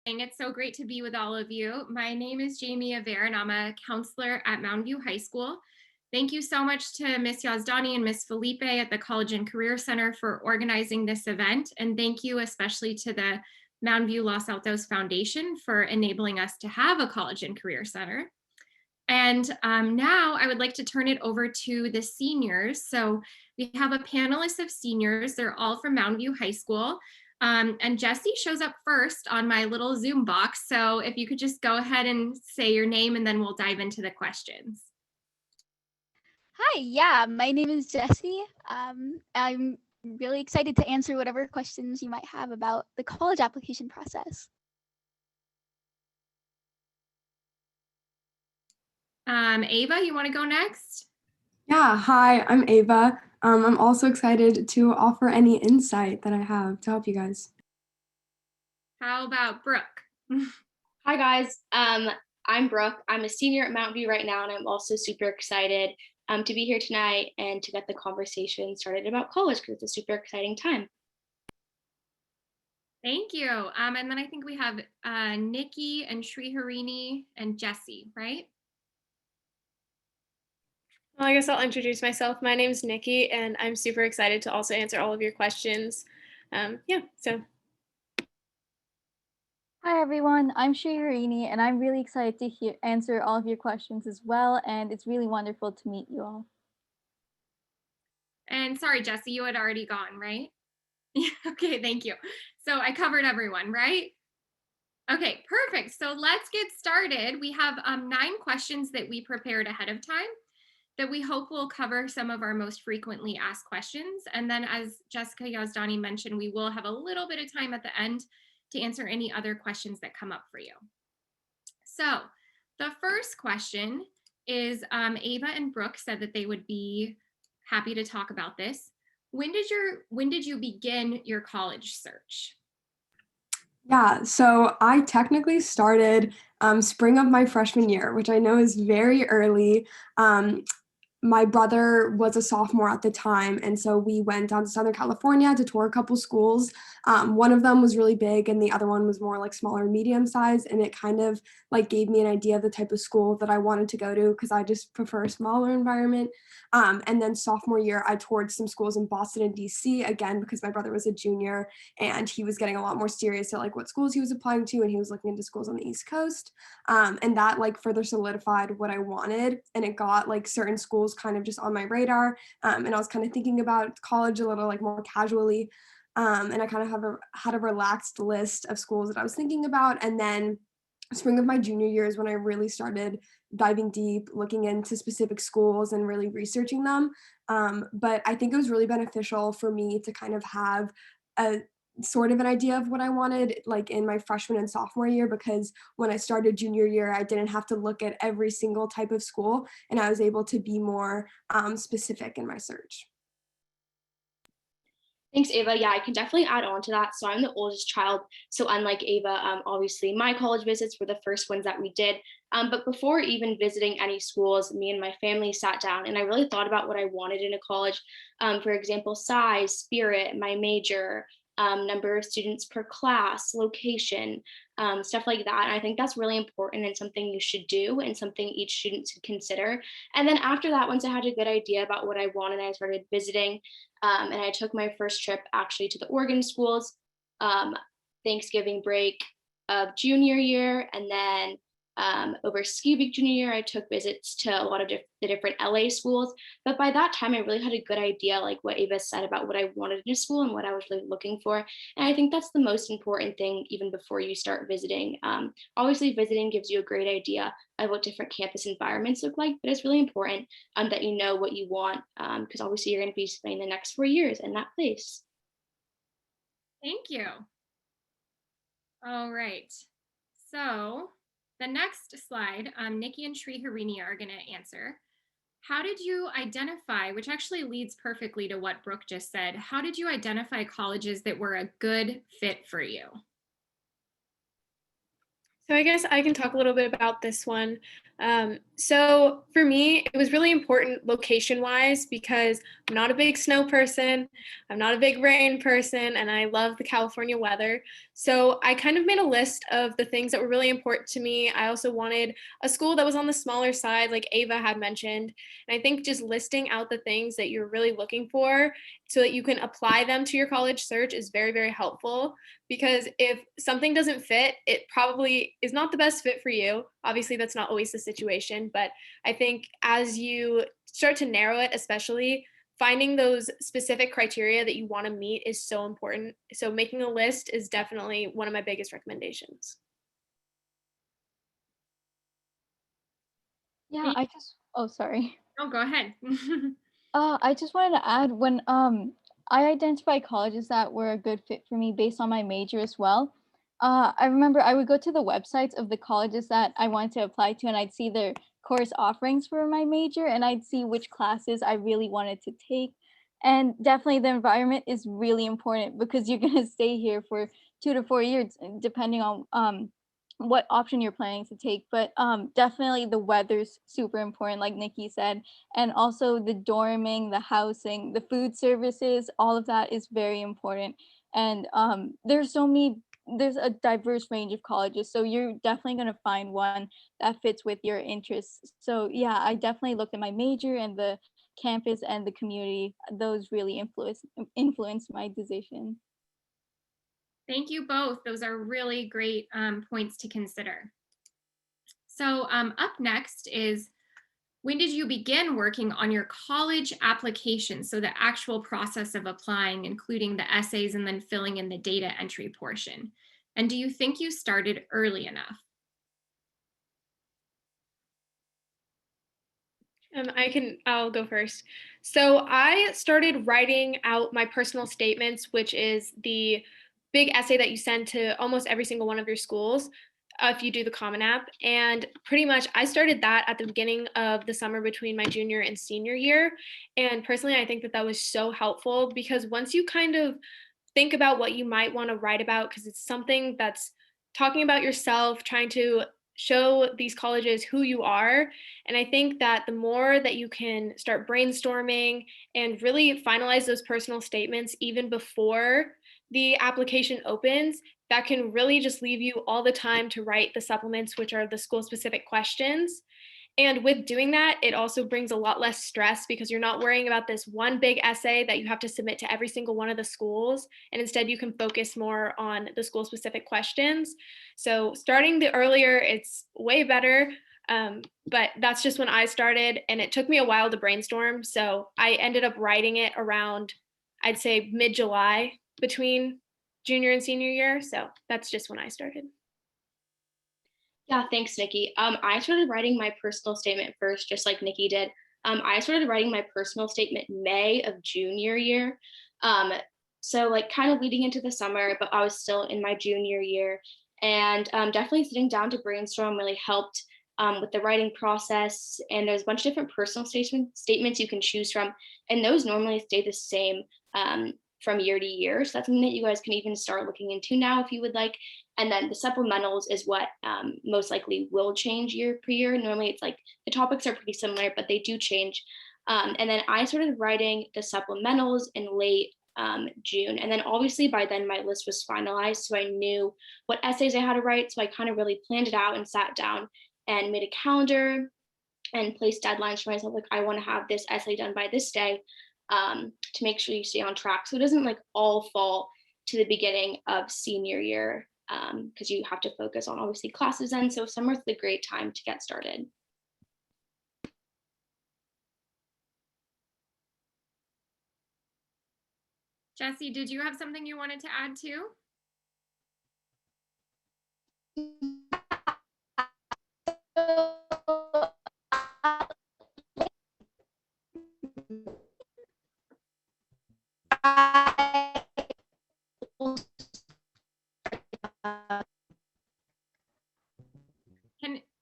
It's so great to be with all of you. My name is Jamie Aver, and I'm a counselor at Mountain View High School. Thank you so much to Ms. Yazdani and Ms. Felipe at the College and Career Center for organizing this event. And thank you especially to the Mountain View Los Altos Foundation for enabling us to have a College and Career Center. And now I would like to turn it over to the seniors. So we have a panelist of seniors. They're all from Mountain View High School. And Jesse shows up first on my little Zoom box. So if you could just go ahead and say your name and then we'll dive into the questions. Hi, yeah, my name is Jessie. I'm really excited to answer whatever questions you might have about the college application process. Ava, you want to go next? Yeah, hi, I'm Ava. I'm also excited to offer any insight that I have to help you guys. How about Brooke? Hi guys, I'm Brooke. I'm a senior at Mountain View right now, and I'm also super excited to be here tonight and to get the conversation started about college because it's a super exciting time. Thank you. And then I think we have Nikki and Sriharini and Jesse, right? Well, I guess I'll introduce myself. My name is Nikki, and I'm super excited to also answer all of your questions. Hi everyone, I'm Sriharini, and I'm really excited to answer all of your questions as well, and it's really wonderful to meet you all. And sorry, Jesse, you had already gone, right? Okay, thank you. So I covered everyone, right? Okay, perfect. So let's get started. We have 9 questions that we prepared ahead of time that we hope will cover some of our most frequently asked questions. And then as Jessica Yazdani mentioned, we will have a little bit of time at the end to answer any other questions that come up for you. So the first question is Ava and Brooke said that they would be happy to talk about this. When did you begin your college search? Yeah, so I technically started spring of my freshman year, which I know is very early. My brother was a sophomore at the time, and so we went down to Southern California to tour a couple schools. One of them was really big, and the other one was more like smaller, medium size, and it kind of like gave me an idea of the type of school that I wanted to go to because I just prefer a smaller environment. And then sophomore year, I toured some schools in Boston and DC again because my brother was a junior and he was getting a lot more serious at like what schools he was applying to, and he was looking into schools on the East Coast. And that like further solidified what I wanted, and it got like certain schools kind of just on my radar. And I was kind of thinking about college a little like more casually. And I kind of had a relaxed list of schools that I was thinking about. And then spring of my junior year is when I really started diving deep, looking into specific schools and really researching them. But I think it was really beneficial for me to kind of have a sort of an idea of what I wanted like in my freshman and sophomore year, because when I started junior year, I didn't have to look at every single type of school and I was able to be more specific in my search. Thanks, Ava. Yeah, I can definitely add on to that. So I'm the oldest child. So unlike Ava, obviously my college visits were the first ones that we did. But before even visiting any schools, me and my family sat down and I really thought about what I wanted in a college. For example, size, spirit, my major, number of students per class, location, stuff like that. And I think that's really important and something you should do and something each student should consider. And then after that, once I had a good idea about what I wanted, I started visiting. And I took my first trip actually to the Oregon schools, Thanksgiving break of junior year. And then over ski week junior year, I took visits to a lot of the different LA schools. But by that time, I really had a good idea, like what Ava said about what I wanted in a school and what I was really looking for. And I think that's the most important thing, even before you start visiting. Obviously, visiting gives you a great idea of what different campus environments look like, but it's really important that you know what you want, because obviously you're going to be spending the next 4 years in that place. Thank you. All right. So the next slide, Nikki and Sriharini are going to answer. How did you identify, which actually leads perfectly to what Brooke just said, how did you identify colleges that were a good fit for you? So I guess I can talk a little bit about this one. So for me, it was really important location-wise because I'm not a big snow person, I'm not a big rain person, and I love the California weather. So I kind of made a list of the things that were really important to me. I also wanted a school that was on the smaller side, like Ava had mentioned. And I think just listing out the things that you're really looking for so that you can apply them to your college search is very, very helpful. Because if something doesn't fit, it probably is not the best fit for you. Obviously, that's not always the situation, but I think as you start to narrow it, especially finding those specific criteria that you want to meet is so important. So making a list is definitely one of my biggest recommendations. Yeah, oh, sorry. Oh, go ahead. I just wanted to add when I identify colleges that were a good fit for me based on my major as well. I remember I would go to the websites of the colleges that I wanted to apply to, and I'd see their course offerings for my major, and I'd see which classes I really wanted to take. And definitely, the environment is really important because you're gonna stay here for 2 to 4 years, depending on what option you're planning to take. But definitely, the weather's super important, like Nikki said, and also the dorming, the housing, the food services, all of that is very important. And there's a diverse range of colleges, so you're definitely going to find one that fits with your interests. So yeah, I definitely looked at my major and the campus and the community. Those really influenced my decision. Thank you both. Those are really great points to consider. So up next is, when did you begin working on your college application? So the actual process of applying, including the essays and then filling in the data entry portion. And do you think you started early enough? I'll go first. So I started writing out my personal statements, which is the big essay that you send to almost every single one of your schools if you do the Common App. And pretty much I started that at the beginning of the summer between my junior and senior year. And personally, I think that that was so helpful because once you kind of think about what you might want to write about, because it's something that's talking about yourself, trying to show these colleges who you are. And I think that the more that you can start brainstorming and really finalize those personal statements even before the application opens, that can really just leave you all the time to write the supplements, which are the school specific questions. And with doing that, it also brings a lot less stress because you're not worrying about this one big essay that you have to submit to every single one of the schools. And instead, you can focus more on the school specific questions. So, starting the earlier, it's way better. But that's just when I started, and it took me a while to brainstorm. So, I ended up writing it around, I'd say, mid July between junior and senior year. So, that's just when I started. Yeah, thanks, Nikki. I started writing my personal statement first, just like Nikki did. I started writing my personal statement May of junior year. So like kind of leading into the summer, but I was still in my junior year. And definitely sitting down to brainstorm really helped with the writing process. And there's a bunch of different personal statements you can choose from. And those normally stay the same from year to year. So that's something that you guys can even start looking into now if you would like. And then the supplementals is what most likely will change year per year. Normally it's like the topics are pretty similar, but they do change. And then I started writing the supplementals in late June. And then obviously by then my list was finalized. So I knew what essays I had to write. So I kind of really planned it out and sat down and made a calendar and placed deadlines for myself. Like I want to have this essay done by this day to make sure you stay on track. So it doesn't like all fall to the beginning of senior year because you have to focus on obviously classes then. So summer's the great time to get started. Jesse, did you have something you wanted to add too?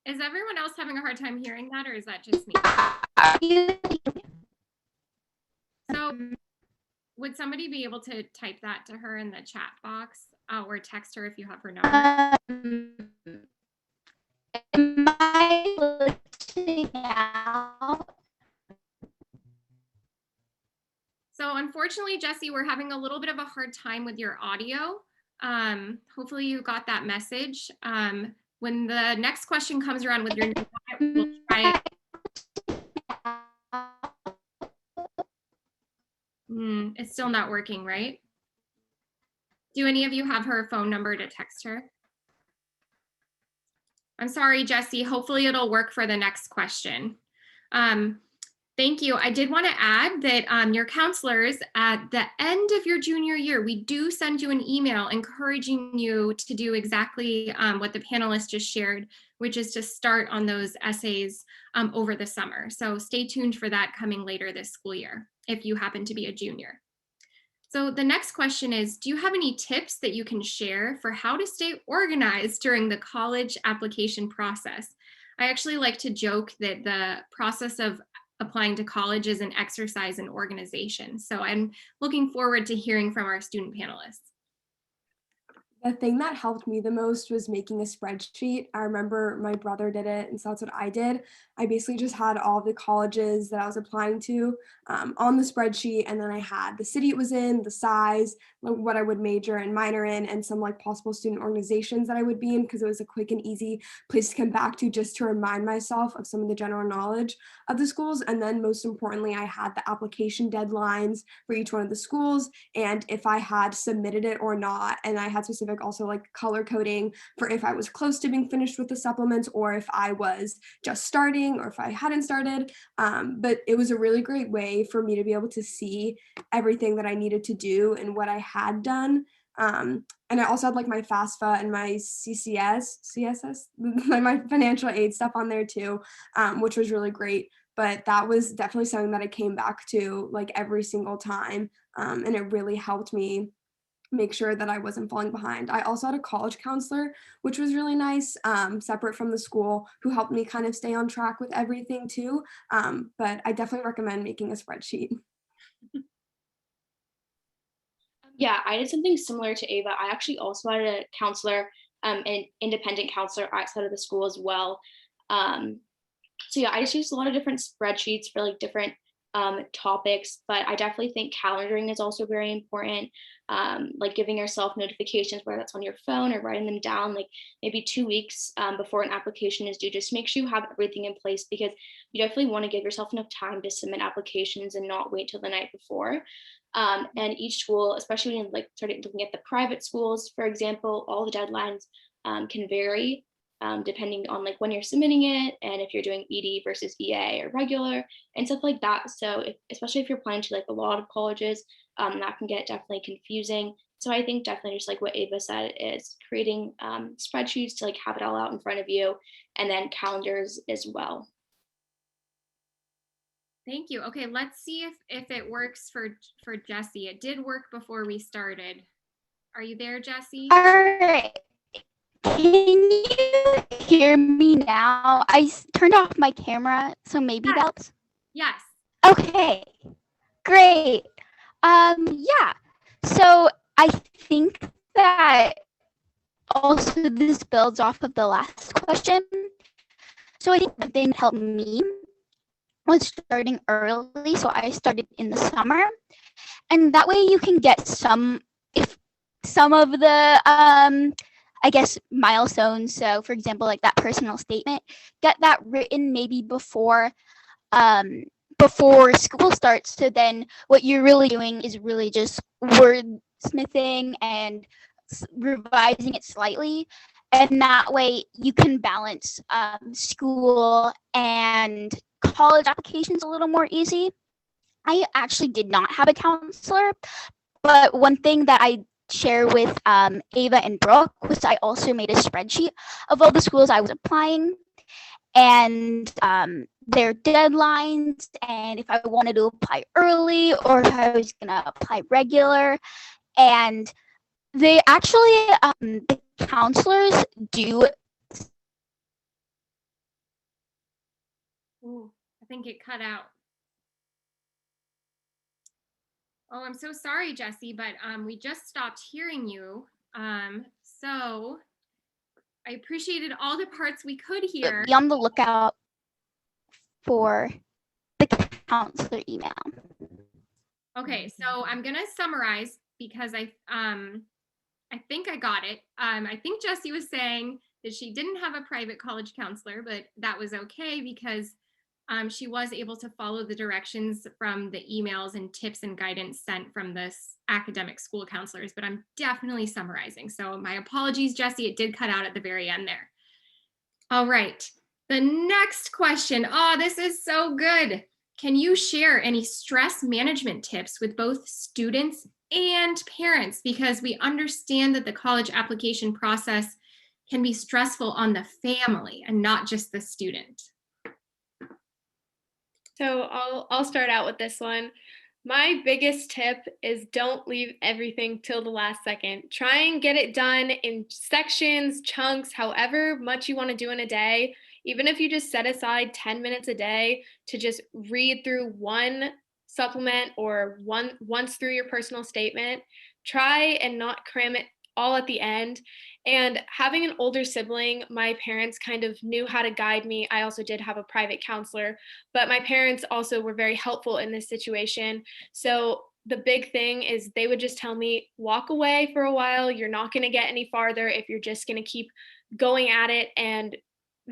Is everyone else having a hard time hearing that, or is that just me? So would somebody be able to type that to her in the chat box or text her if you have her number? Am I listening unfortunately, Jesse, we're having a little bit of a hard time with your audio. Hopefully you got that message. When the next question comes around with your name on it, we'll try it. It's still not working, right? Do any of you have her phone number to text her? I'm sorry, Jesse. Hopefully it'll work for the next question. Thank you. I did want to add that your counselors at the end of your junior year, we do send you an email encouraging you to do exactly what the panelists just shared, which is to start on those essays over the summer. So stay tuned for that coming later this school year, if you happen to be a junior. So the next question is, do you have any tips that you can share for how to stay organized during the college application process? I actually like to joke that the process of applying to college is an exercise in organization. So I'm looking forward to hearing from our student panelists. The thing that helped me the most was making a spreadsheet. I remember my brother did it, and so that's what I did. I basically just had all the colleges that I was applying to on the spreadsheet, and then I had the city it was in, the size, what I would major and minor in, and some like possible student organizations that I would be in, because it was a quick and easy place to come back to just to remind myself of some of the general knowledge of the schools. And then most importantly, I had the application deadlines for each one of the schools, and if I had submitted it or not. And I had specific also like color coding for if I was close to being finished with the supplements, or if I was just starting, or if I hadn't started. But it was a really great way for me to be able to see everything that I needed to do and what I had done. And I also had like my FAFSA and my CSS, my financial aid stuff on there too, which was really great. But that was definitely something that I came back to like every single time. And it really helped me make sure that I wasn't falling behind. I also had a college counselor, which was really nice, separate from the school, who helped me kind of stay on track with everything too. But I definitely recommend making a spreadsheet. Yeah, I did something similar to Ava. I actually also had a counselor, an independent counselor outside of the school as well. So yeah, I just used a lot of different spreadsheets for like different topics, but I definitely think calendaring is also very important. Like giving yourself notifications, whether that's on your phone or writing them down, like maybe 2 weeks before an application is due, just make sure you have everything in place, because you definitely want to give yourself enough time to submit applications and not wait till the night before. And each school, especially when you like started looking at the private schools, for example, all the deadlines can vary depending on like when you're submitting it, and if you're doing ED versus EA or regular and stuff like that. So especially if you're applying to like a lot of colleges, that can get definitely confusing. So I think definitely just like what Ava said is creating spreadsheets to like have it all out in front of you, and then calendars as well. Thank you. Okay, let's see if it works for Jesse. It did work before we started. Are you there, Jesse? All right. Can you hear me now? I turned off my camera, so maybe that helps. Yes. Okay, great. Yeah. So I think that also this builds off of the last question. So I think the thing that helped me was starting early. So I started in the summer, and that way you can get some of the I guess milestones. So for example, like that personal statement, get that written maybe before school starts. So then what you're really doing is really just wordsmithing and revising it slightly, and that way you can balance school and college applications a little more easy. I actually did not have a counselor, but one thing that I share with Ava and Brooke was I also made a spreadsheet of all the schools I was applying and their deadlines, and if I wanted to apply early or if I was gonna apply regular. And they actually, the counselors do. Ooh, I think it cut out. Oh, I'm so sorry, Jesse, but we just stopped hearing you. So I appreciated all the parts we could hear. Be on the lookout for the counselor email. Okay, so I'm gonna summarize because I think I got it. I think Jessie was saying that she didn't have a private college counselor, but that was okay because she was able to follow the directions from the emails and tips and guidance sent from this academic school counselors. But I'm definitely summarizing. So my apologies, Jessie. It did cut out at the very end there. All right. The next question. Oh, this is so good. Can you share any stress management tips with both students and parents? Because we understand that the college application process can be stressful on the family and not just the student. So I'll start out with this one. My biggest tip is don't leave everything till the last second. Try and get it done in sections, chunks, however much you want to do in a day. Even if you just set aside 10 minutes a day to just read through one supplement or once through your personal statement, try and not cram it all at the end. And having an older sibling, my parents kind of knew how to guide me. I also did have a private counselor, but my parents also were very helpful in this situation. So the big thing is they would just tell me, walk away for a while. You're not going to get any farther if you're just going to keep going at it and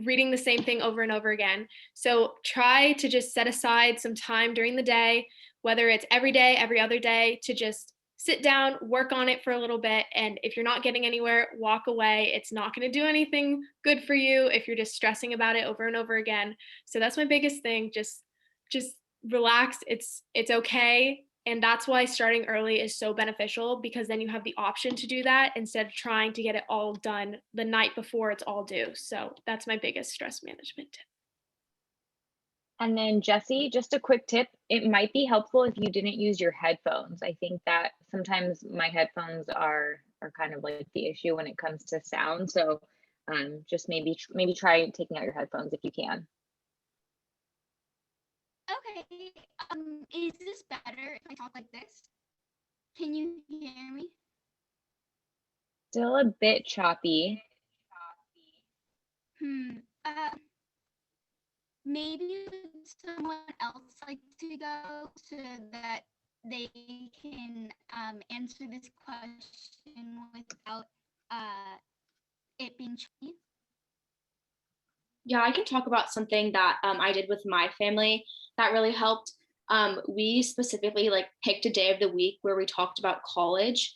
reading the same thing over and over again. So try to just set aside some time during the day, whether it's every day, every other day, to just sit down, work on it for a little bit. And if you're not getting anywhere, walk away. It's not going to do anything good for you if you're just stressing about it over and over again. So that's my biggest thing. Just relax. It's okay. And that's why starting early is so beneficial, because then you have the option to do that instead of trying to get it all done the night before it's all due. So that's my biggest stress management tip. And then Jesse, just a quick tip, it might be helpful if you didn't use your headphones. I think that sometimes my headphones are kind of like the issue when it comes to sound. So just maybe try taking out your headphones if you can. Okay. Is this better if I talk like this? Can you hear me? Still a bit choppy. Maybe someone else like to go so that they can answer this question without it being choppy. Yeah, I can talk about something that I did with my family that really helped. We specifically like picked a day of the week where we talked about college.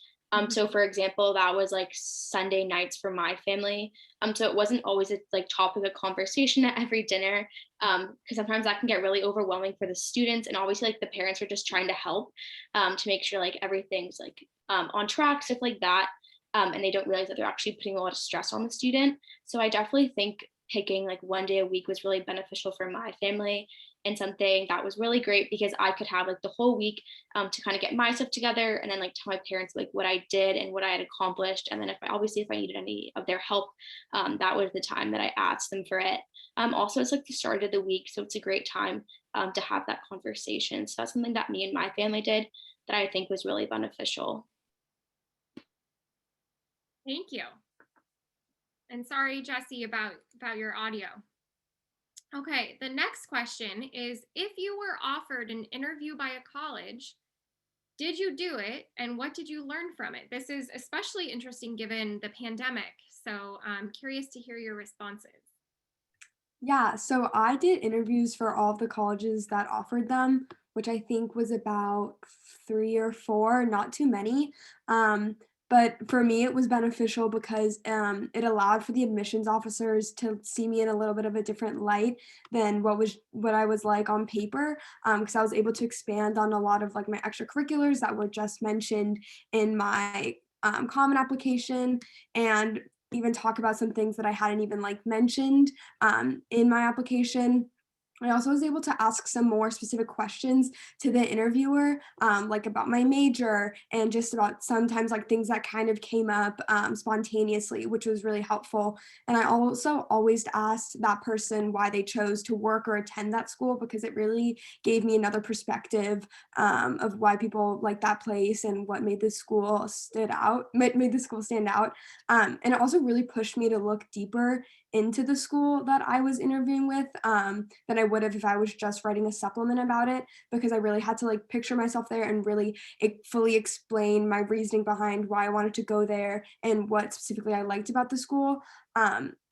So for example, that was like Sunday nights for my family. So it wasn't always a like topic of conversation at every dinner, because sometimes that can get really overwhelming for the students, and obviously like the parents are just trying to help to make sure like everything's like on track, stuff like that. And they don't realize that they're actually putting a lot of stress on the student. So I definitely think picking like one day a week was really beneficial for my family, and something that was really great because I could have like the whole week to kind of get myself together and then like tell my parents like what I did and what I had accomplished. And then if I needed any of their help, that was the time that I asked them for it. Also, it's like the start of the week, so it's a great time to have that conversation. So that's something that me and my family did that I think was really beneficial. Thank you. And sorry, Jessie, about your audio. Okay, the next question is, if you were offered an interview by a college, did you do it and what did you learn from it? This is especially interesting given the pandemic, so I'm curious to hear your responses. Yeah, so I did interviews for all of the colleges that offered them, which I think was about 3 or 4, not too many. But for me, it was beneficial because it allowed for the admissions officers to see me in a little bit of a different light than what I was like on paper, because I was able to expand on a lot of like my extracurriculars that were just mentioned in my common application, and even talk about some things that I hadn't even like mentioned in my application. I also was able to ask some more specific questions to the interviewer, like about my major and just about sometimes like things that kind of came up spontaneously, which was really helpful. And I also always asked that person why they chose to work or attend that school, because it really gave me another perspective of why people like that place and what made the school made the school stand out. And it also really pushed me to look deeper into the school that I was interviewing with than I would have if I was just writing a supplement about it, because I really had to like picture myself there and really fully explain my reasoning behind why I wanted to go there and what specifically I liked about the school.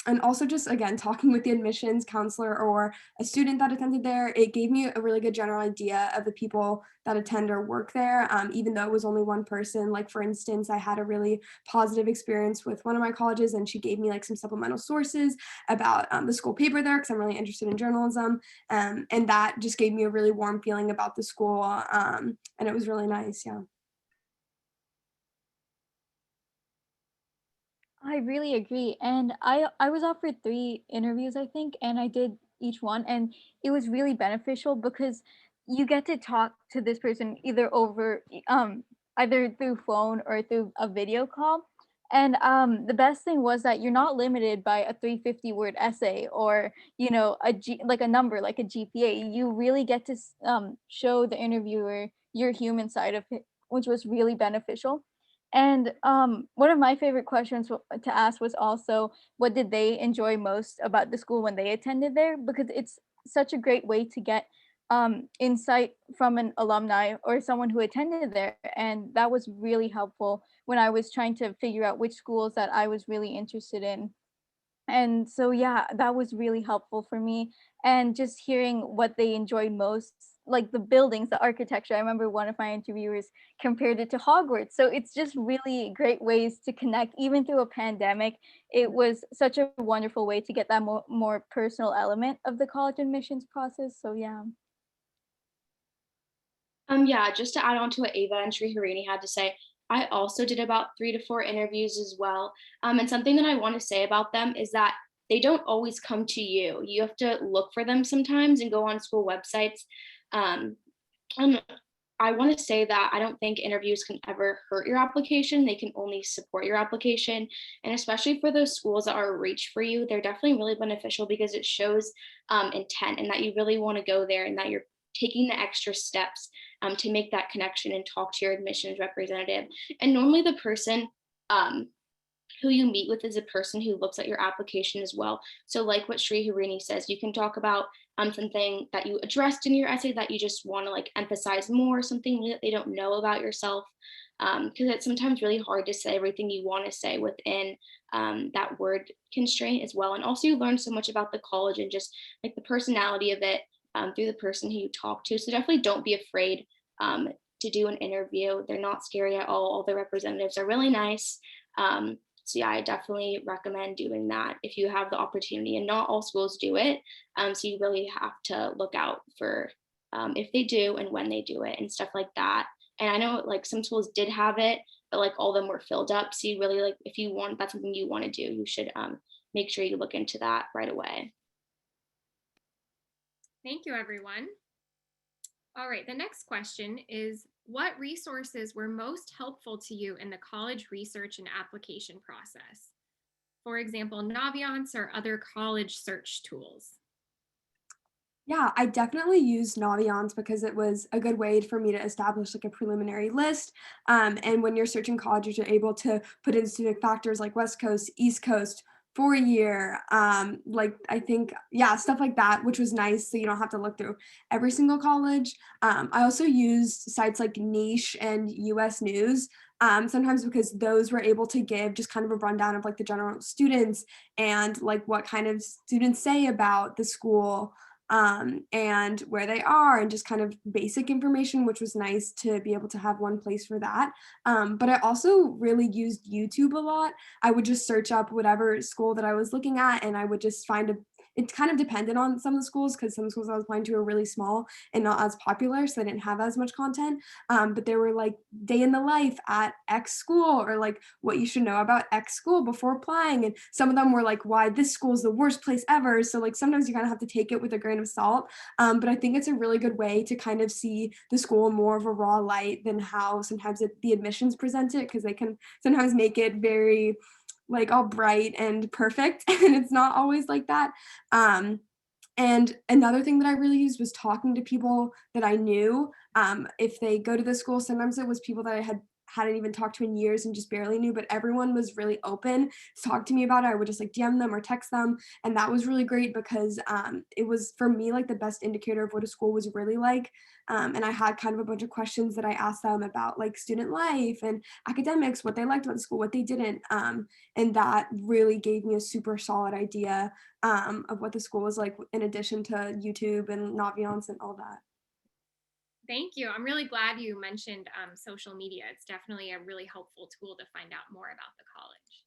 And also just again talking with the admissions counselor or a student that attended there, it gave me a really good general idea of the people that attend or work there, even though it was only one person. Like for instance, I had a really positive experience with one of my colleges, and she gave me like some supplemental sources about the school paper there, because I'm really interested in journalism, and that just gave me a really warm feeling about the school, and it was really nice. Yeah. I really agree. And I was offered 3 interviews, I think, and I did each one, and it was really beneficial because you get to talk to this person either either through phone or through a video call. And the best thing was that you're not limited by a 350-word essay or, like a number, like a GPA. You really get to show the interviewer your human side of it, which was really beneficial. And one of my favorite questions to ask was also, what did they enjoy most about the school when they attended there? Because it's such a great way to get insight from an alumni or someone who attended there. And that was really helpful when I was trying to figure out which schools that I was really interested in. And so, yeah, that was really helpful for me. And just hearing what they enjoyed most, like the buildings, the architecture. I remember one of my interviewers compared it to Hogwarts. So it's just really great ways to connect, even through a pandemic. It was such a wonderful way to get that more personal element of the college admissions process. So, yeah. Yeah, just to add on to what Ava and Sriharini had to say, I also did about 3 to 4 interviews as well. And something that I want to say about them is that they don't always come to you. You have to look for them sometimes and go on school websites. Um, and I want to say that I don't think interviews can ever hurt your application. They can only support your application. And especially for those schools that are a reach for you, they're definitely really beneficial because it shows intent and that you really want to go there and that you're taking the extra steps to make that connection and talk to your admissions representative. And normally the person who you meet with is a person who looks at your application as well. So like what Sri Harini says, you can talk about something that you addressed in your essay that you just want to like emphasize more, something that they don't know about yourself. Because it's sometimes really hard to say everything you want to say within that word constraint as well. And also you learn so much about the college and just like the personality of it through the person who you talk to. So definitely don't be afraid to do an interview. They're not scary at all. All the representatives are really nice. So yeah, I definitely recommend doing that if you have the opportunity, and not all schools do it. So you really have to look out for if they do and when they do it and stuff like that. And I know like some schools did have it, but like all of them were filled up. So you really like, if you want, that's something you want to do, you should make sure you look into that right away. Thank you, everyone. All right, the next question is, what resources were most helpful to you in the college research and application process? For example, Naviance or other college search tools. Yeah, I definitely used Naviance because it was a good way for me to establish like a preliminary list. And when you're searching colleges, you're able to put in specific factors like West Coast, East Coast, 4 year, like I think, yeah, stuff like that, which was nice. So you don't have to look through every single college. I also used sites like Niche and US News. Sometimes because those were able to give just kind of a rundown of like the general students and like what kind of students say about the school, and where they are, and just kind of basic information, which was nice to be able to have one place for that. But I also really used YouTube a lot. I would just search up whatever school that I was looking at, and I would just find it kind of depended on some of the schools, because some schools I was applying to were really small and not as popular, so they didn't have as much content. But there were like day in the life at X school, or like what you should know about X school before applying. And some of them were like, why this school is the worst place ever. So like sometimes you kind of have to take it with a grain of salt. But I think it's a really good way to kind of see the school in more of a raw light than how sometimes the admissions present it, because they can sometimes make it very like all bright and perfect, and it's not always like that. And another thing that I really used was talking to people that I knew. If they go to the school, sometimes it was people that I had hadn't even talked to in years and just barely knew, but everyone was really open to talk to me about it. I would just like DM them or text them. And that was really great because it was for me like the best indicator of what a school was really like. And I had kind of a bunch of questions that I asked them about like student life and academics, what they liked about the school, what they didn't. And that really gave me a super solid idea of what the school was like, in addition to YouTube and Naviance and all that. Thank you. I'm really glad you mentioned social media. It's definitely a really helpful tool to find out more about the college.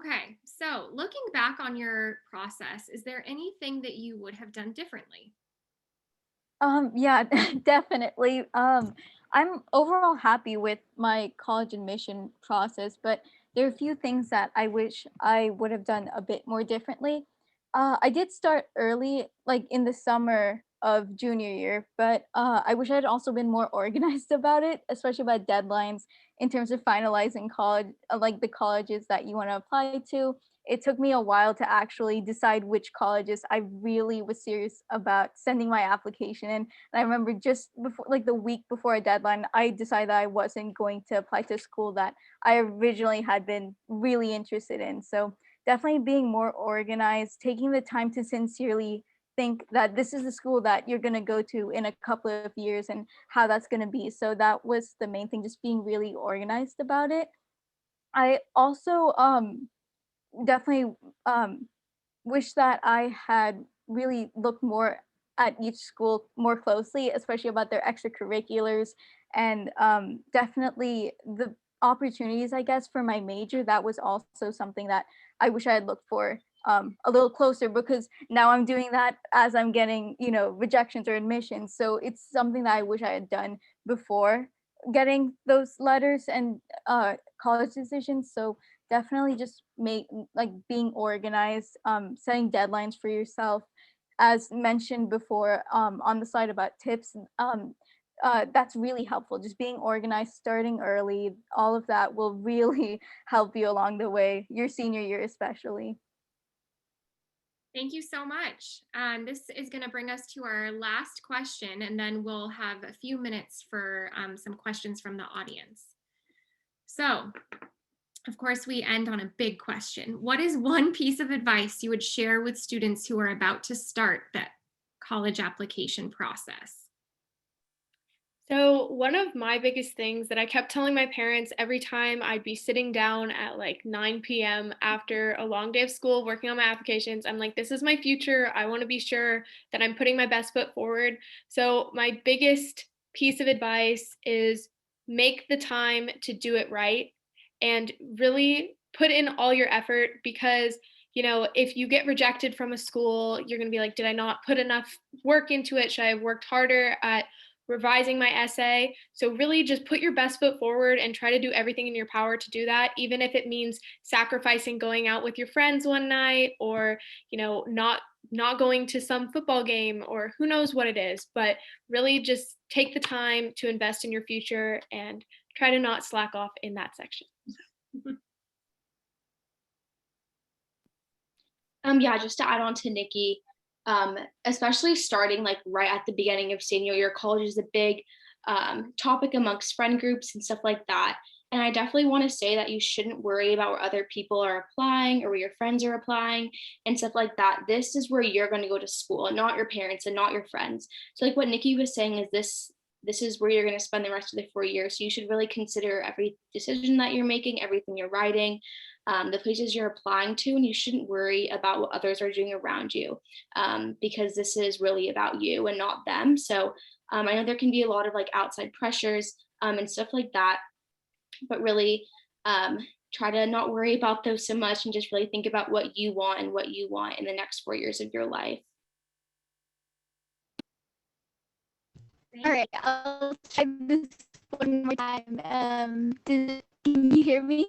Okay, so looking back on your process, is there anything that you would have done differently? Yeah, definitely. I'm overall happy with my college admission process, but there are a few things that I wish I would have done a bit more differently. I did start early, like in the summer of junior year, but I wish I had also been more organized about it, especially about deadlines in terms of finalizing college, like the colleges that you want to apply to. It took me a while to actually decide which colleges I really was serious about sending my application in. And I remember just before, like the week before a deadline, I decided that I wasn't going to apply to a school that I originally had been really interested in. So definitely being more organized, taking the time to sincerely think that this is the school that you're going to go to in a couple of years and how that's going to be. So that was the main thing, just being really organized about it. I also definitely wish that I had really looked more at each school more closely, especially about their extracurriculars and definitely the opportunities, I guess, for my major. That was also something that I wish I had looked for a little closer, because now I'm doing that as I'm getting, rejections or admissions. So it's something that I wish I had done before getting those letters and college decisions. So definitely just like being organized, setting deadlines for yourself, as mentioned before on the slide about tips. That's really helpful, just being organized, starting early. All of that will really help you along the way, your senior year especially. Thank you so much. This is going to bring us to our last question, and then we'll have a few minutes for some questions from the audience. So, of course, we end on a big question. What is one piece of advice you would share with students who are about to start the college application process? So, one of my biggest things that I kept telling my parents every time I'd be sitting down at like 9 p.m. after a long day of school working on my applications, I'm like, this is my future. I want to be sure that I'm putting my best foot forward. So, my biggest piece of advice is make the time to do it right and really put in all your effort, because if you get rejected from a school, you're going to be like, did I not put enough work into it? Should I have worked harder at revising my essay? So really just put your best foot forward and try to do everything in your power to do that, even if it means sacrificing going out with your friends one night, or not going to some football game, or who knows what it is. But really just take the time to invest in your future and try to not slack off in that section. Yeah, just to add on to Nikki, especially starting like right at the beginning of senior year, college is a big topic amongst friend groups and stuff like that. And I definitely want to say that you shouldn't worry about where other people are applying or where your friends are applying and stuff like that. This is where you're going to go to school, and not your parents and not your friends. So like what Nikki was saying is this is where you're going to spend the rest of the 4 years. So you should really consider every decision that you're making, everything you're writing, the places you're applying to, and you shouldn't worry about what others are doing around you, because this is really about you and not them. So I know there can be a lot of like outside pressures and stuff like that, but really try to not worry about those so much and just really think about what you want and what you want in the next 4 years of your life. All right, I'll try this one more time. Can you hear me?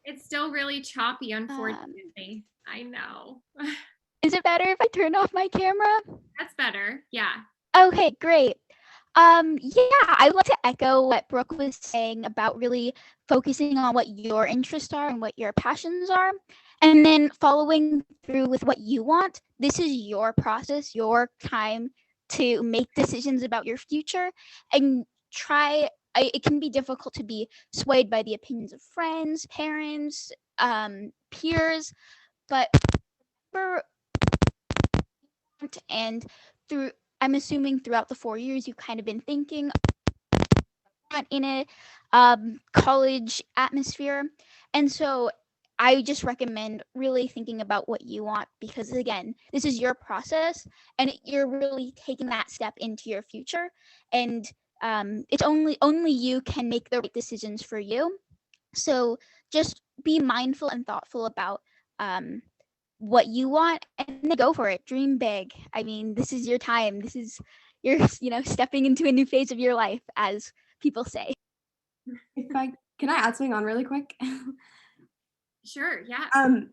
It's still really choppy, unfortunately. I know. Is it better if I turn off my camera? That's better. Yeah. Okay, great. Yeah, I would like to echo what Brooke was saying about really focusing on what your interests are and what your passions are, and then following through with what you want. This is your process, your time to make decisions about your future, and try it can be difficult to be swayed by the opinions of friends, parents, peers, but for and through I'm assuming throughout the 4 years you've kind of been thinking in a college atmosphere, and so I just recommend really thinking about what you want, because again, this is your process and you're really taking that step into your future, and it's only you can make the right decisions for you. So just be mindful and thoughtful about um, what you want, and then go for it. Dream big. I mean, this is your time. This is you're stepping into a new phase of your life, as people say. If I can I add something on really quick? Sure, yeah.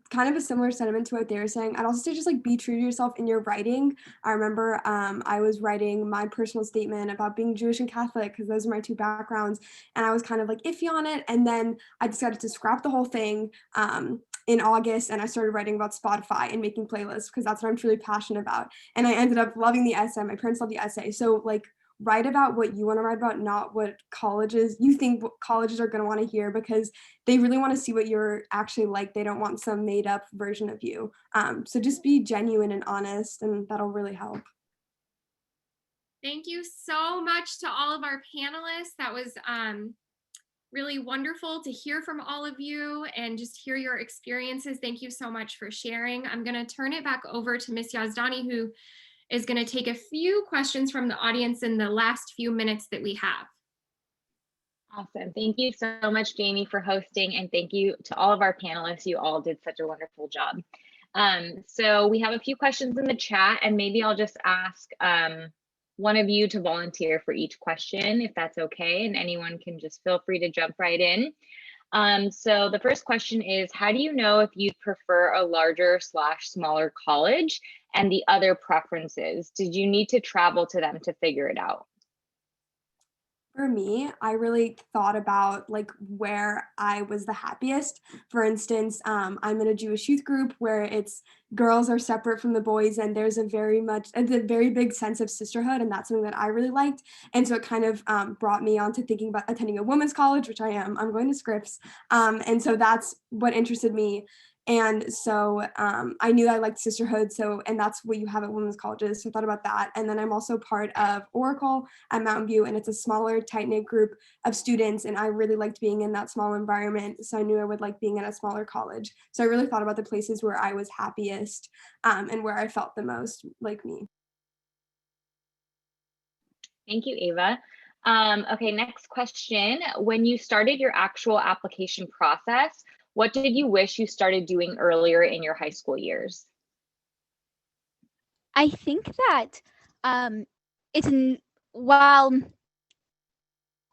Kind of a similar sentiment to what they were saying. I'd also say just like be true to yourself in your writing. I remember I was writing my personal statement about being Jewish and Catholic because those are my two backgrounds, and I was kind of like iffy on it. And then I decided to scrap the whole thing in August, and I started writing about Spotify and making playlists because that's what I'm truly passionate about. And I ended up loving the essay. My parents love the essay, so like write about what you want to write about, not what you think colleges are going to want to hear, because they really want to see what you're actually like. They don't want some made up version of you. So just be genuine and honest, and that'll really help. Thank you so much to all of our panelists. That was really wonderful to hear from all of you and just hear your experiences. Thank you so much for sharing. I'm going to turn it back over to Ms. Yazdani, who is going to take a few questions from the audience in the last few minutes that we have. Awesome. Thank you so much, Jamie, for hosting, and thank you to all of our panelists. You all did such a wonderful job. So we have a few questions in the chat, and maybe I'll just ask one of you to volunteer for each question, if that's okay, and anyone can just feel free to jump right in. So the first question is, how do you know if you'd prefer a larger/smaller college, and the other preferences? Did you need to travel to them to figure it out? For me, I really thought about like where I was the happiest. For instance, I'm in a Jewish youth group where it's girls are separate from the boys, and there's a very big sense of sisterhood, and that's something that I really liked. And so it kind of brought me on to thinking about attending a women's college, which I am. I'm going to Scripps, and so that's what interested me. And so I knew I liked sisterhood, and that's what you have at women's colleges. So I thought about that. And then I'm also part of Oracle at Mountain View, and it's a smaller, tight-knit group of students, and I really liked being in that small environment, so I knew I would like being at a smaller college. So I really thought about the places where I was happiest and where I felt the most like me. Thank you, Ava. Okay, next question. When you started your actual application process, what did you wish you started doing earlier in your high school years? I think that while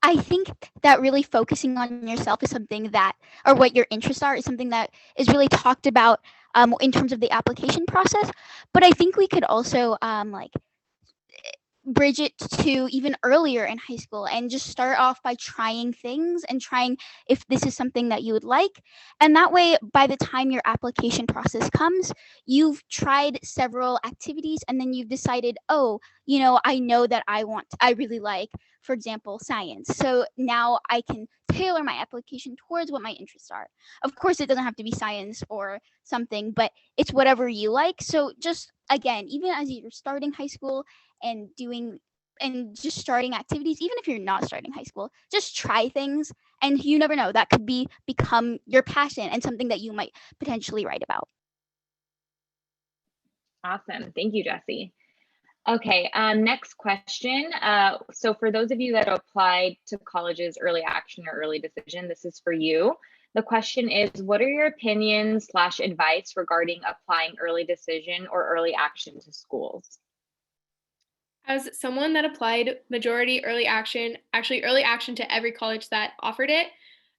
I think that really focusing on yourself is something that, or what your interests are, is something that is really talked about in terms of the application process. But I think we could also like bridge it to even earlier in high school and just start off by trying things and trying if this is something that you would like. And that way, by the time your application process comes, you've tried several activities and then you've decided, oh, I know that I really like, for example, science. So now I can tailor my application towards what my interests are. Of course, it doesn't have to be science or something, but it's whatever you like. So just again, even as you're starting high school and just starting activities, even if you're not starting high school, just try things, and you never know, that could become your passion and something that you might potentially write about. Awesome. Thank you, Jessie. Okay, next question. So for those of you that applied to college's early action or early decision, this is for you. The question is, what are your opinions/advice regarding applying early decision or early action to schools? As someone that applied majority early action, actually early action to every college that offered it,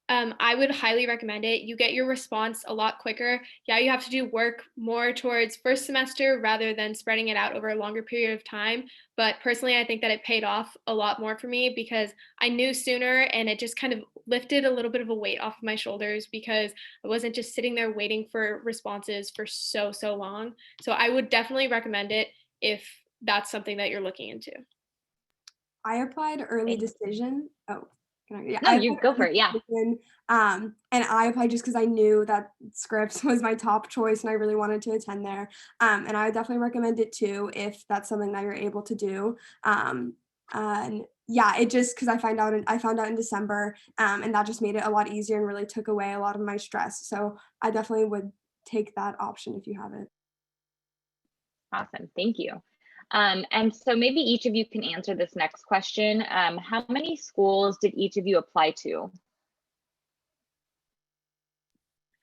I would highly recommend it. You get your response a lot quicker. Yeah, you have to do work more towards first semester rather than spreading it out over a longer period of time. But personally, I think that it paid off a lot more for me because I knew sooner, and it just kind of lifted a little bit of a weight off of my shoulders because I wasn't just sitting there waiting for responses for so long. So I would definitely recommend it if that's something that you're looking into. I applied early decision. Oh, Yeah, No, I you go for it. Yeah. and I applied just because I knew that Scripps was my top choice and I really wanted to attend there. And I would definitely recommend it too if that's something that you're able to do. And yeah, it just because I found out in December, and that just made it a lot easier and really took away a lot of my stress. So I definitely would take that option if you have it. Awesome. Thank you. And so maybe each of you can answer this next question. How many schools did each of you apply to?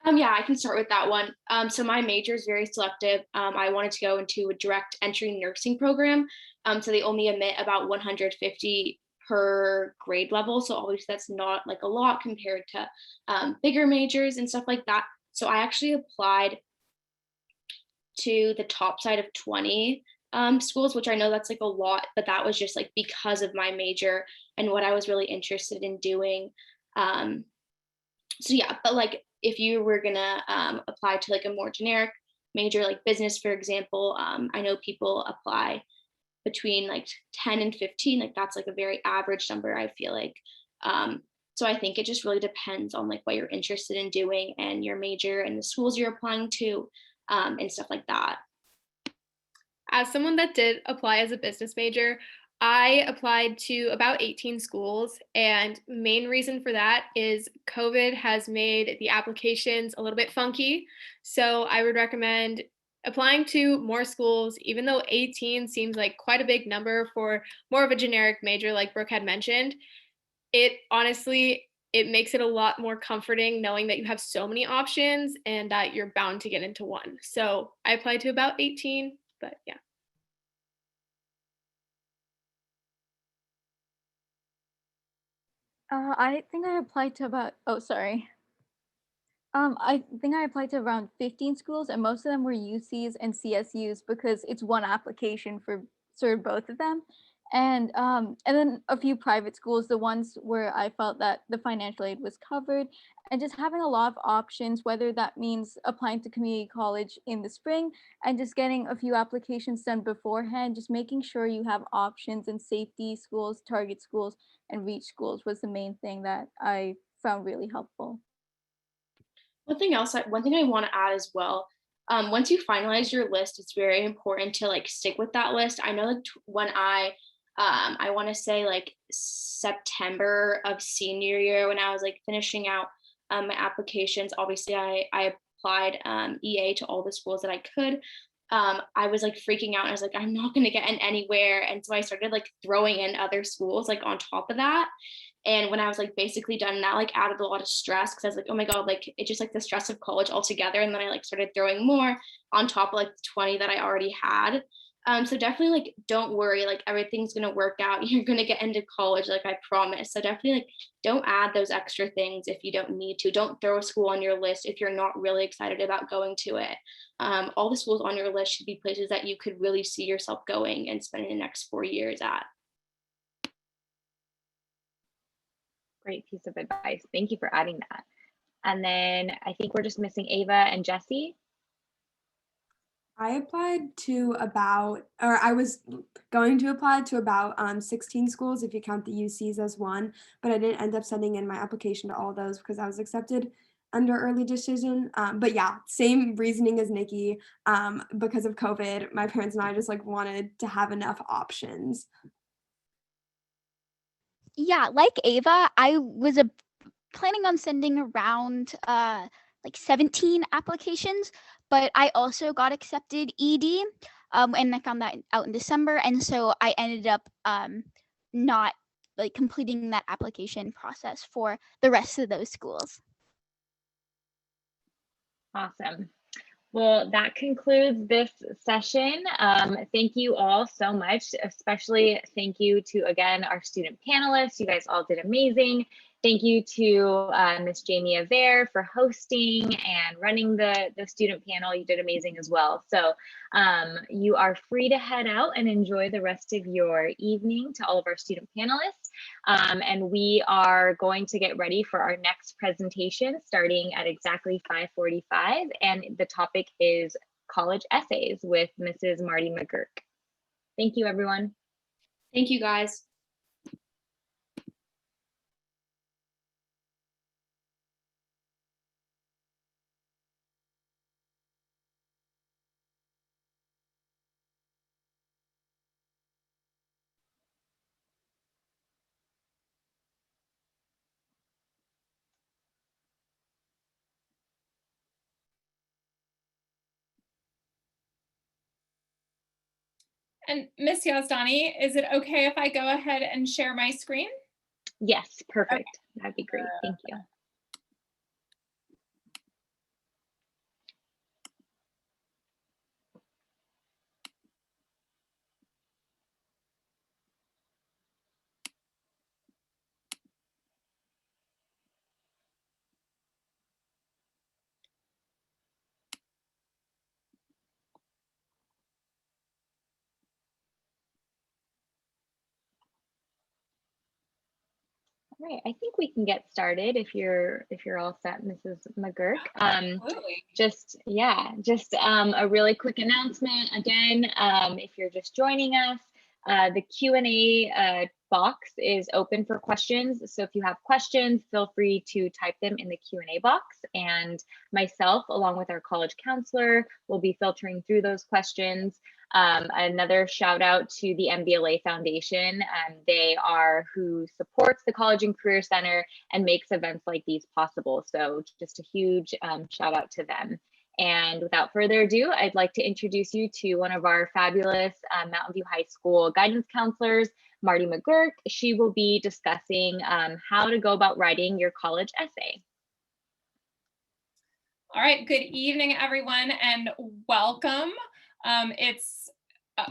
Yeah, I can start with that one. So my major is very selective. I wanted to go into a direct entry nursing program. So they only admit about 150 per grade level. So obviously that's not like a lot compared to bigger majors and stuff like that. So I actually applied to the top side of 20 schools, which I know that's like a lot, but that was just like because of my major and what I was really interested in doing. So yeah, but like if you were gonna apply to like a more generic major like business, for example, I know people apply between like 10 and 15, like that's like a very average number, I feel like. So I think it just really depends on like what you're interested in doing and your major and the schools you're applying to, and stuff like that. As someone that did apply as a business major, I applied to about 18 schools, and main reason for that is COVID has made the applications a little bit funky. So I would recommend applying to more schools, even though 18 seems like quite a big number for more of a generic major like Brooke had mentioned. It honestly, it makes it a lot more comforting knowing that you have so many options and that you're bound to get into one. So I applied to about 18, but yeah. I think I applied to about, oh, sorry. I think I applied to around 15 schools, and most of them were UCs and CSUs because it's one application for sort of both of them. And then a few private schools, the ones where I felt that the financial aid was covered, and just having a lot of options, whether that means applying to community college in the spring and just getting a few applications done beforehand, just making sure you have options, and safety schools, target schools, and reach schools was the main thing that I found really helpful. One thing I want to add as well. Once you finalize your list, it's very important to like stick with that list. I know like when I want to say like September of senior year when I was like finishing out my applications. Obviously, I applied EA to all the schools that I could. I was like freaking out. And I was like, I'm not going to get in anywhere, and so I started like throwing in other schools like on top of that. And when I was like basically done, that like added a lot of stress because I was like, oh my God, like it just like the stress of college altogether. And then I like started throwing more on top of like the 20 that I already had. So definitely like don't worry, like everything's gonna work out. You're gonna get into college, like I promise. So definitely like don't add those extra things if you don't need to. Don't throw a school on your list if you're not really excited about going to it. All the schools on your list should be places that you could really see yourself going and spending the next 4 years at. Great piece of advice. Thank you for adding that. And then I think we're just missing Ava and Jesse. I applied to about, or I was going to apply to about 16 schools if you count the UCs as one, but I didn't end up sending in my application to all of those because I was accepted under early decision. But yeah, same reasoning as Nikki. Because of COVID, my parents and I just like wanted to have enough options. Yeah, like Ava, I was planning on sending around like 17 applications, but I also got accepted ED, and I found that out in December, and so I ended up not like completing that application process for the rest of those schools. Awesome. Well, that concludes this session. Thank you all so much, especially thank you to, again, our student panelists. You guys all did amazing. Thank you to Miss Jamie Aver for hosting and running the student panel. You did amazing as well. So you are free to head out and enjoy the rest of your evening to all of our student panelists. And we are going to get ready for our next presentation starting at exactly 5:45. And the topic is college essays with Mrs. Marty McGurk. Thank you, everyone. Thank you guys. And Miss Yazdani, is it okay if I go ahead and share my screen? Yes, perfect. That'd be great. Thank you. All right, I think we can get started if you're all set, Mrs. McGurk. Absolutely. Just a really quick announcement again. If you're just joining us, the Q&A box is open for questions. So if you have questions, feel free to type them in the Q&A box, and myself, along with our college counselor, will be filtering through those questions. Another shout out to the MBLA Foundation. They are who supports the College and Career Center and makes events like these possible. So just a huge shout out to them. And without further ado, I'd like to introduce you to one of our fabulous Mountain View High School guidance counselors, Marty McGurk. She will be discussing how to go about writing your college essay. All right, good evening, everyone, and welcome.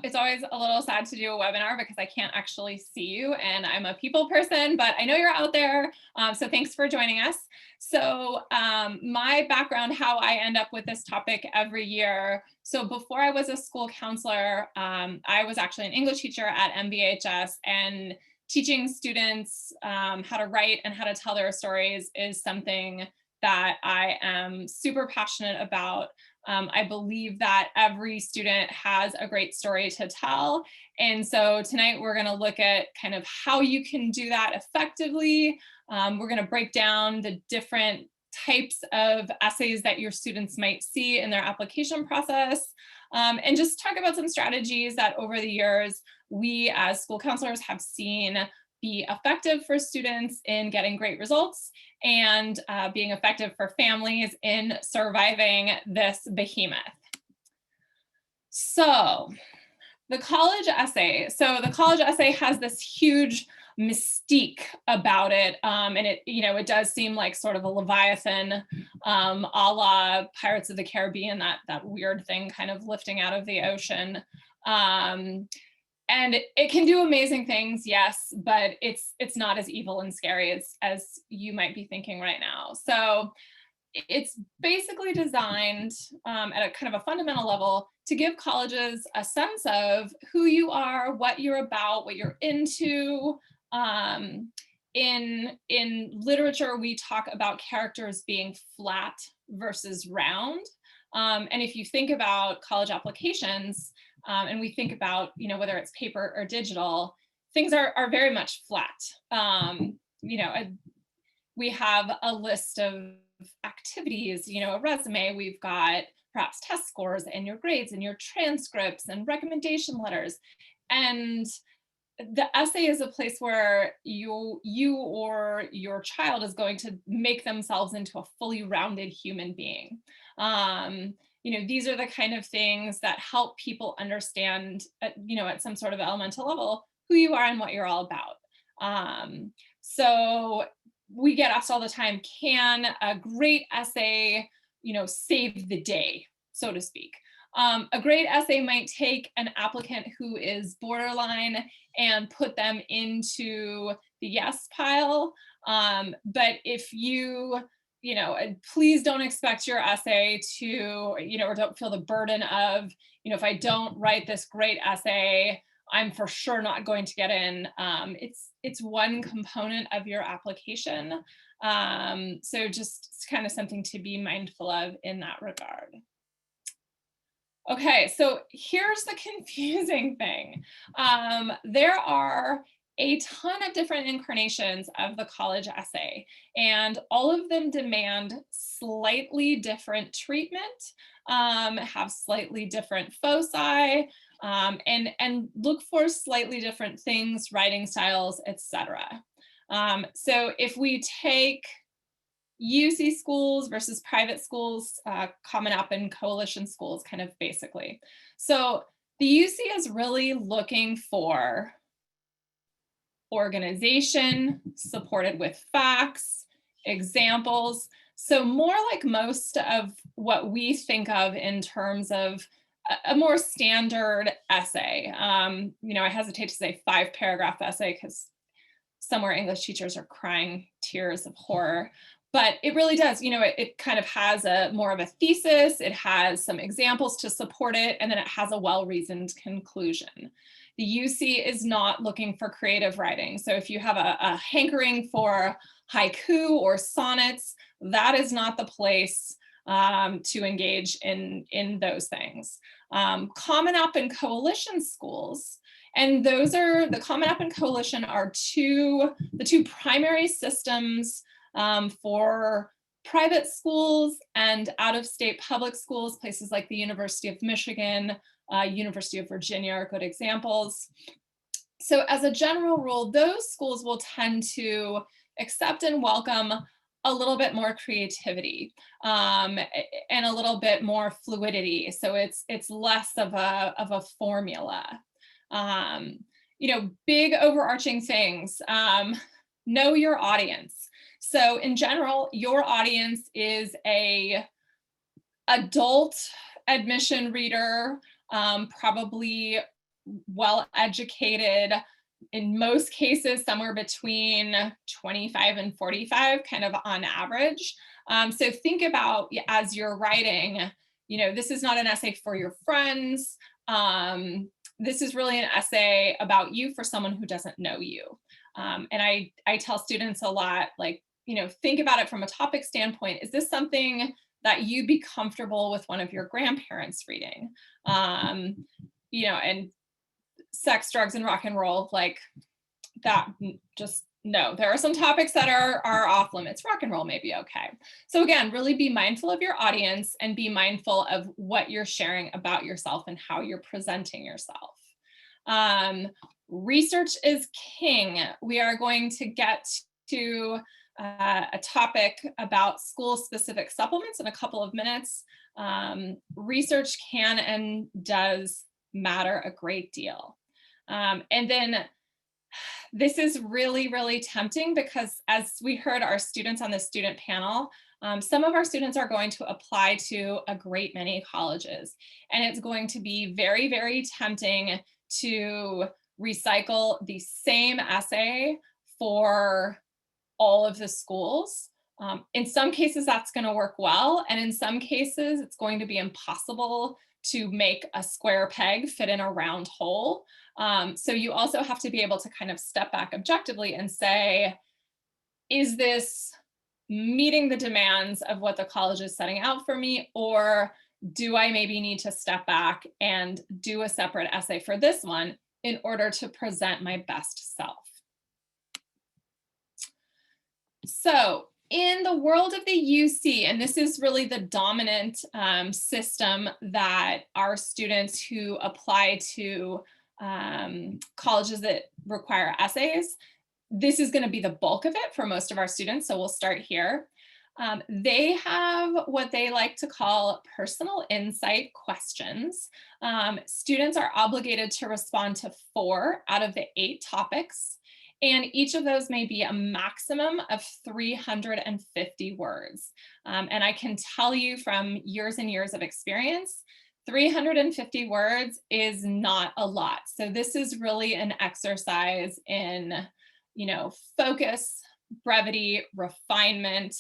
It's always a little sad to do a webinar because I can't actually see you, and I'm a people person, but I know you're out there, so thanks for joining us. So my background, how I end up with this topic every year. So before I was a school counselor, I was actually an English teacher at MVHS, and teaching students how to write and how to tell their stories is something that I am super passionate about. I believe that every student has a great story to tell. And so tonight we're going to look at kind of how you can do that effectively. We're going to break down the different types of essays that your students might see in their application process, and just talk about some strategies that over the years we as school counselors have seen be effective for students in getting great results, and being effective for families in surviving this behemoth. So the college essay. So the college essay has this huge mystique about it, and it does seem like sort of a Leviathan, a la Pirates of the Caribbean, that weird thing kind of lifting out of the ocean. And it can do amazing things, yes, but it's not as evil and scary as you might be thinking right now. So it's basically designed at a kind of a fundamental level to give colleges a sense of who you are, what you're about, what you're into. In literature, we talk about characters being flat versus round. And if you think about college applications, and we think about, whether it's paper or digital, things are very much flat. We have a list of activities, a resume, we've got perhaps test scores and your grades and your transcripts and recommendation letters. And the essay is a place where you or your child is going to make themselves into a fully rounded human being. These are the kind of things that help people understand, at some sort of elemental level, who you are and what you're all about. So we get asked all the time, can a great essay, save the day, so to speak? A great essay might take an applicant who is borderline and put them into the yes pile. But if please don't expect your essay to, or don't feel the burden of, if I don't write this great essay, I'm for sure not going to get in. It's one component of your application. So just kind of something to be mindful of in that regard. Okay, so here's the confusing thing. There are a ton of different incarnations of the college essay, and all of them demand slightly different treatment, have slightly different foci, and look for slightly different things, writing styles, etc. So if we take UC schools versus private schools, Common App and coalition schools, kind of basically. So The UC is really looking for organization supported with facts, examples. So more like most of what we think of in terms of a more standard essay. I hesitate to say 5-paragraph essay because somewhere English teachers are crying tears of horror. But it really does, it kind of has more of a thesis, it has some examples to support it, and then it has a well-reasoned conclusion. The UC is not looking for creative writing. So if you have a hankering for haiku or sonnets, that is not the place to engage in those things. Common App and coalition schools, and the Common App and coalition are the two primary systems for private schools and out-of-state public schools. Places like the University of Michigan, University of Virginia are good examples. So as a general rule, those schools will tend to accept and welcome a little bit more creativity and a little bit more fluidity. So it's less of a formula. Big overarching things. Know your audience. So in general, your audience is a adult admission reader, probably well-educated, in most cases, somewhere between 25 and 45, kind of on average. So think about, as you're writing, this is not an essay for your friends. This is really an essay about you for someone who doesn't know you. And I tell students a lot, like, think about it from a topic standpoint. Is this something that you'd be comfortable with one of your grandparents reading? And sex, drugs, and rock and roll, like that, just no. There are some topics that are off limits. Rock and roll may be okay. So again, really be mindful of your audience and be mindful of what you're sharing about yourself and how you're presenting yourself. Research is king. We are going to get to a topic about school-specific supplements in a couple of minutes. Research can and does matter a great deal. And then this is really, really tempting because, as we heard our students on the student panel, some of our students are going to apply to a great many colleges. And it's going to be very, very tempting to recycle the same essay for all of the schools. In some cases, that's going to work well. And in some cases, it's going to be impossible to make a square peg fit in a round hole. So you also have to be able to kind of step back objectively and say, is this meeting the demands of what the college is setting out for me? Or do I maybe need to step back and do a separate essay for this one in order to present my best self? So in the world of the UC, and this is really the dominant system that our students who apply to colleges that require essays, this is going to be the bulk of it for most of our students. So we'll start here. They have what they like to call personal insight questions. Students are obligated to respond to 4 out of the 8 topics. And each of those may be a maximum of 350 words. And I can tell you from years and years of experience, 350 words is not a lot. So this is really an exercise in, focus, brevity, refinement,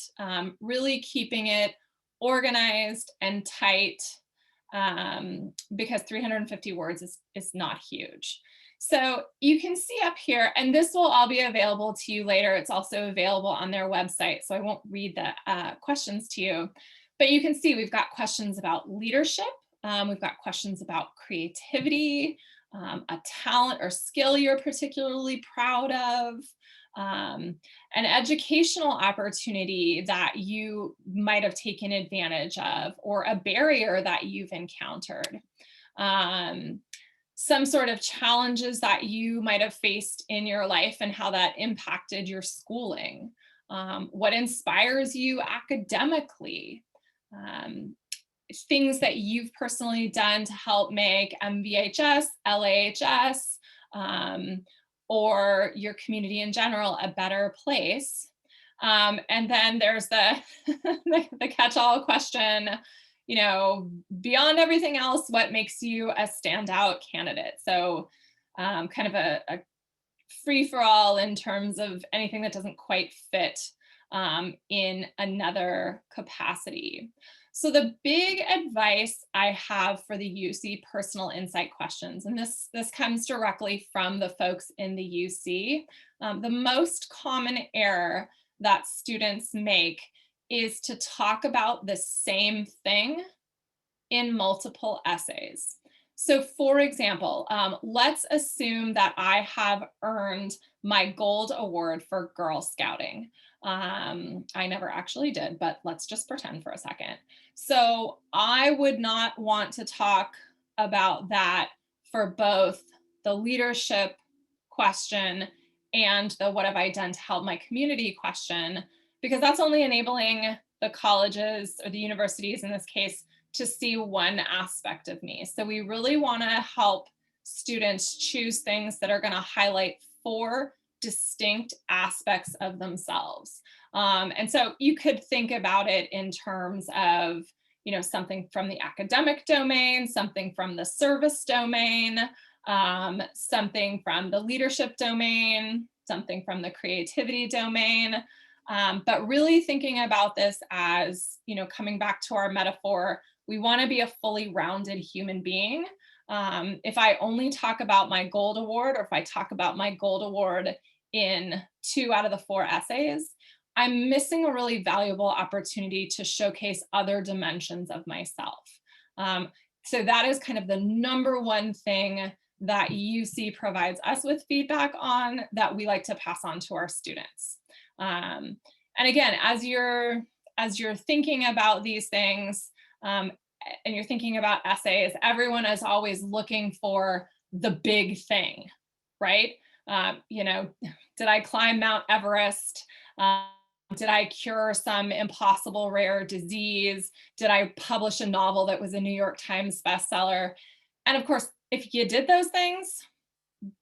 really keeping it organized and tight, because 350 words is not huge. So you can see up here, and this will all be available to you later. It's also available on their website, so I won't read the questions to you. But you can see we've got questions about leadership. We've got questions about creativity, a talent or skill you're particularly proud of, an educational opportunity that you might have taken advantage of, or a barrier that you've encountered. Some sort of challenges that you might have faced in your life and how that impacted your schooling. What inspires you academically? things that you've personally done to help make MVHS, LAHS, or your community in general a better place. And then there's the, the catch-all question, you know, beyond everything else, what makes you a standout candidate? So kind of a free-for-all in terms of anything that doesn't quite fit in another capacity. So the big advice I have for the UC personal insight questions, and this comes directly from the folks in the UC, the most common error that students make is to talk about the same thing in multiple essays. So for example, let's assume that I have earned my gold award for Girl Scouting. I never actually did, but let's just pretend for a second. So I would not want to talk about that for both the leadership question and the what have I done to help my community question, because that's only enabling the colleges or the universities in this case to see one aspect of me. So we really want to help students choose things that are going to highlight 4 distinct aspects of themselves. And so you could think about it in terms of, you know, something from the academic domain, something from the service domain, something from the leadership domain, something from the creativity domain. But really thinking about this as, you know, coming back to our metaphor, we want to be a fully rounded human being. If I only talk about my gold award, or if I talk about my gold award in 2 out of the 4 essays, I'm missing a really valuable opportunity to showcase other dimensions of myself. So that is kind of the #1 thing that UC provides us with feedback on that we like to pass on to our students. And again, as you're thinking about these things, and you're thinking about essays, everyone is always looking for the big thing, right? You know, did I climb Mount Everest? Did I cure some impossible rare disease? Did I publish a novel that was a New York Times bestseller? And of course, if you did those things,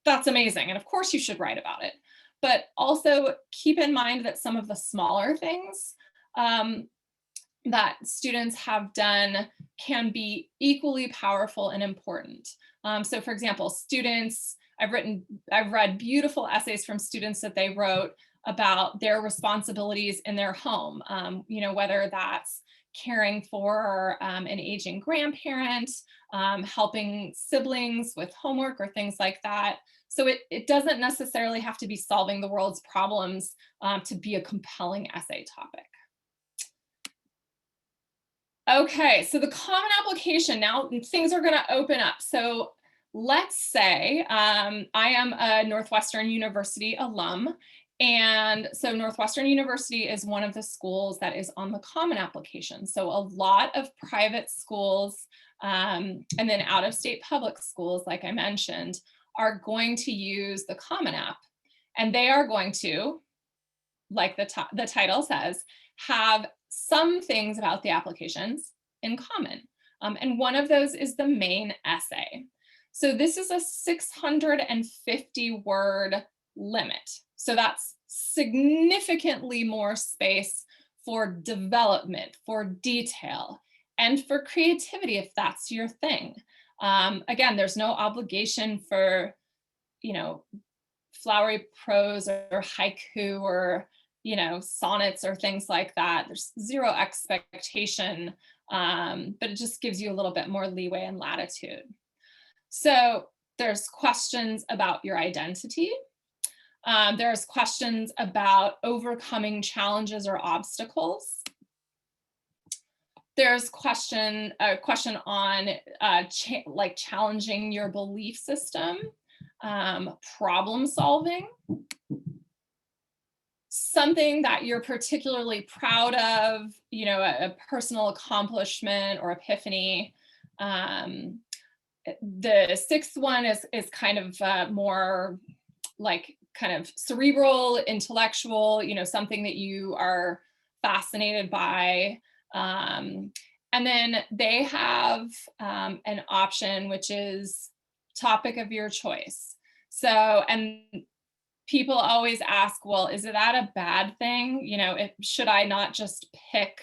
that's amazing. And of course you should write about it. But also keep in mind that some of the smaller things that students have done can be equally powerful and important. So for example, students, I've read beautiful essays from students that they wrote about their responsibilities in their home, you know, whether that's caring for an aging grandparent, helping siblings with homework or things like that. So it doesn't necessarily have to be solving the world's problems to be a compelling essay topic. Okay, so the common application, now things are going to open up. So let's say I am a Northwestern University alum. And so Northwestern University is one of the schools that is on the common application. So a lot of private schools and then out-of-state public schools, like I mentioned, are going to use the Common App. And they are going to, like the title says, have some things about the applications in common. And one of those is the main essay. So this is a 650 word limit. So that's significantly more space for development, for detail, and for creativity if that's your thing. Again, there's no obligation for, you know, flowery prose or haiku or, you know, sonnets or things like that. There's zero expectation, but it just gives you a little bit more leeway and latitude. So there's questions about your identity. There's questions about overcoming challenges or obstacles. There's a question on like challenging your belief system, problem solving, something that you're particularly proud of, you know, a personal accomplishment or epiphany. The 6th one is kind of more like kind of cerebral, intellectual, you know, something that you are fascinated by. And then they have an option, which is topic of your choice. So, and people always ask, well, is that a bad thing? You know, should I not just pick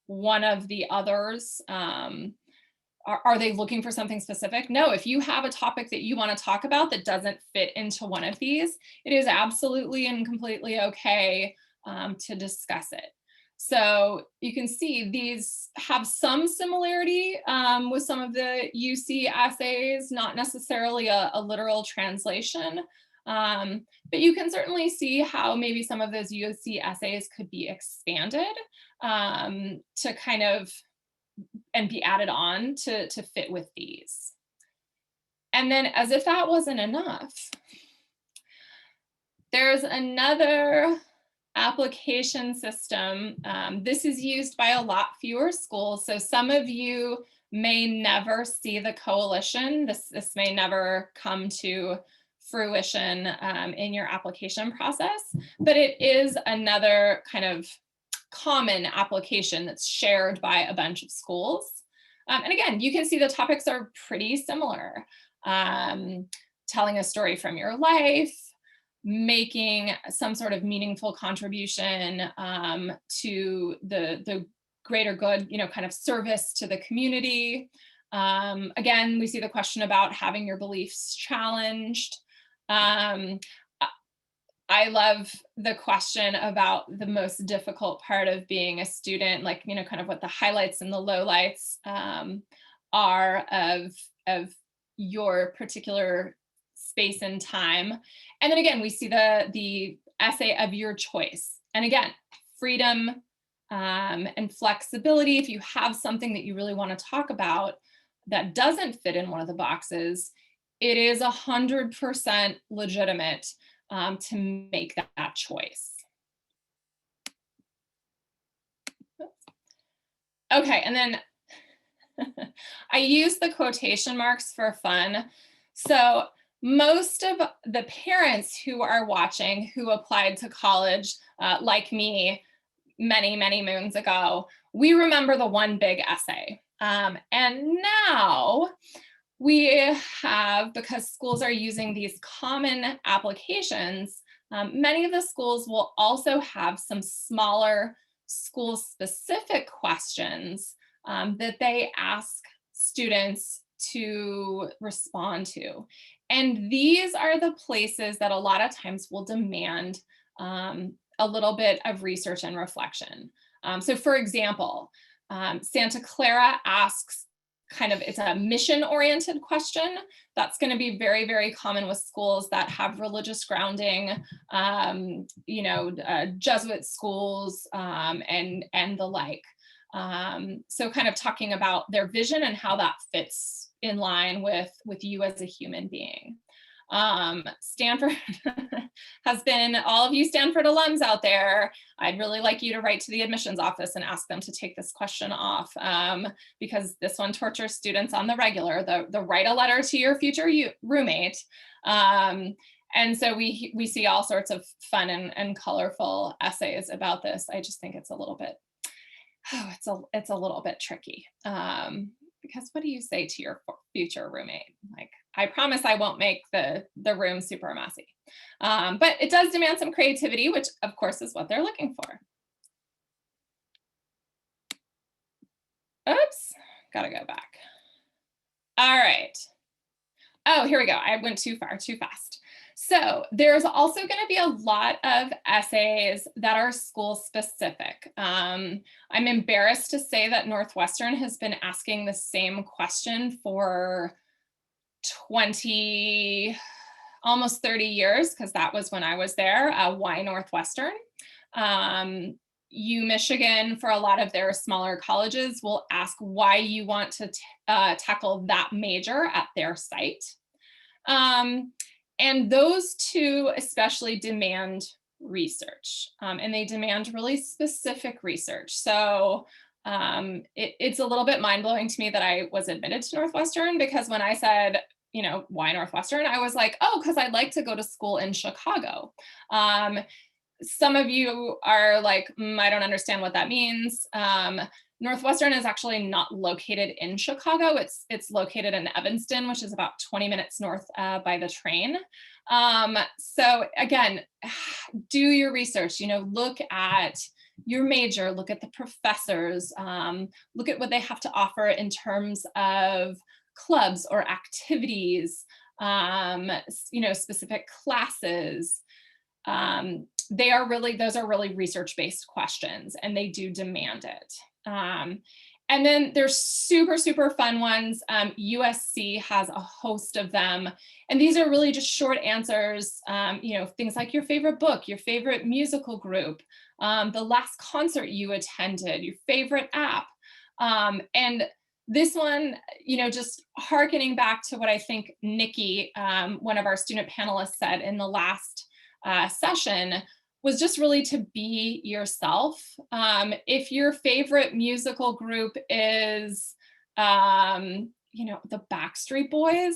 one of the others? Are they looking for something specific? No, if you have a topic that you want to talk about that doesn't fit into one of these, it is absolutely and completely okay to discuss it. So you can see these have some similarity with some of the UC essays, not necessarily a literal translation, but you can certainly see how maybe some of those UC essays could be expanded to kind of and be added on to fit with these. And then, as if that wasn't enough, there's another application system. This is used by a lot fewer schools. So some of you may never see the coalition. This may never come to fruition in your application process, but it is another kind of common application that's shared by a bunch of schools. And again, you can see the topics are pretty similar. Telling a story from your life, making some sort of meaningful contribution to the greater good, you know, kind of service to the community. Again, we see the question about having your beliefs challenged. I love the question about the most difficult part of being a student, like, you know, kind of what the highlights and the lowlights are of your particular space and time. And then again, we see the essay of your choice. And again, freedom and flexibility. If you have something that you really want to talk about that doesn't fit in one of the boxes, it is 100% legitimate to make that choice. Okay, and then I use the quotation marks for fun. So most of the parents who are watching who applied to college, like me, many, many moons ago, we remember the one big essay. And now we have, because schools are using these common applications, many of the schools will also have some smaller school-specific questions that they ask students to respond to. And these are the places that a lot of times will demand a little bit of research and reflection. So for example, Santa Clara asks it's a mission-oriented question. That's going to be very, very common with schools that have religious grounding, Jesuit schools and the like. So kind of talking about their vision and how that fits in line with you as a human being. Stanford has been, all of you Stanford alums out there, I'd really like you to write to the admissions office and ask them to take this question off because this one tortures students on the regular, the write a letter to your future roommate. And so we see all sorts of fun and colorful essays about this. I just think it's a little bit, it's a little bit tricky. Because what do you say to your future roommate? Like, I promise I won't make the room super messy. But it does demand some creativity, which of course is what they're looking for. Oops, gotta go back. All right. Oh, here we go. I went too far, too fast. So there's also going to be a lot of essays that are school specific. I'm embarrassed to say that Northwestern has been asking the same question for 20, almost 30 years, because that was when I was there. Why Northwestern? Michigan, for a lot of their smaller colleges, will ask why you want to tackle that major at their site. And those two especially demand research, and they demand really specific research. So it's a little bit mind-blowing to me that I was admitted to Northwestern, because when I said, why Northwestern, I was like, oh, because I'd like to go to school in Chicago. Some of you are like, I don't understand what that means. Northwestern is actually not located in Chicago. It's located in Evanston, which is about 20 minutes north by the train. So again, do your research, look at your major, look at the professors, look at what they have to offer in terms of clubs or activities, specific classes. Those are really research-based questions, and they do demand it. And then there's super, super fun ones. USC has a host of them. And these are really just short answers, things like your favorite book, your favorite musical group, the last concert you attended, your favorite app. And this one, just hearkening back to what I think Nikki, one of our student panelists, said in the last session, was just really to be yourself. If your favorite musical group is, the Backstreet Boys,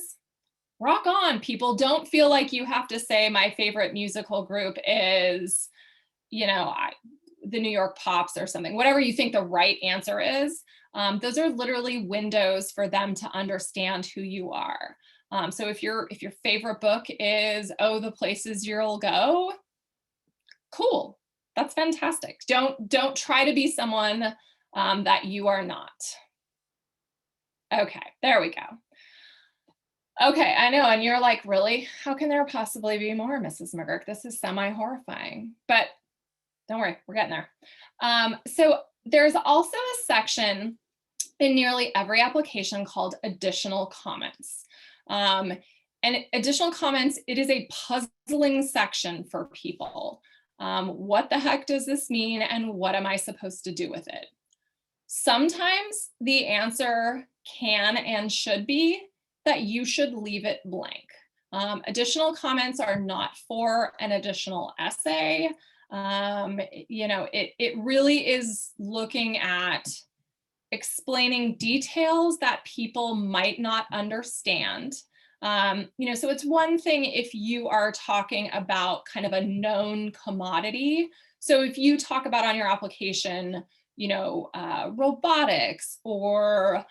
rock on, people. Don't feel like you have to say my favorite musical group is, the New York Pops or something, whatever you think the right answer is. Those are literally windows for them to understand who you are. So if your favorite book is Oh, the Places You'll Go, cool, that's fantastic. Don't try to be someone that you are not. Okay, there we go. Okay, I know, and you're like, really? How can there possibly be more, Mrs. McGurk? This is semi-horrifying, but don't worry, we're getting there. So there's also a section in nearly every application called additional comments. And additional comments, it is a puzzling section for people. What the heck does this mean, and what am I supposed to do with it? Sometimes the answer can and should be that you should leave it blank. Additional comments are not for an additional essay. It really is looking at explaining details that people might not understand. So it's one thing if you are talking about kind of a known commodity. So if you talk about on your application, robotics or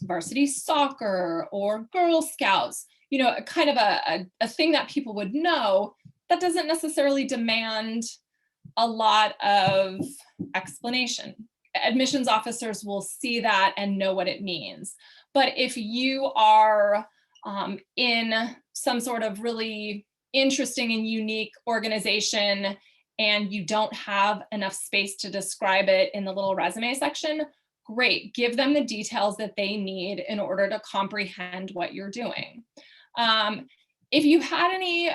varsity soccer or Girl Scouts, kind of a thing that people would know, that doesn't necessarily demand a lot of explanation. Admissions officers will see that and know what it means. But if you are in some sort of really interesting and unique organization and you don't have enough space to describe it in the little resume section, great, give them the details that they need in order to comprehend what you're doing. If you had any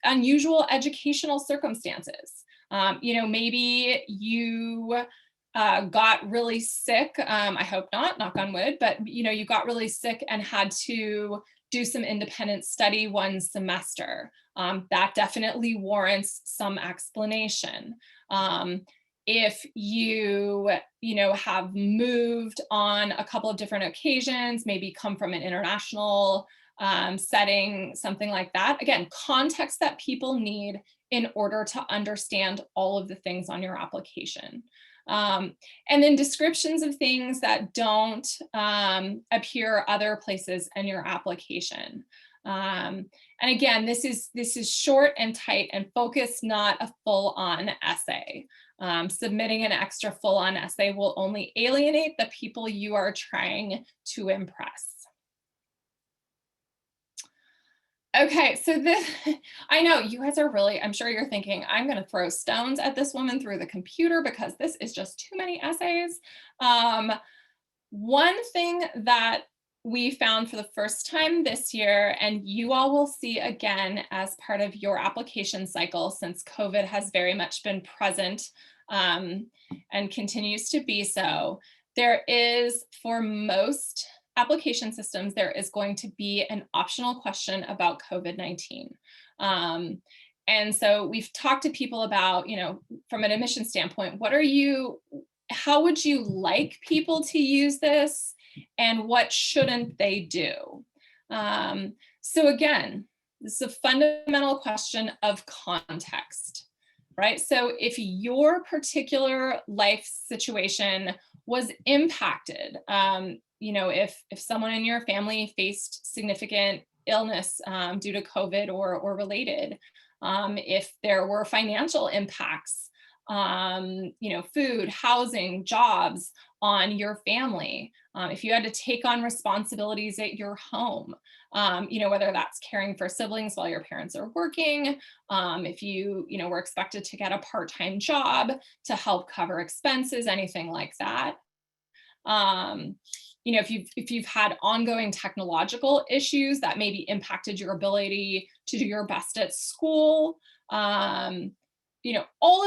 unusual educational circumstances, maybe you got really sick, I hope not, knock on wood, but you got really sick and had to do some independent study one semester. That definitely warrants some explanation. If you, have moved on a couple of different occasions, maybe come from an international setting, something like that. Again, context that people need in order to understand all of the things on your application. And then descriptions of things that don't appear other places in your application. And again, this is short and tight and focused, not a full-on essay. Submitting an extra full-on essay will only alienate the people you are trying to impress. Okay, so this, I know you guys are really, I'm sure you're thinking, I'm going to throw stones at this woman through the computer because this is just too many essays. One thing that we found for the first time this year, and you all will see again as part of your application cycle since COVID has very much been present and continues to be so, there is, for most application systems, there is going to be an optional question about COVID-19. And so we've talked to people about, from an admission standpoint, how would you like people to use this and what shouldn't they do? So again, this is a fundamental question of context, right? So if your particular life situation was impacted. If someone in your family faced significant illness due to COVID or related, if there were financial impacts, food, housing, jobs on your family, if you had to take on responsibilities at your home, whether that's caring for siblings while your parents are working, if you were expected to get a part-time job to help cover expenses, anything like that. If you've had ongoing technological issues that maybe impacted your ability to do your best at school, all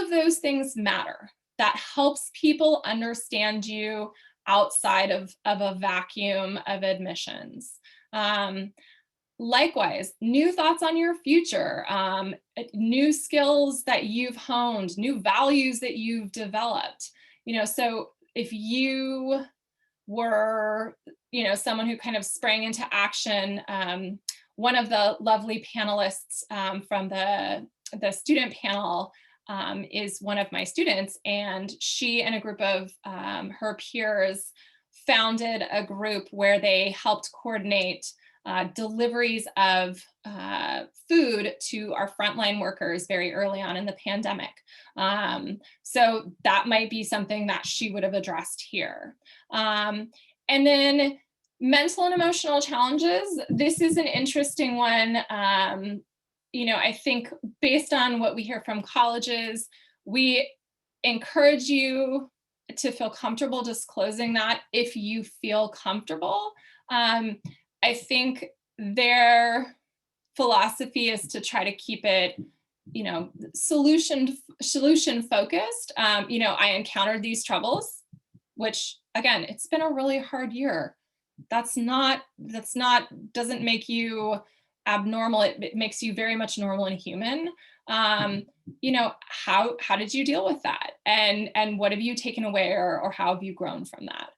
of those things matter. That helps people understand you outside of a vacuum of admissions. Likewise, new thoughts on your future, new skills that you've honed, new values that you've developed. So if you were, someone who kind of sprang into action, one of the lovely panelists from the student panel is one of my students, and she and a group of her peers founded a group where they helped coordinate deliveries of food to our frontline workers very early on in the pandemic. So that might be something that she would have addressed here. And then mental and emotional challenges. This is an interesting one. I think based on what we hear from colleges, we encourage you to feel comfortable disclosing that if you feel comfortable. I think their philosophy is to try to keep it, solution focused. I encountered these troubles, which again, it's been a really hard year. Doesn't make you abnormal. It makes you very much normal and human. How did you deal with that? And what have you taken away or how have you grown from that?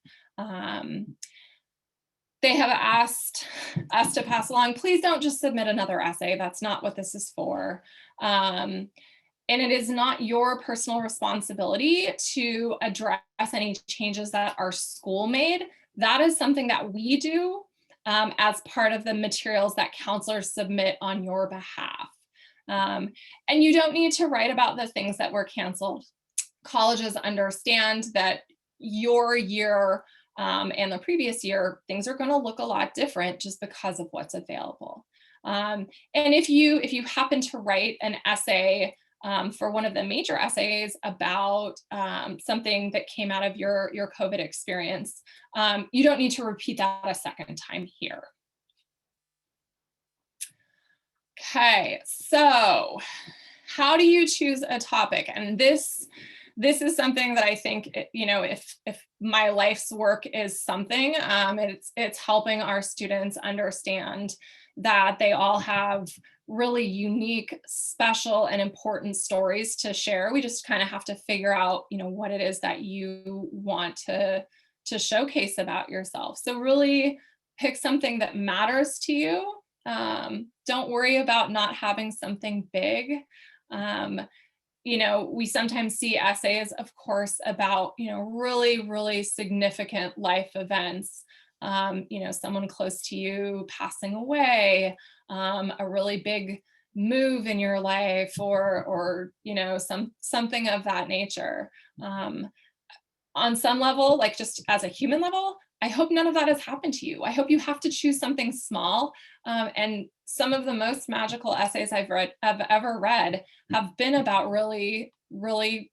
They have asked us to pass along, please don't just submit another essay. That's not what this is for. And it is not your personal responsibility to address any changes that our school made. That is something that we do as part of the materials that counselors submit on your behalf. And you don't need to write about the things that were canceled. Colleges understand that your year and the previous year, things are going to look a lot different just because of what's available. And if you happen to write an essay for one of the major essays about something that came out of your COVID experience, you don't need to repeat that a second time here. Okay, so how do you choose a topic? And this is something that I think, if my life's work is something, it's helping our students understand that they all have really unique, special, and important stories to share. We just kind of have to figure out, what it is that you want to showcase about yourself. So really pick something that matters to you. Don't worry about not having something big. We sometimes see essays, of course, about, really, really significant life events. Someone close to you passing away, a really big move in your life, or something of that nature. On some level, like just as a human level, I hope none of that has happened to you. I hope you have to choose something small. And some of the most magical essays I've ever read have been about really, really,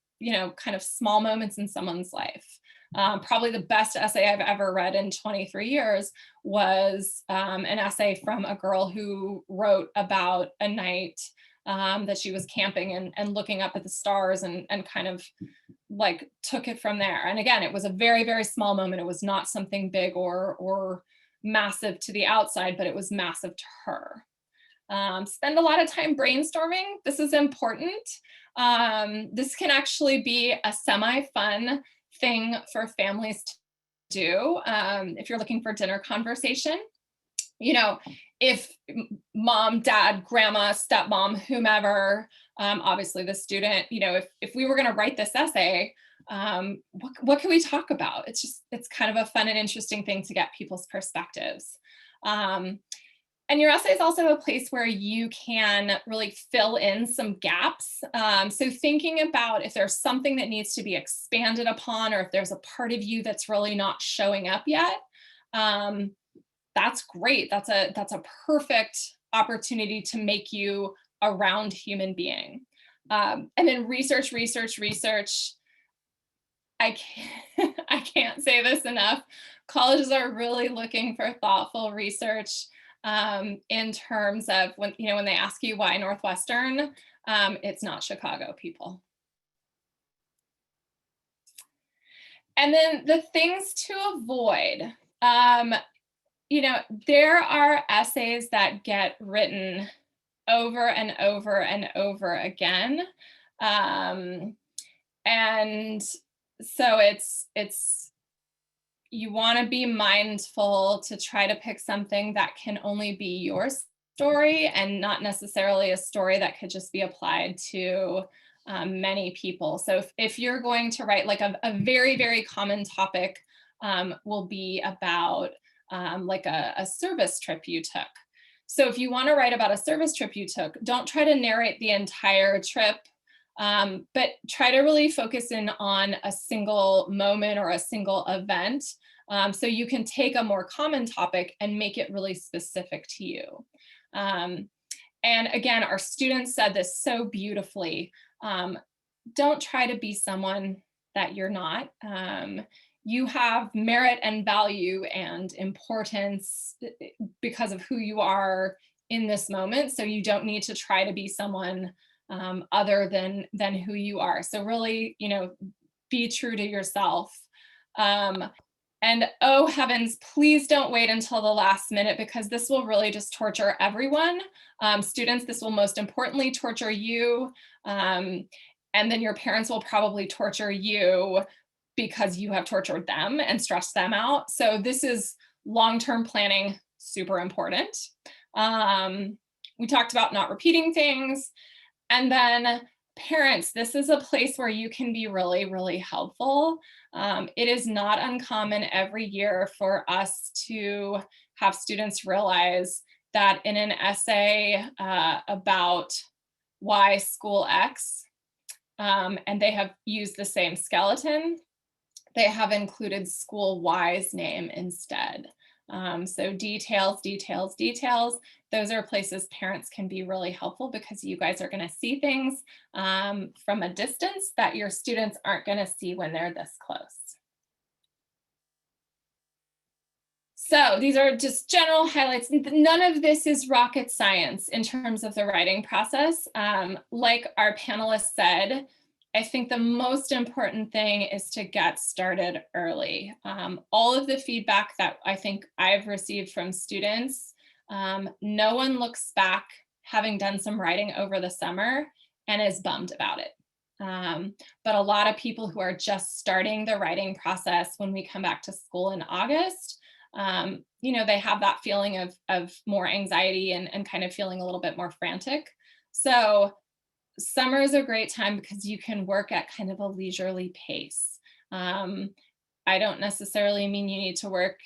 kind of small moments in someone's life. Probably the best essay I've ever read in 23 years was an essay from a girl who wrote about a night that she was camping and looking up at the stars and kind of like took it from there. And again, it was a very, very small moment. It was not something big or massive to the outside, but it was massive to her. Spend a lot of time brainstorming. This is important. This can actually be a semi-fun thing for families to do if you're looking for dinner conversation. If mom, dad, grandma, stepmom, whomever, obviously the student, if we were going to write this essay, what can we talk about? It's kind of a fun and interesting thing to get people's perspectives. And your essay is also a place where you can really fill in some gaps. So thinking about if there's something that needs to be expanded upon, or if there's a part of you that's really not showing up yet, that's great. That's a perfect opportunity to make you a round human being. And then research. I can't say this enough. Colleges are really looking for thoughtful research in terms of when they ask you why Northwestern, it's not Chicago, people. And then the things to avoid. There are essays that get written over and over and over again. And so you want to be mindful to try to pick something that can only be your story and not necessarily a story that could just be applied to many people. So if you're going to write, like a very, very common topic will be about like a service trip you took. So if you want to write about a service trip you took, don't try to narrate the entire trip, but try to really focus in on a single moment or a single event. So you can take a more common topic and make it really specific to you. And again, our students said this so beautifully. Don't try to be someone that you're not. You have merit and value and importance because of who you are in this moment. So you don't need to try to be someone other than who you are. So really, be true to yourself. And oh heavens, please don't wait until the last minute, because this will really just torture everyone. Students, this will most importantly torture you. And then your parents will probably torture you because you have tortured them and stressed them out. So this is long-term planning, super important. We talked about not repeating things. And then parents, this is a place where you can be really, really helpful. It is not uncommon every year for us to have students realize that in an essay about why school X, and they have used the same skeleton, they have included school Y's name instead. So details, those are places parents can be really helpful, because you guys are going to see things from a distance that your students aren't going to see when they're this close. So these are just general highlights. None of this is rocket science in terms of the writing process. Like our panelists said, I think the most important thing is to get started early. All of the feedback that I think I've received from students, no one looks back having done some writing over the summer and is bummed about it. But a lot of people who are just starting the writing process when we come back to school in August, they have that feeling of more anxiety and kind of feeling a little bit more frantic. So summer is a great time because you can work at kind of a leisurely pace. I don't necessarily mean you need to work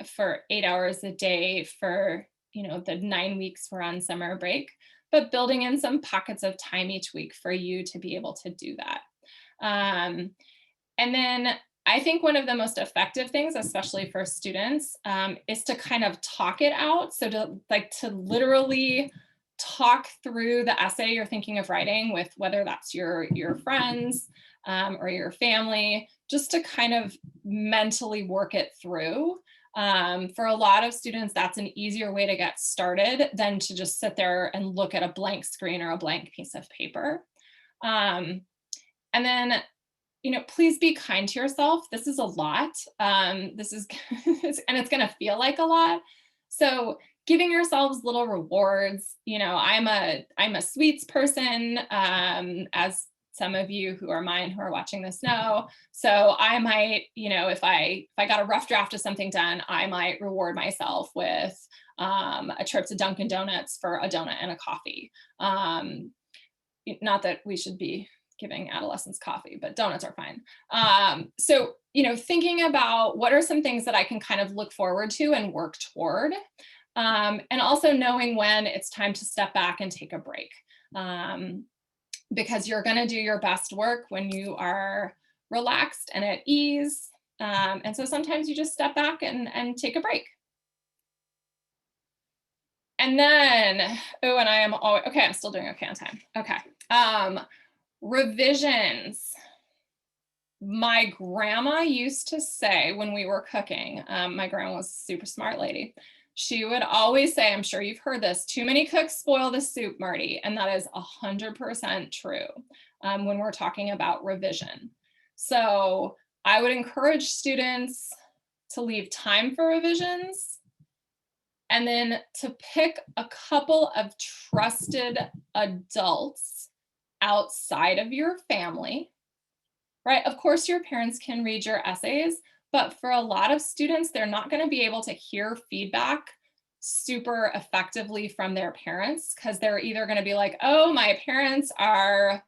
for 8 hours a day for, the 9 weeks we're on summer break, but building in some pockets of time each week for you to be able to do that. And then I think one of the most effective things, especially for students, is to kind of talk it out. So to literally talk through the essay you're thinking of writing with, whether that's your friends or your family, just to kind of mentally work it through. For a lot of students, that's an easier way to get started than to just sit there and look at a blank screen or a blank piece of paper. And then, please be kind to yourself. This is a lot. This is, and it's going to feel like a lot. So giving yourselves little rewards. I'm a sweets person, as some of you who are mine who are watching this know. So I might, if I got a rough draft of something done, I might reward myself with a trip to Dunkin' Donuts for a donut and a coffee. Not that we should be giving adolescents coffee, but donuts are fine. So, thinking about what are some things that I can kind of look forward to and work toward, and also knowing when it's time to step back and take a break, because you're going to do your best work when you are relaxed and at ease. And so sometimes you just step back and take a break. And then, and I am always, okay, I'm still doing okay on time. Okay. Revisions. My grandma used to say when we were cooking, my grandma was a super smart lady. She would always say, I'm sure you've heard this, too many cooks spoil the soup, Marty. And that is 100% true when we're talking about revision. So I would encourage students to leave time for revisions, and then to pick a couple of trusted adults outside of your family, right? Of course, your parents can read your essays, but for a lot of students, they're not going to be able to hear feedback super effectively from their parents, because they're either going to be like, oh, my parents are,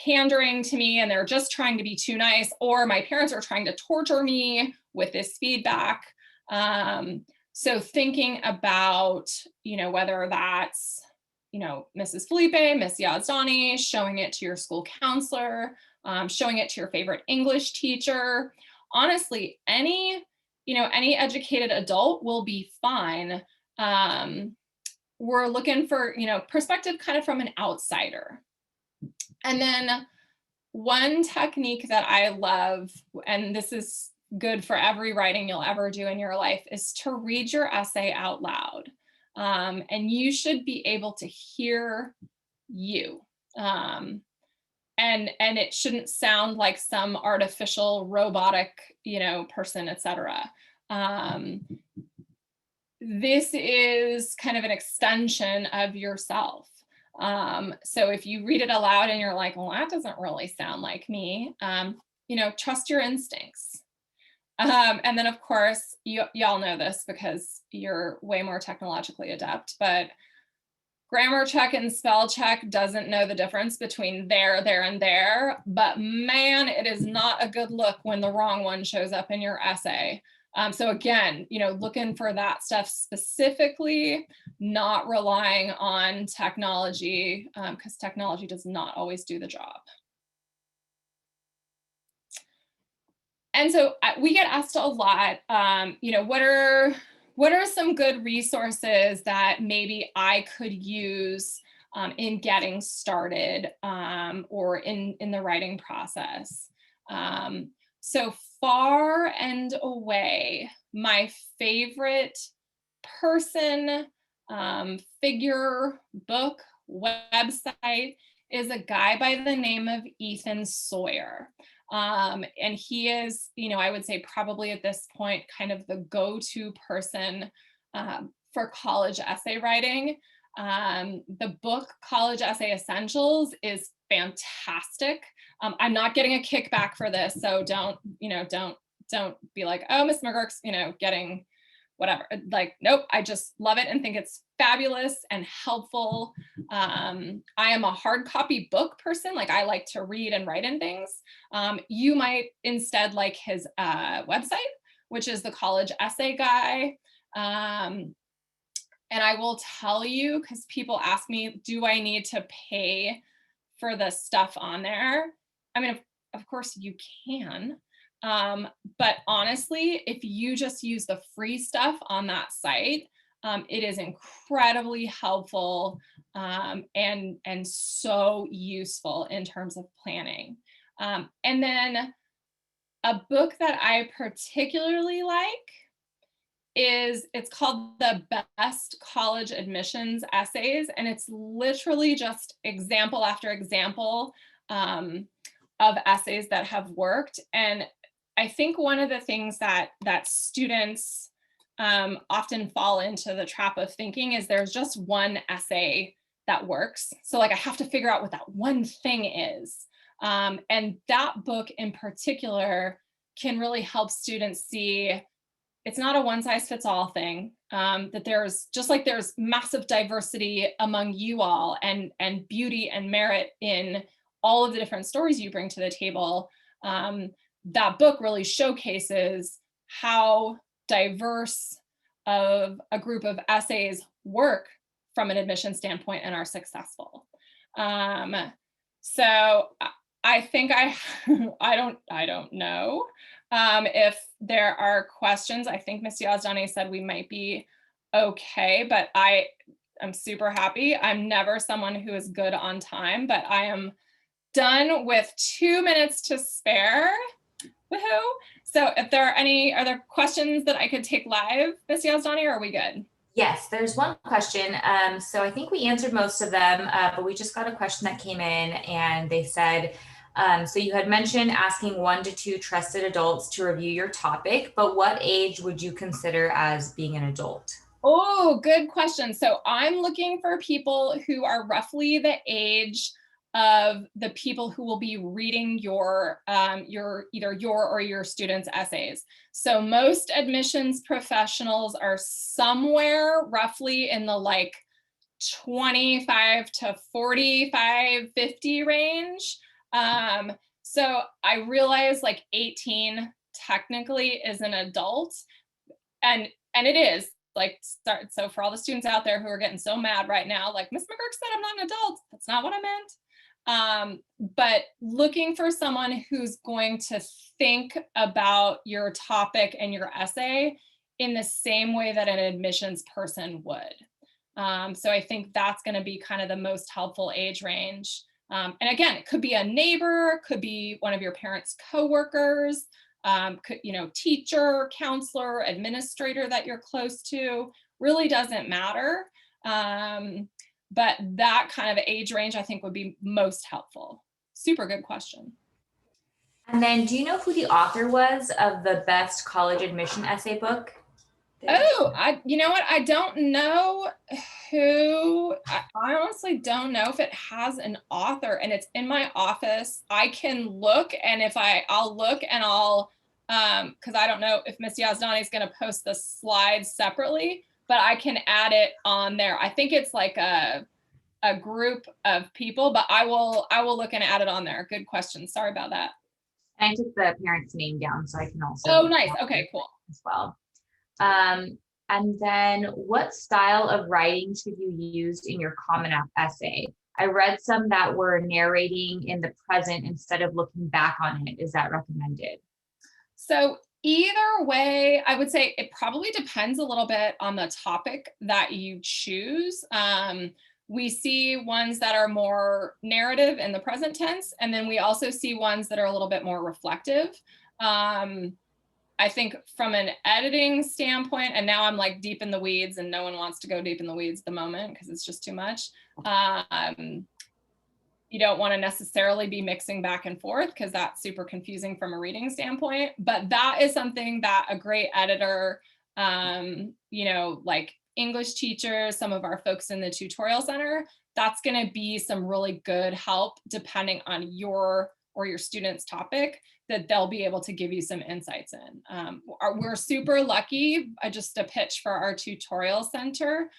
pandering to me and they're just trying to be too nice, or my parents are trying to torture me with this feedback. So thinking about, whether that's, Mrs. Felipe, Miss Yazdani, showing it to your school counselor, showing it to your favorite English teacher. Honestly, any educated adult will be fine. We're looking for, perspective kind of from an outsider. And then one technique that I love, and this is good for every writing you'll ever do in your life, is to read your essay out loud. And you should be able to hear you. And it shouldn't sound like some artificial robotic, person, etc. This is kind of an extension of yourself. So if you read it aloud and you're like, well, that doesn't really sound like me, trust your instincts. And then of course, y'all know this because you're way more technologically adept, but grammar check and spell check doesn't know the difference between there, and there, but man, it is not a good look when the wrong one shows up in your essay. So again, looking for that stuff specifically, not relying on technology, because technology does not always do the job. And so we get asked a lot, what are some good resources that maybe I could use in getting started or in the writing process? So far and away, my favorite person, figure, book, website is a guy by the name of Ethan Sawyer. And he is, I would say probably at this point, kind of the go-to person for college essay writing. The book College Essay Essentials is fantastic. I'm not getting a kickback for this, so don't be like, oh, Miss McGurk's, getting whatever. Like, nope, I just love it and think it's fabulous and helpful. I am a hard copy book person. Like, I like to read and write in things. You might instead like his website, which is the College Essay Guy. And I will tell you, because people ask me, do I need to pay for the stuff on there? I mean, of course you can. But honestly, if you just use the free stuff on that site, it is incredibly helpful and so useful in terms of planning. And then a book that I particularly like it's called The Best College Admissions Essays, and it's literally just example after example of essays that have worked. And I think one of the things that students often fall into the trap of thinking is there's just one essay that works. So like I have to figure out what that one thing is. And that book in particular can really help students see it's not a one size fits all thing. That there's just like there's massive diversity among you all and beauty and merit in all of the different stories you bring to the table. That book really showcases how diverse of a group of essays work from an admission standpoint and are successful. So I think I don't know if there are questions. I think Ms. Yazdani said we might be okay, but I'm super happy. I'm never someone who is good on time, but I am done with 2 minutes to spare. Woohoo! So if there are there questions that I could take live, Ms. Yazdani, or are we good? Yes, there's one question. So I think we answered most of them, but we just got a question that came in and they said, so you had mentioned asking 1 to 2 trusted adults to review your topic, but what age would you consider as being an adult? Oh, good question. So I'm looking for people who are roughly the age of the people who will be reading your either your or your students' essays. So most admissions professionals are somewhere roughly in the like 25 to 45, 50 range. So I realize like 18 technically is an adult, and it is. Like, so for all the students out there who are getting so mad right now, like Ms. McGurk said, I'm not an adult. That's not what I meant. But looking for someone who's going to think about your topic and your essay in the same way that an admissions person would. So I think that's going to be kind of the most helpful age range. And again, it could be a neighbor, could be one of your parents' coworkers, teacher, counselor, administrator that you're close to, really doesn't matter. But that kind of age range, I think, would be most helpful. Super good question. And then do you know who the author was of the best college admission essay book? Oh, you know what? I don't know who, I honestly don't know if it has an author and it's in my office. I can look, and if I'll look and I'll, because I don't know if Ms. Yazdani is going to post the slides separately, but I can add it on there. I think it's like a group of people, but I will look and add it on there. Good question. Sorry about that. And I took the parent's name down, so I can also. Oh, nice. Okay, cool. As well. And then what style of writing should you use in your Common App essay? I read some that were narrating in the present instead of looking back on it. Is that recommended? So either way, I would say it probably depends a little bit on the topic that you choose. We see ones that are more narrative in the present tense, and then we also see ones that are a little bit more reflective. I think from an editing standpoint, and now I'm like deep in the weeds and no one wants to go deep in the weeds at the moment because it's just too much. You don't want to necessarily be mixing back and forth because that's super confusing from a reading standpoint, but that is something that a great editor, like English teachers, some of our folks in the tutorial center, that's going to be some really good help depending on your or your student's topic, that they'll be able to give you some insights in. We're super lucky, just a pitch for our tutorial center,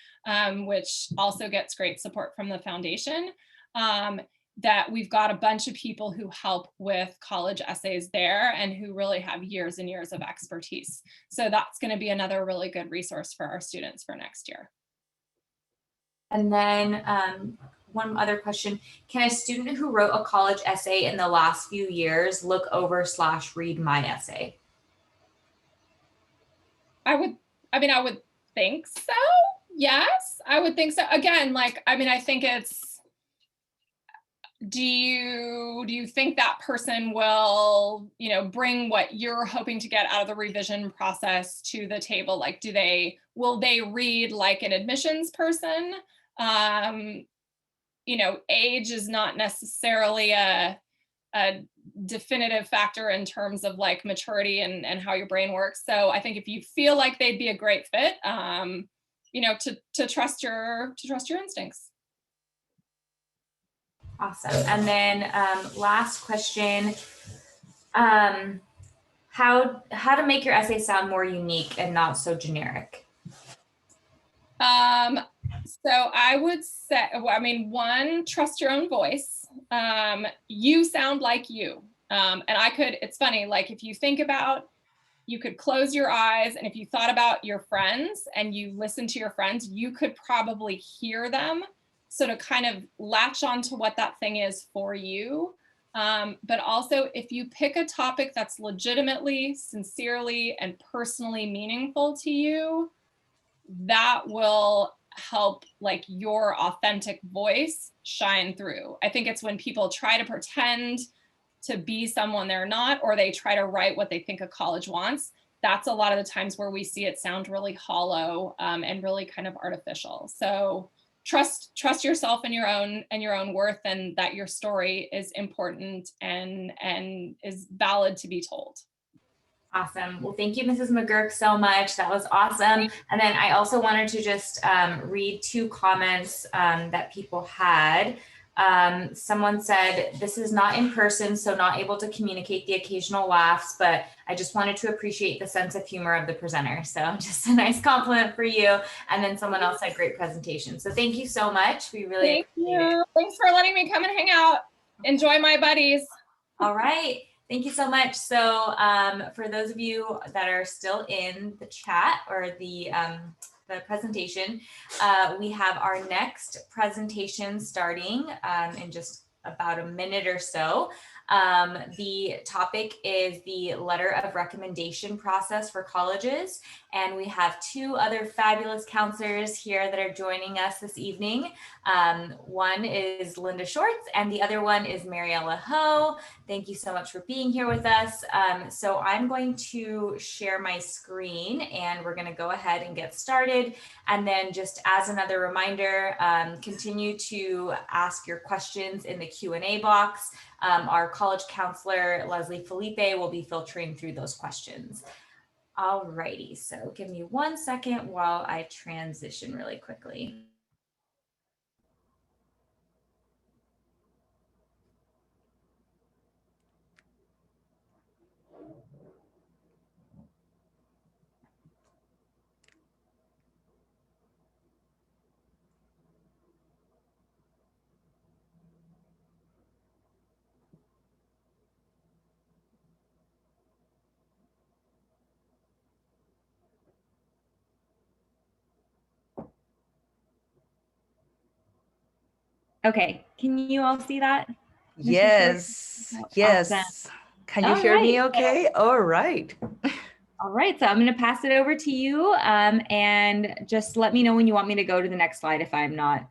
which also gets great support from the foundation, that we've got a bunch of people who help with college essays there and who really have years and years of expertise. So that's going to be another really good resource for our students for next year. And then one other question, can a student who wrote a college essay in the last few years look over / read my essay? I would think so. Yes, I would think so. Again, I think it's, do you think that person will, bring what you're hoping to get out of the revision process to the table? Like, will they read like an admissions person? Age is not necessarily a definitive factor in terms of like maturity and how your brain works. So I think if you feel like they'd be a great fit, to trust your instincts. Awesome. And then last question, how to make your essay sound more unique and not so generic? So I would say, I mean, one, trust your own voice. You sound like you. And it's funny, like if you think about, you could close your eyes, and if you thought about your friends and you listen to your friends, you could probably hear them. So to kind of latch on to what that thing is for you. But also if you pick a topic that's legitimately, sincerely, and personally meaningful to you, that will help like your authentic voice shine through. I think it's when people try to pretend to be someone they're not, or they try to write what they think a college wants. That's a lot of the times where we see it sound really hollow and really kind of artificial. So trust yourself and your own worth, and that your story is important and is valid to be told. Awesome. Well, thank you, Mrs. McGurk, so much. That was awesome. And then I also wanted to just read two comments that people had. Someone said, this is not in person, so not able to communicate the occasional laughs, but I just wanted to appreciate the sense of humor of the presenter. So just a nice compliment for you. And then someone else said, great presentation. So thank you so much. We really appreciate it. Thanks for letting me come and hang out. Enjoy my buddies. All right. Thank you so much. So for those of you that are still in the chat or the presentation, we have our next presentation starting in just about a minute or so. The topic is the letter of recommendation process for colleges. And we have two other fabulous counselors here that are joining us this evening. One is Linda Shorts and the other one is Mariella Ho. Thank you so much for being here with us. So I'm going to share my screen and we're going to go ahead and get started. And then just as another reminder, continue to ask your questions in the Q&A box. Our college counselor, Leslie Felipe, will be filtering through those questions. Alrighty, so give me 1 second while I transition really quickly. Okay, can you all see that? Yes, yes. Awesome. Can you hear me okay? All right. All right, so I'm going to pass it over to you and just let me know when you want me to go to the next slide if I'm not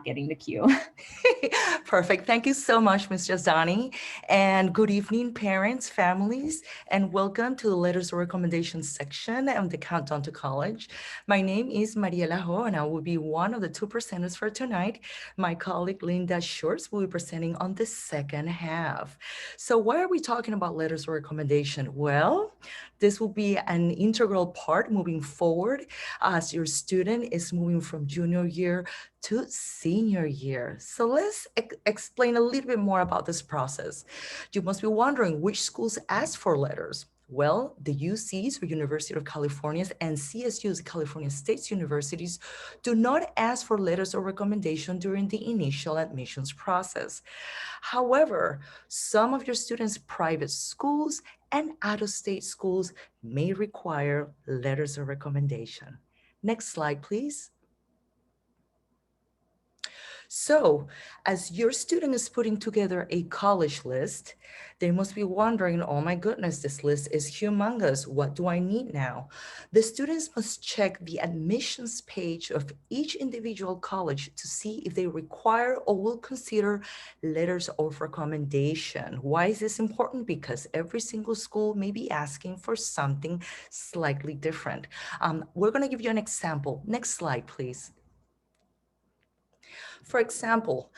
getting the cue. Perfect. Thank you so much, Ms. Yazdani. And good evening, parents, families, and welcome to the Letters of Recommendation section and the Countdown to College. My name is Mariela Ho, and I will be one of the two presenters for tonight. My colleague Linda Shorts will be presenting on the second half. So why are we talking about Letters of Recommendation? Well, this will be an integral part moving forward as your student is moving from junior year to senior year. So let's explain a little bit more about this process. You must be wondering which schools ask for letters. Well, the UCs, or University of California, and CSUs, California State Universities, do not ask for letters of recommendation during the initial admissions process. However, some of your students' private schools and out-of-state schools may require letters of recommendation. Next slide, please. So as your student is putting together a college list, they must be wondering, oh my goodness, this list is humongous. What do I need now? The students must check the admissions page of each individual college to see if they require or will consider letters of recommendation. Why is this important? Because every single school may be asking for something slightly different. We're going to give you an example. Next slide, please. For example,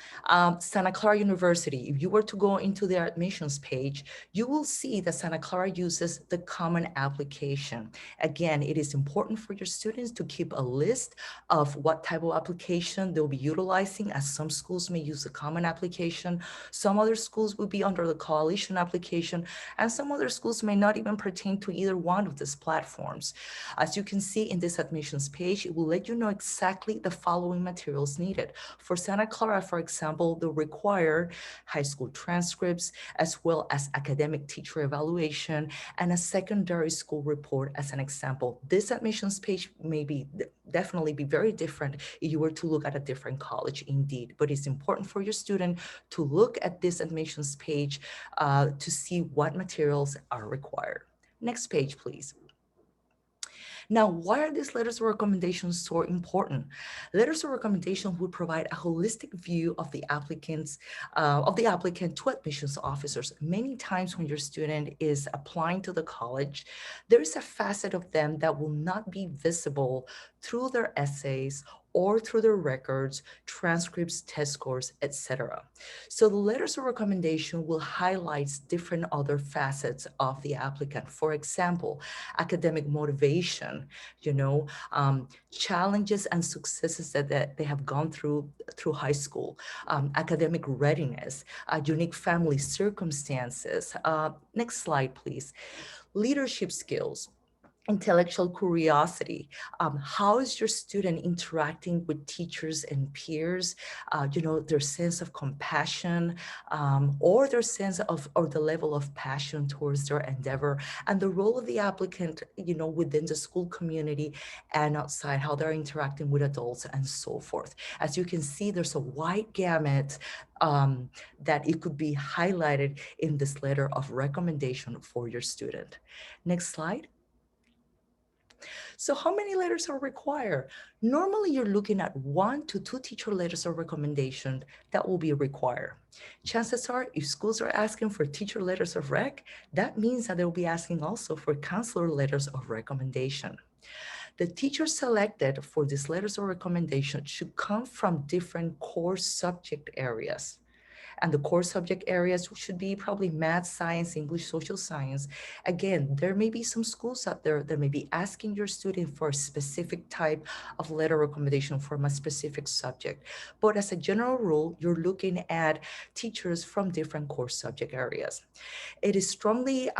Santa Clara University, if you were to go into their admissions page, you will see that Santa Clara uses the common application. Again, it is important for your students to keep a list of what type of application they'll be utilizing, as some schools may use the common application, some other schools will be under the coalition application, and some other schools may not even pertain to either one of these platforms. As you can see in this admissions page, it will let you know exactly the following materials needed. For Santa Clara, for example, they'll require high school transcripts, as well as academic teacher evaluation, and a secondary school report as an example. This admissions page may definitely be very different if you were to look at a different college indeed, but it's important for your student to look at this admissions page to see what materials are required. Next page, please. Now, why are these letters of recommendation so important? Letters of recommendation would provide a holistic view of the applicant to admissions officers. Many times when your student is applying to the college, there is a facet of them that will not be visible through their essays or through their records, transcripts, test scores, etc. So the letters of recommendation will highlight different other facets of the applicant. For example, academic motivation, challenges and successes that they have gone through high school, academic readiness, unique family circumstances. Next slide, please. Leadership skills, intellectual curiosity. How is your student interacting with teachers and peers? Their sense of compassion, or their sense of, or the level of passion towards their endeavor, and the role of the applicant, within the school community and outside, how they're interacting with adults and so forth. As you can see, there's a wide gamut that it could be highlighted in this letter of recommendation for your student. Next slide. So how many letters are required? Normally, you're looking at 1 to 2 teacher letters of recommendation that will be required. Chances are, if schools are asking for teacher letters of rec, that means that they'll be asking also for counselor letters of recommendation. The teachers selected for these letters of recommendation should come from different core subject areas. And the core subject areas should be probably math, science, English, social science. Again, there may be some schools out there that may be asking your student for a specific type of letter recommendation from a specific subject. But as a general rule, you're looking at teachers from different core subject areas. It is strongly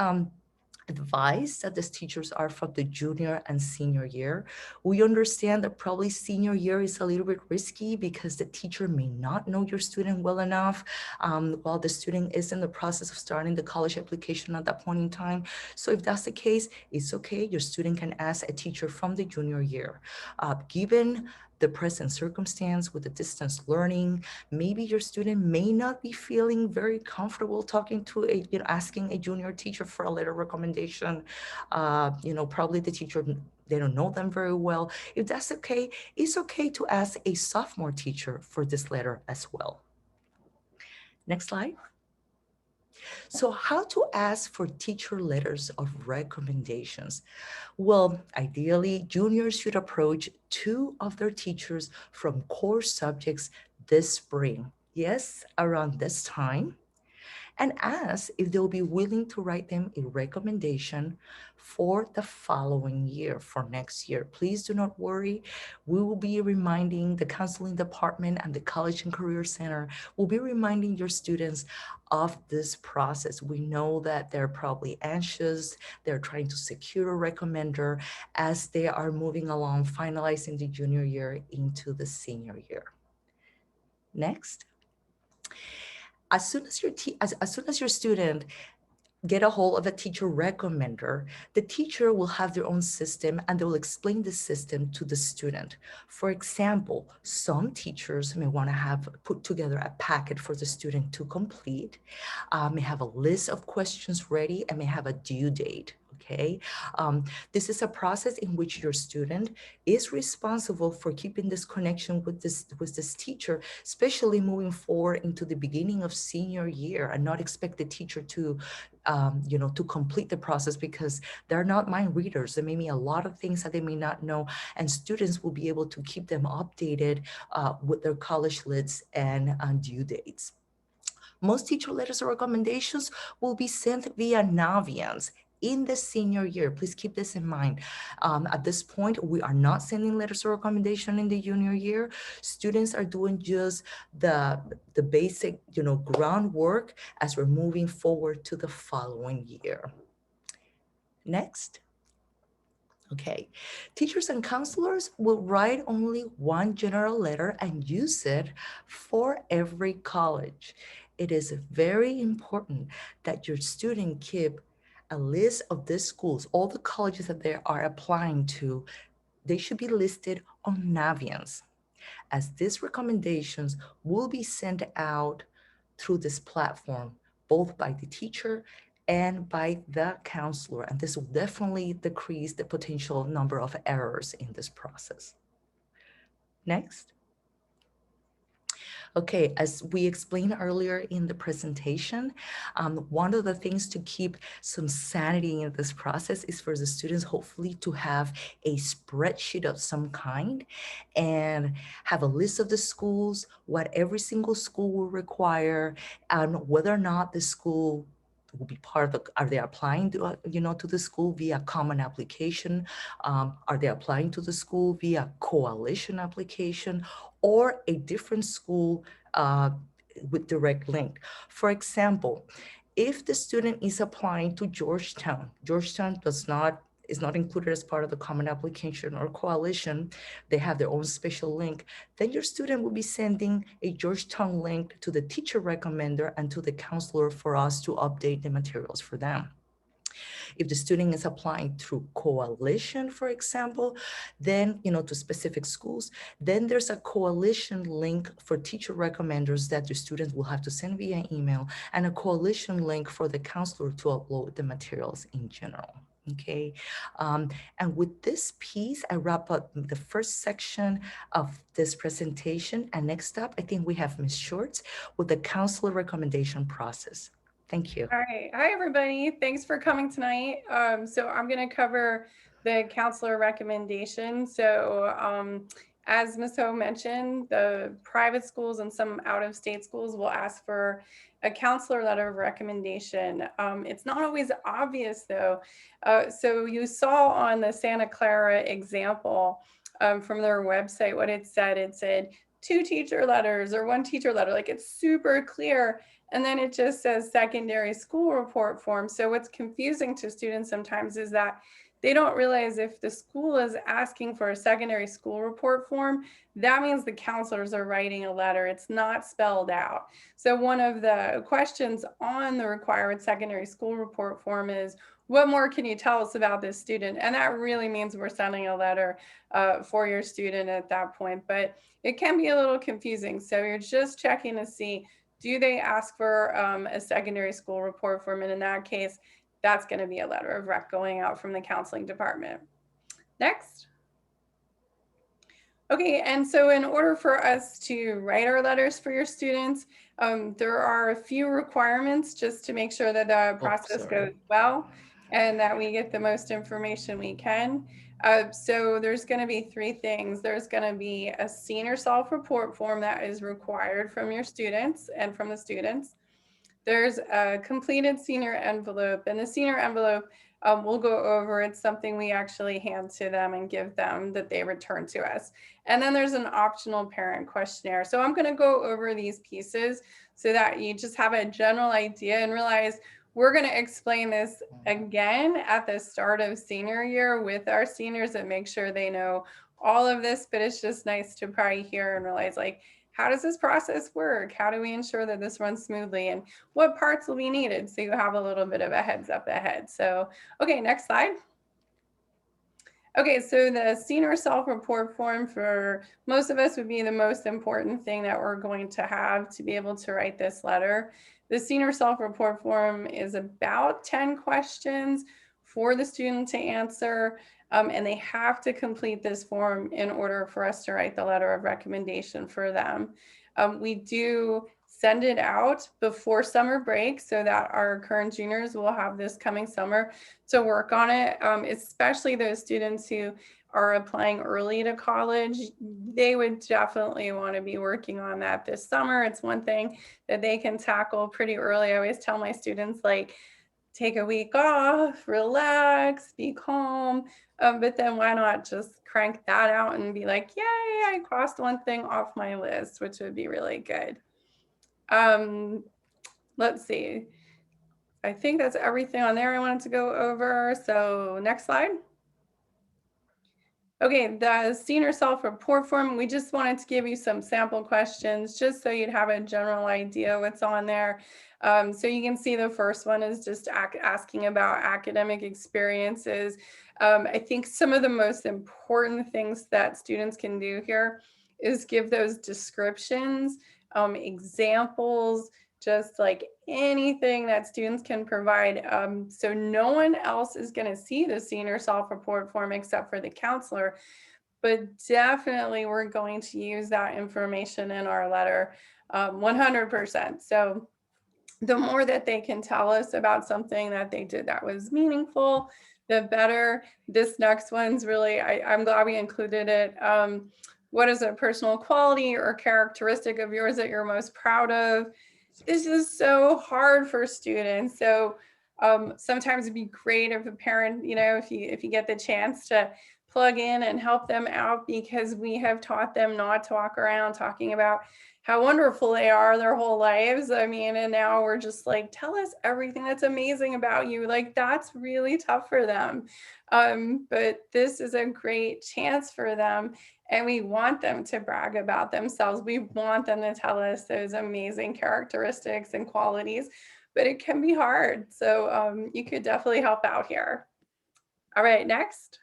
advice that these teachers are from the junior and senior year. We understand that probably senior year is a little bit risky because the teacher may not know your student well enough while the student is in the process of starting the college application at that point in time. So if that's the case, it's okay. Your student can ask a teacher from the junior year. Given the present circumstance with the distance learning, maybe your student may not be feeling very comfortable talking to asking a junior teacher for a letter recommendation. Probably the teacher, they don't know them very well. If that's okay, it's okay to ask a sophomore teacher for this letter as well. Next slide. So how to ask for teacher letters of recommendations? Well, ideally, juniors should approach 2 of their teachers from core subjects this spring. Yes, around this time, and ask if they'll be willing to write them a recommendation for the following year, for next year. Please do not worry. We will be reminding the counseling department and the College and Career Center will be reminding your students of this process. We know that they're probably anxious. They're trying to secure a recommender as they are moving along, finalizing the junior year into the senior year. Next. As soon as your student get a hold of a teacher recommender, the teacher will have their own system and they will explain the system to the student. For example, some teachers may want to have put together a packet for the student to complete, may have a list of questions ready, and may have a due date. okay? This is a process in which your student is responsible for keeping this connection with this teacher, especially moving forward into the beginning of senior year, and not expect the teacher to, to complete the process, because they're not mind readers. There may be a lot of things that they may not know, and students will be able to keep them updated with their college lists and due dates. Most teacher letters or recommendations will be sent via Naviance in the senior year. Please keep this in mind. At this point, we are not sending letters of recommendation in the junior year. Students are doing just the basic, groundwork as we're moving forward to the following year. Next. Okay, teachers and counselors will write only one general letter and use it for every college. It is very important that your student keep a list of the schools, all the colleges that they are applying to. They should be listed on Naviance, as these recommendations will be sent out through this platform, both by the teacher and by the counselor. And this will definitely decrease the potential number of errors in this process. Next. Okay, as we explained earlier in the presentation, one of the things to keep some sanity in this process is for the students hopefully to have a spreadsheet of some kind and have a list of the schools, what every single school will require, and whether or not the school will be part of the, are they applying to, to the school via common application? Are they applying to the school via coalition application, or a different school with direct link? For example, if the student is applying to Georgetown, Georgetown is not included as part of the common application or coalition, they have their own special link, then your student will be sending a Georgetown link to the teacher recommender and to the counselor for us to update the materials for them. If the student is applying through coalition, for example, then, to specific schools, then there's a coalition link for teacher recommenders that the students will have to send via email, and a coalition link for the counselor to upload the materials in general. Okay, and with this piece, I wrap up the first section of this presentation. And next up, I think we have Ms. Shorts with the counselor recommendation process. Thank you. All right. Hi, everybody. Thanks for coming tonight. So I'm going to cover the counselor recommendation. So as Ms. Ho mentioned, the private schools and some out-of-state schools will ask for a counselor letter of recommendation. It's not always obvious, though. So you saw on the Santa Clara example from their website what it said. 2 teacher letters or 1 teacher letter. Like, it's super clear. And then it just says secondary school report form. So what's confusing to students sometimes is that they don't realize if the school is asking for a secondary school report form, that means the counselors are writing a letter. It's not spelled out. So one of the questions on the required secondary school report form is, what more can you tell us about this student? And that really means we're sending a letter for your student at that point. But it can be a little confusing. So you're just checking to see, do they ask for a secondary school report form? And in that case, that's going to be a letter of rec going out from the counseling department. Next. Okay, and so in order for us to write our letters for your students, there are a few requirements just to make sure that the process goes well and that we get the most information we can. So there's going to be 3 things. There's going to be a senior self-report form that is required from your students and from the students. There's a completed senior envelope, and the senior envelope we'll go over. It's something we actually hand to them and give them that they return to us. And then there's an optional parent questionnaire. So I'm going to go over these pieces so that you just have a general idea and realize we're going to explain this again at the start of senior year with our seniors and make sure they know all of this, but it's just nice to probably hear and realize, like, how does this process work? How do we ensure that this runs smoothly, and what parts will be needed? So you have a little bit of a heads up ahead. So, okay, next slide. Okay, so the senior self-report form for most of us would be the most important thing that we're going to have to be able to write this letter. The senior self-report form is about 10 questions for the student to answer, and they have to complete this form in order for us to write the letter of recommendation for them. We do send it out before summer break so that our current juniors will have this coming summer to work on it, especially those students who are applying early to college. They would definitely want to be working on that this summer. It's one thing that they can tackle pretty early. I always tell my students, like, take a week off, relax, be calm, but then why not just crank that out and be like, yay, I crossed one thing off my list, which would be really good. Let's see. I think that's everything on there I wanted to go over. So next slide. Okay, the senior self-report form, we just wanted to give you some sample questions just so you'd have a general idea what's on there. So you can see the first one is just asking about academic experiences. I think some of the most important things that students can do here is give those descriptions, examples, just like anything that students can provide. So no one else is going to see the senior self-report form except for the counselor, but definitely we're going to use that information in our letter 100%. So the more that they can tell us about something that they did that was meaningful, the better. This next one's really, I'm glad we included it. What is a personal quality or characteristic of yours that you're most proud of? This is so hard for students. So sometimes it'd be great if a parent, if you get the chance to plug in and help them out, because we have taught them not to walk around talking about how wonderful they are their whole lives. I mean, and now we're just like, tell us everything that's amazing about you. Like, that's really tough for them. But this is a great chance for them. And we want them to brag about themselves. We want them to tell us those amazing characteristics and qualities, but it can be hard. So you could definitely help out here. All right, next.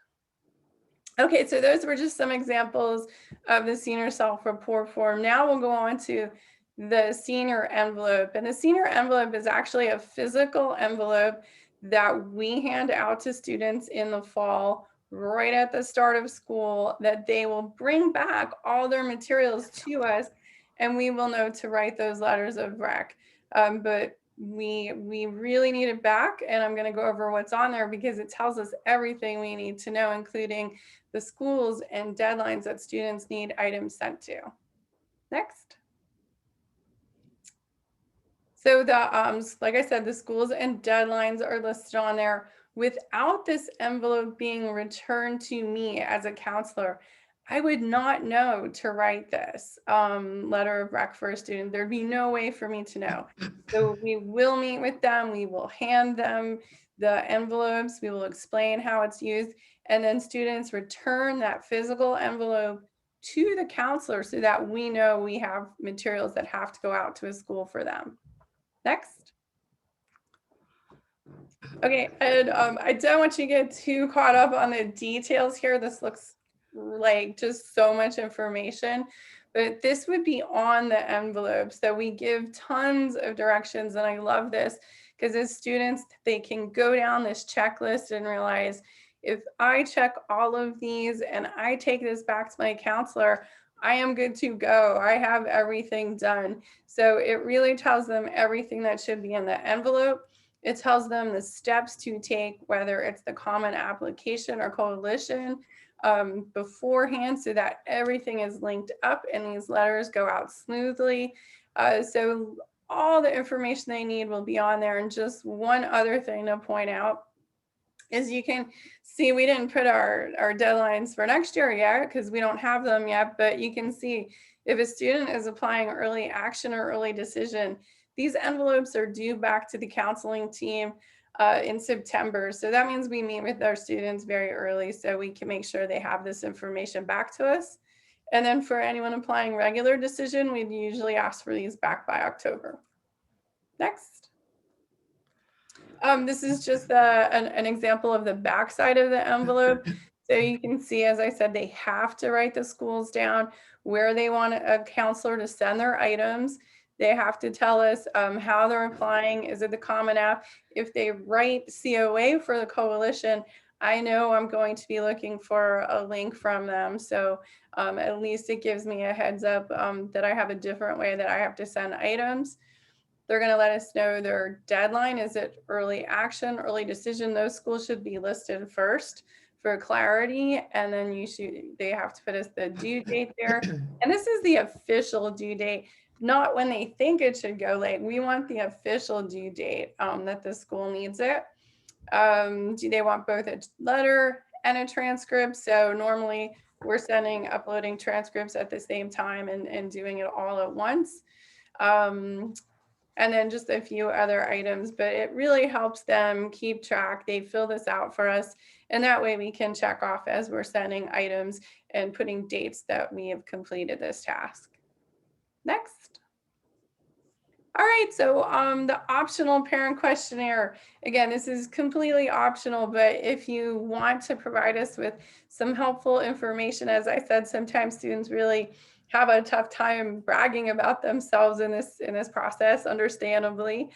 Okay, so those were just some examples of the senior self-report form. Now we'll go on to the senior envelope. And the senior envelope is actually a physical envelope that we hand out to students in the fall, right at the start of school, that they will bring back all their materials to us, and we will know to write those letters of rec. But we really need it back, and I'm going to go over what's on there because it tells us everything we need to know, including the schools and deadlines that students need items sent to. Next. So the like I said, the schools and deadlines are listed on there. Without this envelope being returned to me as a counselor, I would not know to write this letter of rec for a student. There'd be no way for me to know. So we will meet with them. We will hand them the envelopes. We will explain how it's used. And then students return that physical envelope to the counselor so that we know we have materials that have to go out to a school for them. Next. Okay, and I don't want you to get too caught up on the details here. This looks like just so much information, but this would be on the envelope. So we give tons of directions, and I love this because as students, they can go down this checklist and realize, if I check all of these and I take this back to my counselor, I am good to go. I have everything done. So it really tells them everything that should be in the envelope. It tells them the steps to take, whether it's the common application or coalition beforehand, so that everything is linked up and these letters go out smoothly. So all the information they need will be on there. And just one other thing to point out is you can see we didn't put our deadlines for next year yet because we don't have them yet, but you can see if a student is applying early action or early decision, these envelopes are due back to the counseling team in September. So that means we meet with our students very early so we can make sure they have this information back to us. And then for anyone applying regular decision, we'd usually ask for these back by October. Next. This is just an example of the back side of the envelope. So you can see, as I said, they have to write the schools down, where they want a counselor to send their items. They have to tell us how they're applying. Is it the Common App? If they write COA for the coalition, I know I'm going to be looking for a link from them. So at least it gives me a heads up that I have a different way that I have to send items. They're going to let us know their deadline. Is it early action, early decision? Those schools should be listed first for clarity. And then they have to put us the due date there. And this is the official due date, not when they think it should go late. We want the official due date that the school needs it. Do they want both a letter and a transcript? So normally we're uploading transcripts at the same time and doing it all at once. And then just a few other items, but it really helps them keep track. They fill this out for us, and that way we can check off as we're sending items and putting dates that we have completed this task. Next. All right, so the optional parent questionnaire. Again, this is completely optional, but if you want to provide us with some helpful information, as I said, sometimes students really have a tough time bragging about themselves in this process, understandably.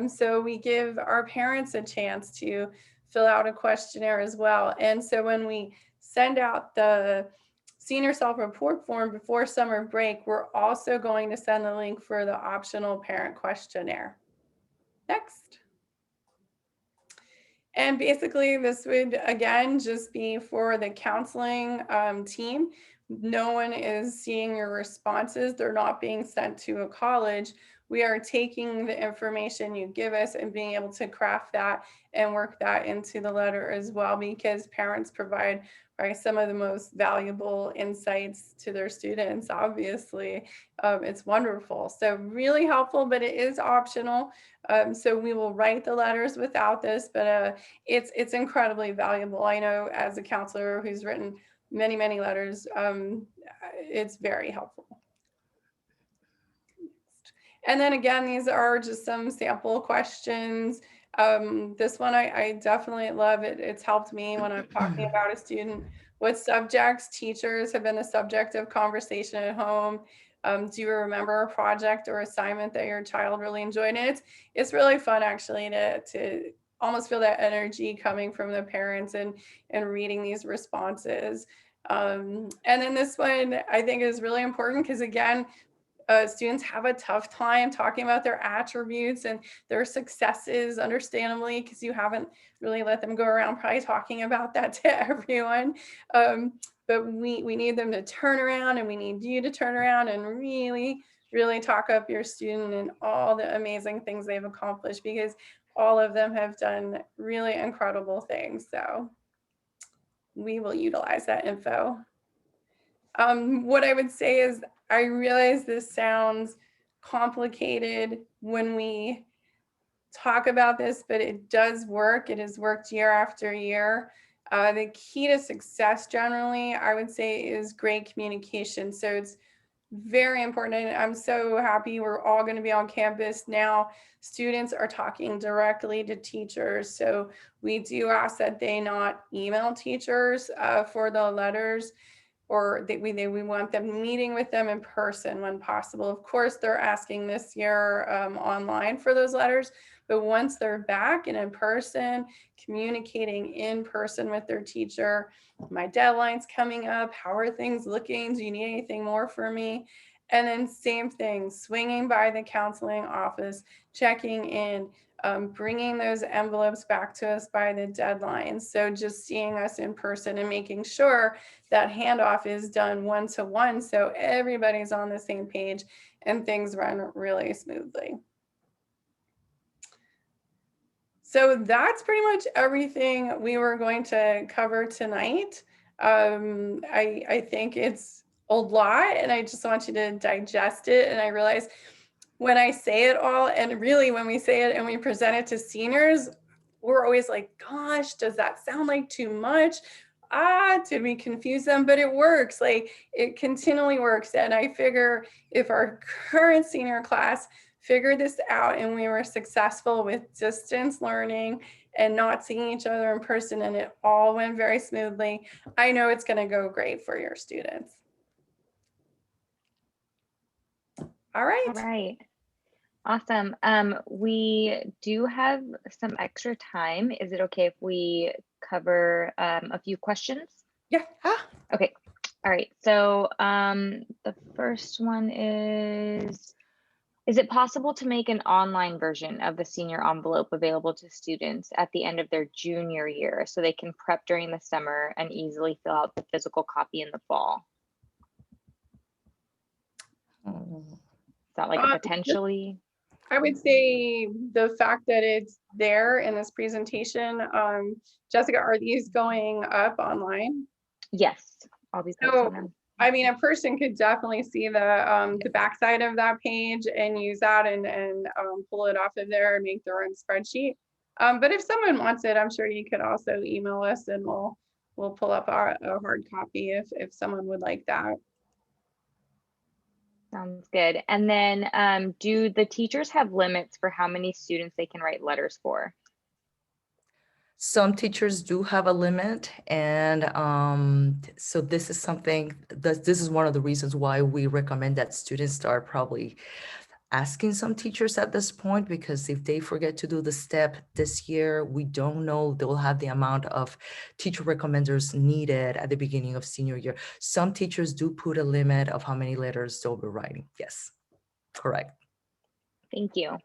So we give our parents a chance to fill out a questionnaire as well. And so when we send out the senior self-report form before summer break, we're also going to send the link for the optional parent questionnaire. Next. And basically this would, again, just be for the counseling team. No one is seeing your responses. They're not being sent to a college. We are taking the information you give us and being able to craft that and work that into the letter as well, because parents provide some of the most valuable insights to their students. Obviously, it's wonderful. So really helpful, but it is optional. So we will write the letters without this, but it's incredibly valuable. I know as a counselor who's written many, many letters, it's very helpful. And then again, these are just some sample questions. This one I definitely love it. It's helped me when I'm talking about a student. What subjects, teachers have been the subject of conversation at home? Do you remember a project or assignment that your child really enjoyed? And it's really fun actually to almost feel that energy coming from the parents and reading these responses. And then this one I think is really important because again, students have a tough time talking about their attributes and their successes, understandably, because you haven't really let them go around probably talking about that to everyone. But we need them to turn around, and we need you to turn around and really, really talk up your student and all the amazing things they've accomplished, because all of them have done really incredible things. So we will utilize that info. What I would say is I realize this sounds complicated when we talk about this, but it does work. It has worked year after year. The key to success generally, I would say, is great communication. So it's very important. And I'm so happy we're all going to be on campus now. Students are talking directly to teachers. So we do ask that they not email teachers for the letters, or we want them meeting with them in person when possible. Of course, they're asking this year online for those letters, but once they're back and in person, communicating in person with their teacher, my deadline's coming up, how are things looking? Do you need anything more for me? And then same thing, swinging by the counseling office, checking in, bringing those envelopes back to us by the deadline. So just seeing us in person and making sure that handoff is done one-to-one so everybody's on the same page and things run really smoothly. So that's pretty much everything we were going to cover tonight. I think it's a lot, and I just want you to digest it. And I realize when I say it all, and really when we say it and we present it to seniors, we're always like, gosh, does that sound like too much? Did we confuse them? But it works. Like, it continually works. And I figure if our current senior class figured this out and we were successful with distance learning and not seeing each other in person, and it all went very smoothly, I know it's going to go great for your students. All right. All right. Awesome. We do have some extra time. Is it okay if we cover a few questions? Yeah. Okay. All right. So the first one is it possible to make an online version of the senior envelope available to students at the end of their junior year so they can prep during the summer and easily fill out the physical copy in the fall? Is that like a potentially? I would say the fact that it's there in this presentation, Jessica, are these going up online? Yes, I'll be posting them. I mean, a person could definitely see the backside of that page and use that and pull it off of there and make their own spreadsheet. But if someone wants it, I'm sure you could also email us and we'll pull up a hard copy if someone would like that. Sounds good. And then do the teachers have limits for how many students they can write letters for? Some teachers do have a limit, and so this is something that this is one of the reasons why we recommend that students start probably asking some teachers at this point, because if they forget to do the step this year, we don't know they'll have the amount of teacher recommenders needed at the beginning of senior year. Some teachers do put a limit of how many letters they'll be writing. Yes, correct. Thank you.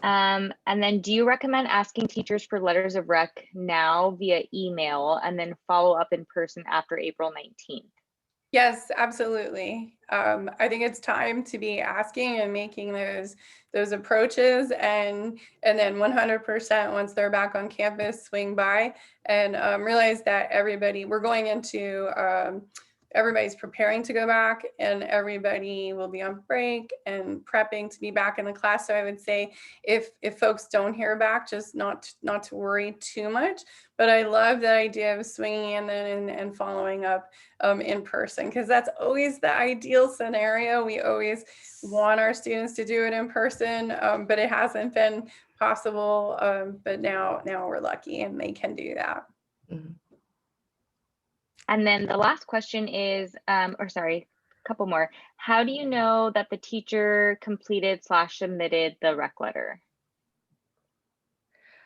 And then do you recommend asking teachers for letters of rec now via email and then follow up in person after April 19th? Yes, absolutely. I think it's time to be asking and making those approaches, and then 100% once they're back on campus, swing by and realize that we're going into everybody's preparing to go back and everybody will be on break and prepping to be back in the class. So I would say if folks don't hear back, just not to worry too much. But I love the idea of swinging in and following up in person, because that's always the ideal scenario. We always want our students to do it in person, but it hasn't been possible. But now we're lucky and they can do that. Mm-hmm. And then the last question is, or sorry, a couple more. How do you know that the teacher completed / submitted the rec letter?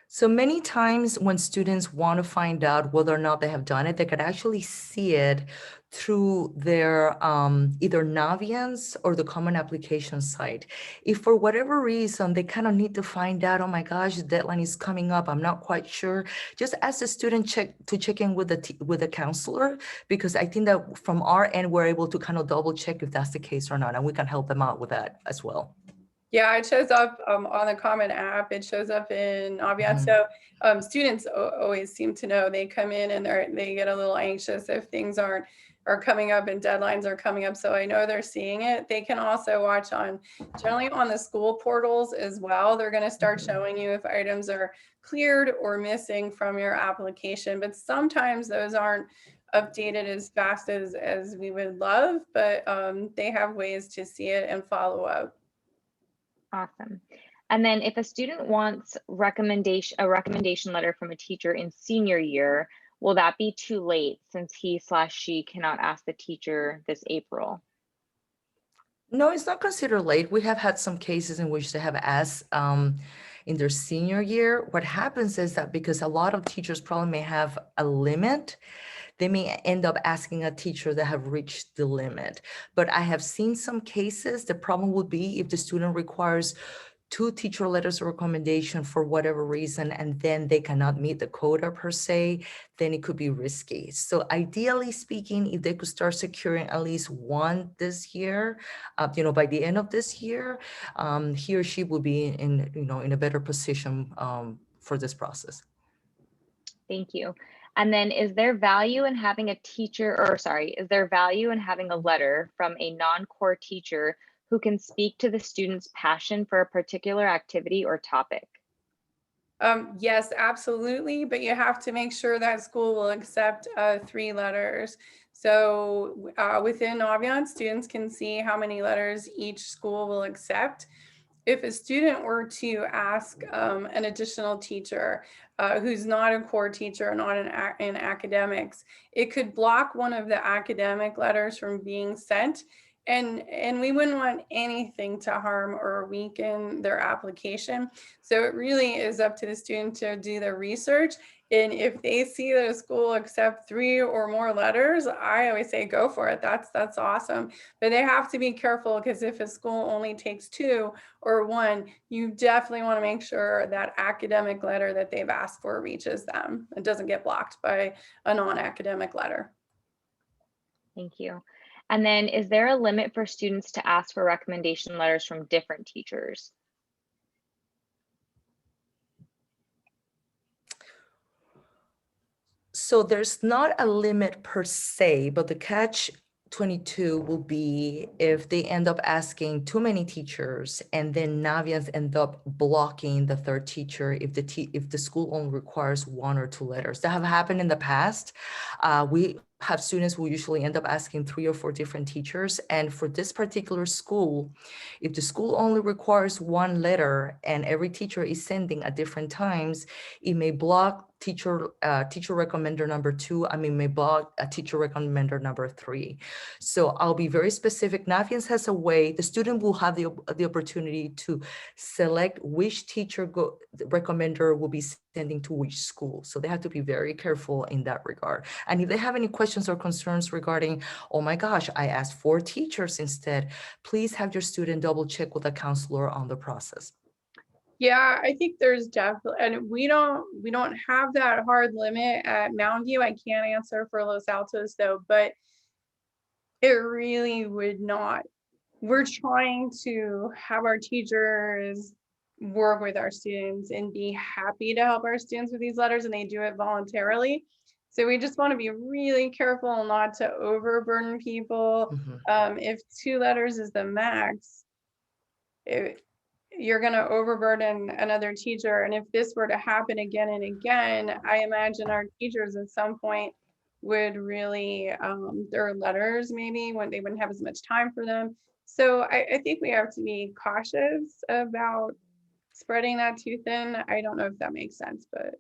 So many times when students want to find out whether or not they have done it, they could actually see it through their either Naviance or the Common Application site. If for whatever reason they kind of need to find out, oh my gosh, the deadline is coming up, I'm not quite sure, just ask the student check in with the counselor, because I think that from our end, we're able to kind of double check if that's the case or not, and we can help them out with that as well. Yeah, it shows up on the Common App. It shows up in Naviance. So students always seem to know. They come in and they get a little anxious if things are coming up and deadlines are coming up. So I know they're seeing it. They can also watch generally on the school portals as well. They're going to start showing you if items are cleared or missing from your application. But sometimes those aren't updated as fast as we would love, but they have ways to see it and follow up. Awesome. And then if a student wants a recommendation letter from a teacher in senior year, will that be too late since he/she cannot ask the teacher this April? No, it's not considered late. We have had some cases in which they have asked in their senior year. What happens is that because a lot of teachers probably may have a limit, they may end up asking a teacher that have reached the limit. But I have seen some cases, the problem would be if the student requires 2 teacher letters of recommendation for whatever reason, and then they cannot meet the quota per se, then it could be risky. So ideally speaking, if they could start securing at least 1 this year, by the end of this year, he or she will be in a better position for this process. Thank you. And then is there value in having a letter from a non-core teacher who can speak to the student's passion for a particular activity or topic? Yes, absolutely. But you have to make sure that school will accept 3 letters. So within Naviance, students can see how many letters each school will accept. If a student were to ask an additional teacher who's not a core teacher or not in academics, it could block one of the academic letters from being sent. and we wouldn't want anything to harm or weaken their application. So it really is up to the student to do the research. And if they see that a school accept 3 or more letters, I always say go for it. That's awesome. But they have to be careful, because if a school only takes 2 or 1, you definitely want to make sure that academic letter that they've asked for reaches them. It doesn't get blocked by a non-academic letter. Thank you. And then is there a limit for students to ask for recommendation letters from different teachers? So there's not a limit per se, but the catch 22 will be if they end up asking too many teachers and then Navians end up blocking the third teacher if the school only requires 1 or 2 letters. That have happened in the past. We have students who usually end up asking 3 or 4 different teachers. And for this particular school, if the school only requires 1 letter and every teacher is sending at different times, it may block teacher recommender number 2. May block a teacher recommender number 3. So I'll be very specific. Navians has a way, the student will have the opportunity to select which teacher recommender will be sending to which school. So they have to be very careful in that regard. And if they have any questions or concerns regarding, oh my gosh, I asked 4 teachers instead, please have your student double check with a counselor on the process. Yeah, I think there's definitely, and we don't have that hard limit at Mountain View. I can't answer for Los Altos though, but it really would not. We're trying to have our teachers work with our students and be happy to help our students with these letters, and they do it voluntarily. So we just want to be really careful not to overburden people. If 2 letters is the max, you're going to overburden another teacher. And if this were to happen again and again, I imagine our teachers at some point would really, their letters maybe when they wouldn't have as much time for them. So I think we have to be cautious about spreading that too thin. I don't know if that makes sense, but.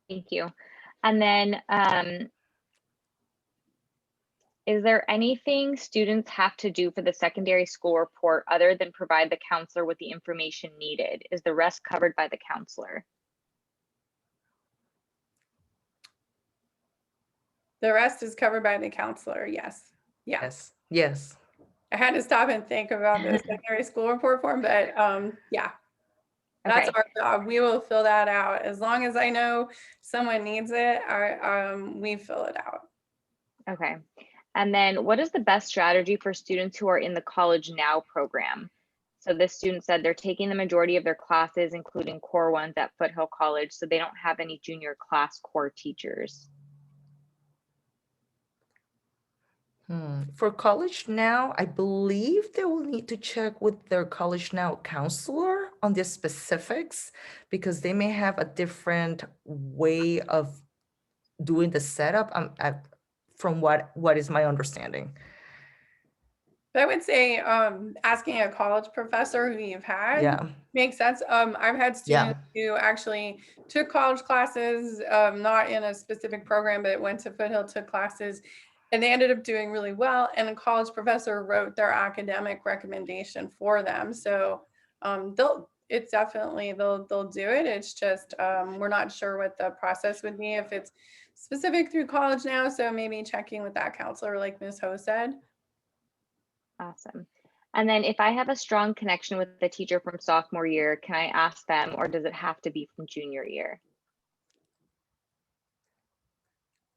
Thank you. And then is there anything students have to do for the secondary school report other than provide the counselor with the information needed? Is the rest covered by the counselor? The rest is covered by the counselor, yes. Yes, yes. I had to stop and think about the secondary school report form, but yeah. That's Okay. our job. We will fill that out. As long as I know someone needs it, we fill it out. Okay. And then what is the best strategy for students who are in the College Now program? So this student said they're taking the majority of their classes, including core ones at Foothill College, so they don't have any junior class core teachers. For College Now, I believe they will need to check with their College Now counselor on the specifics, because they may have a different way of doing the setup from what is my understanding. I would say asking a college professor who you've had makes sense. I've had students who actually took college classes, not in a specific program, but went to Foothill, took classes, and they ended up doing really well. And a college professor wrote their academic recommendation for them. So they'll do it. It's just we're not sure what the process would be if it's specific through College Now. So maybe checking with that counselor, like Ms. Ho said. Awesome. And then if I have a strong connection with the teacher from sophomore year, can I ask them, or does it have to be from junior year?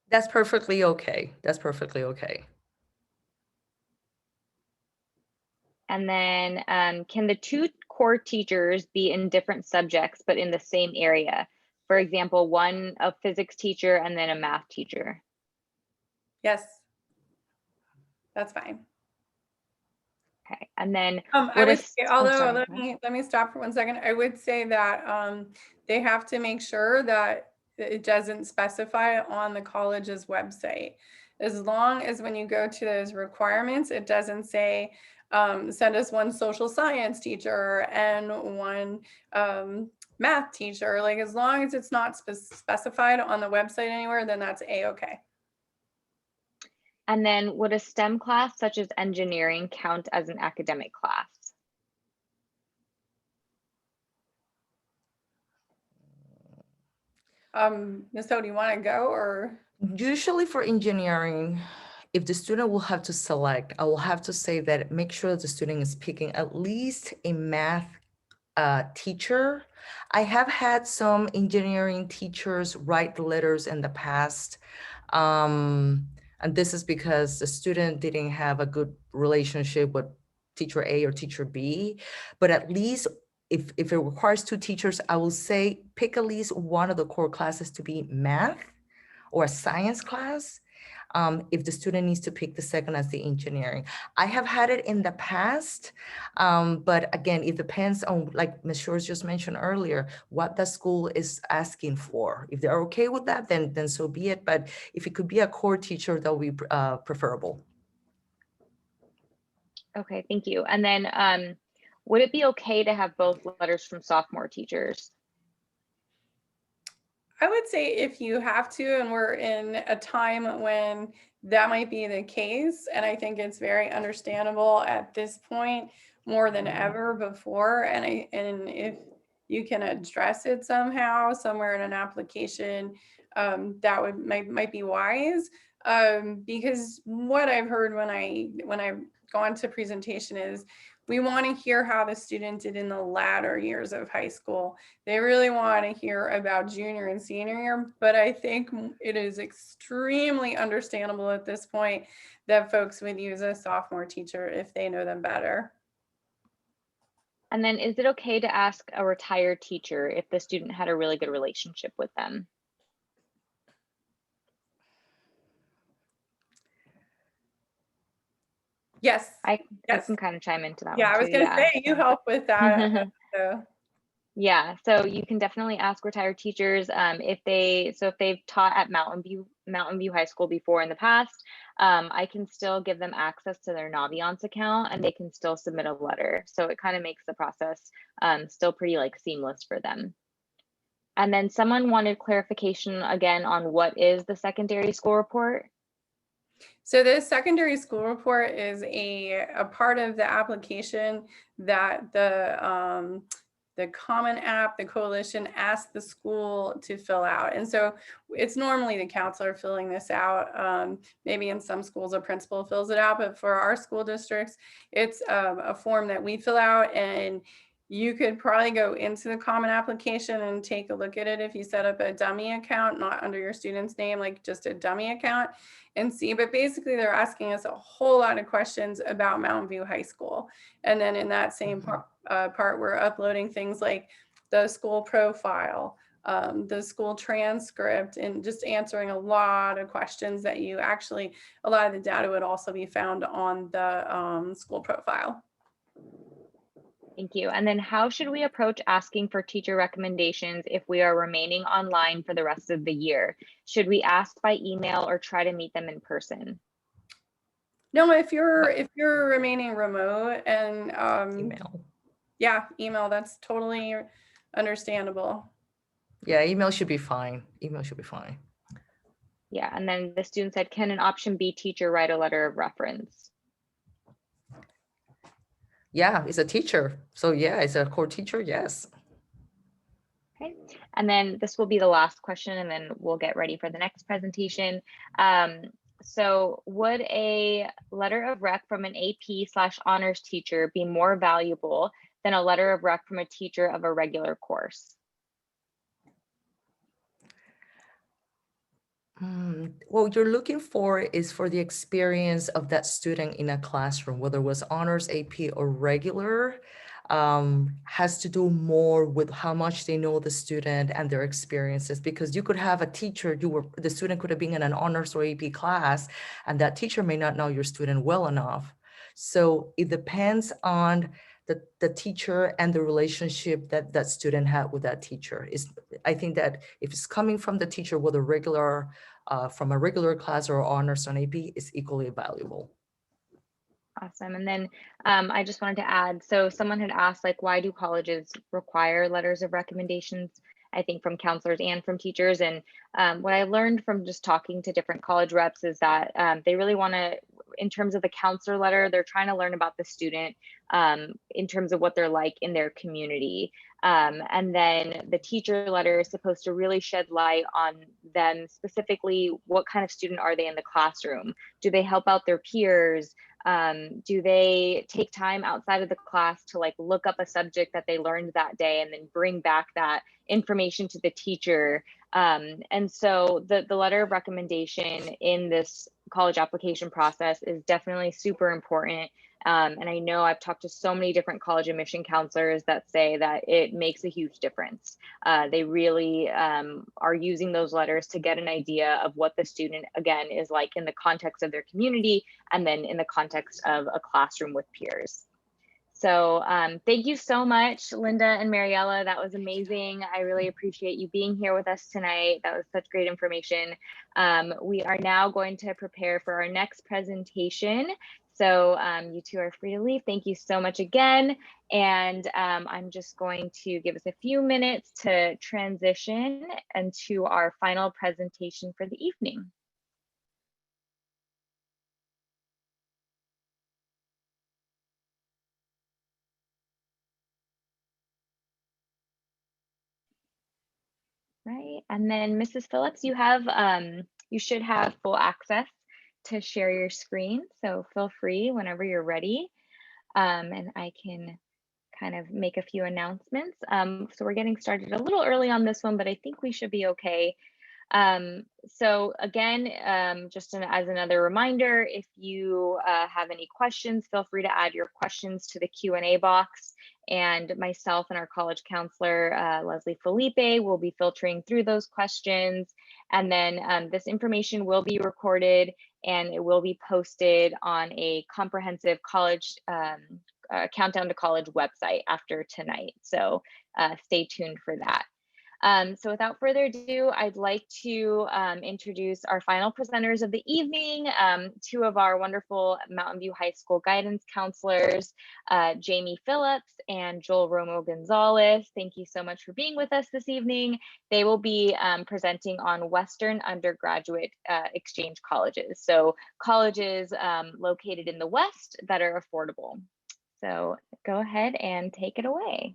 That's perfectly okay. That's perfectly okay. And then can the 2 core teachers be in different subjects, but in the same area? For example, one a physics teacher and then a math teacher. Yes, that's fine. Okay, and then I would say, although let me stop for 1 second. I would say that they have to make sure that it doesn't specify on the college's website. As long as when you go to those requirements, it doesn't say send us 1 social science teacher and 1 math teacher. Like, as long as it's not specified on the website anywhere, then that's a-okay. And then would a STEM class such as engineering count as an academic class? Ms. Ho, do you want to go or? Usually for engineering, if the student will have to select, I will have to say that make sure that the student is picking at least a math teacher. I have had some engineering teachers write letters in the past. And this is because the student didn't have a good relationship with teacher A or teacher B, but at least if it requires two teachers, I will say pick at least one of the core classes to be math or a science class. If the student needs to pick the second as the engineering. I have had it in the past, but again, it depends on, like Ms. Shores just mentioned earlier, what the school is asking for. If they're okay with that, then so be it. But if it could be a core teacher, that would be preferable. Okay, thank you. And then would it be okay to have both letters from sophomore teachers? I would say if you have to, and we're in a time when that might be the case, and I think it's very understandable at this point more than ever before. And if you can address it somehow, somewhere in an application, that might be wise. Because what I've heard when I've gone to presentation is we want to hear how the student did in the latter years of high school. They really want to hear about junior and senior year, but I think it is extremely understandable at this point that folks would use a sophomore teacher if they know them better. And then is it okay to ask a retired teacher if the student had a really good relationship with them? Yes. I Yes. can kind of chime into that Yeah, one I was too. going to say you help with that. So. Yeah, so you can definitely ask retired teachers if they've taught at Mountain View High School before in the past. I can still give them access to their Naviance account, and they can still submit a letter. So it kind of makes the process still pretty like seamless for them. And then someone wanted clarification again on what is the secondary school report. So the secondary school report is a part of the application that the Common App, the coalition asked the school to fill out. And so it's normally the counselor filling this out. Maybe in some schools a principal fills it out, but for our school districts, it's a form that we fill out, and you could probably go into the Common application and take a look at it if you set up a dummy account, not under your student's name, like just a dummy account, and see. But basically they're asking us a whole lot of questions about Mountain View High School. And then in that same part, we're uploading things like the school profile, the school transcript, and just answering a lot of questions that a lot of the data would also be found on the school profile. Thank you. And then how should we approach asking for teacher recommendations if we are remaining online for the rest of the year? Should we ask by email or try to meet them in person? No, if you're remaining remote and Email. Yeah, email, that's totally understandable. Yeah, email should be fine. Email should be fine. Yeah, and then the student said, can an option B teacher write a letter of reference? Yeah, it's a teacher. So yeah, it's a core teacher, yes. Okay, and then this will be the last question, and then we'll get ready for the next presentation. So would a letter of rec from an AP/honors teacher be more valuable than a letter of rec from a teacher of a regular course? What you're looking for is for the experience of that student in a classroom, whether it was honors, AP, or regular, has to do more with how much they know the student and their experiences. Because you could have a teacher, the student could have been in an honors or AP class, and that teacher may not know your student well enough. So it depends on the teacher and the relationship that that student had with that teacher. I think that if it's coming from the teacher with a regular, from a regular class or honors on AP, is equally valuable. Awesome. And then I just wanted to add, so someone had asked, like, why do colleges require letters of recommendations? I think from counselors and from teachers. And what I learned from just talking to different college reps is that they really want to, in terms of the counselor letter, they're trying to learn about the student in terms of what they're like in their community. And then the teacher letter is supposed to really shed light on them specifically. What kind of student are they in the classroom? Do they help out their peers? Do they take time outside of the class to like look up a subject that they learned that day and then bring back that information to the teacher? And so the letter of recommendation in this college application process is definitely super important. And I know I've talked to so many different college admission counselors that say that it makes a huge difference. They really are using those letters to get an idea of what the student, again, is like in the context of their community and then in the context of a classroom with peers. So thank you so much, Linda and Mariella. That was amazing. I really appreciate you being here with us tonight. That was such great information. We are now going to prepare for our next presentation. So you two are free to leave. Thank you so much again. And I'm just going to give us a few minutes to transition into our final presentation for the evening. Right, and then Mrs. Phillips, you have you should have full access to share your screen, so feel free whenever you're ready, and I can kind of make a few announcements. So we're getting started a little early on this one, but I think we should be okay. So again, just as another reminder, if you have any questions, feel free to add your questions to the Q&A box, and myself and our college counselor, Leslie Felipe, will be filtering through those questions. And then this information will be recorded and it will be posted on a comprehensive college Countdown to College website after tonight. So stay tuned for that. So without further ado, I'd like to introduce our final presenters of the evening, two of our wonderful Mountain View High School guidance counselors, Jamie Phillips and Joel Romo Gonzalez. Thank you so much for being with us this evening. They will be presenting on Western undergraduate exchange colleges. So colleges located in the West that are affordable. So go ahead and take it away.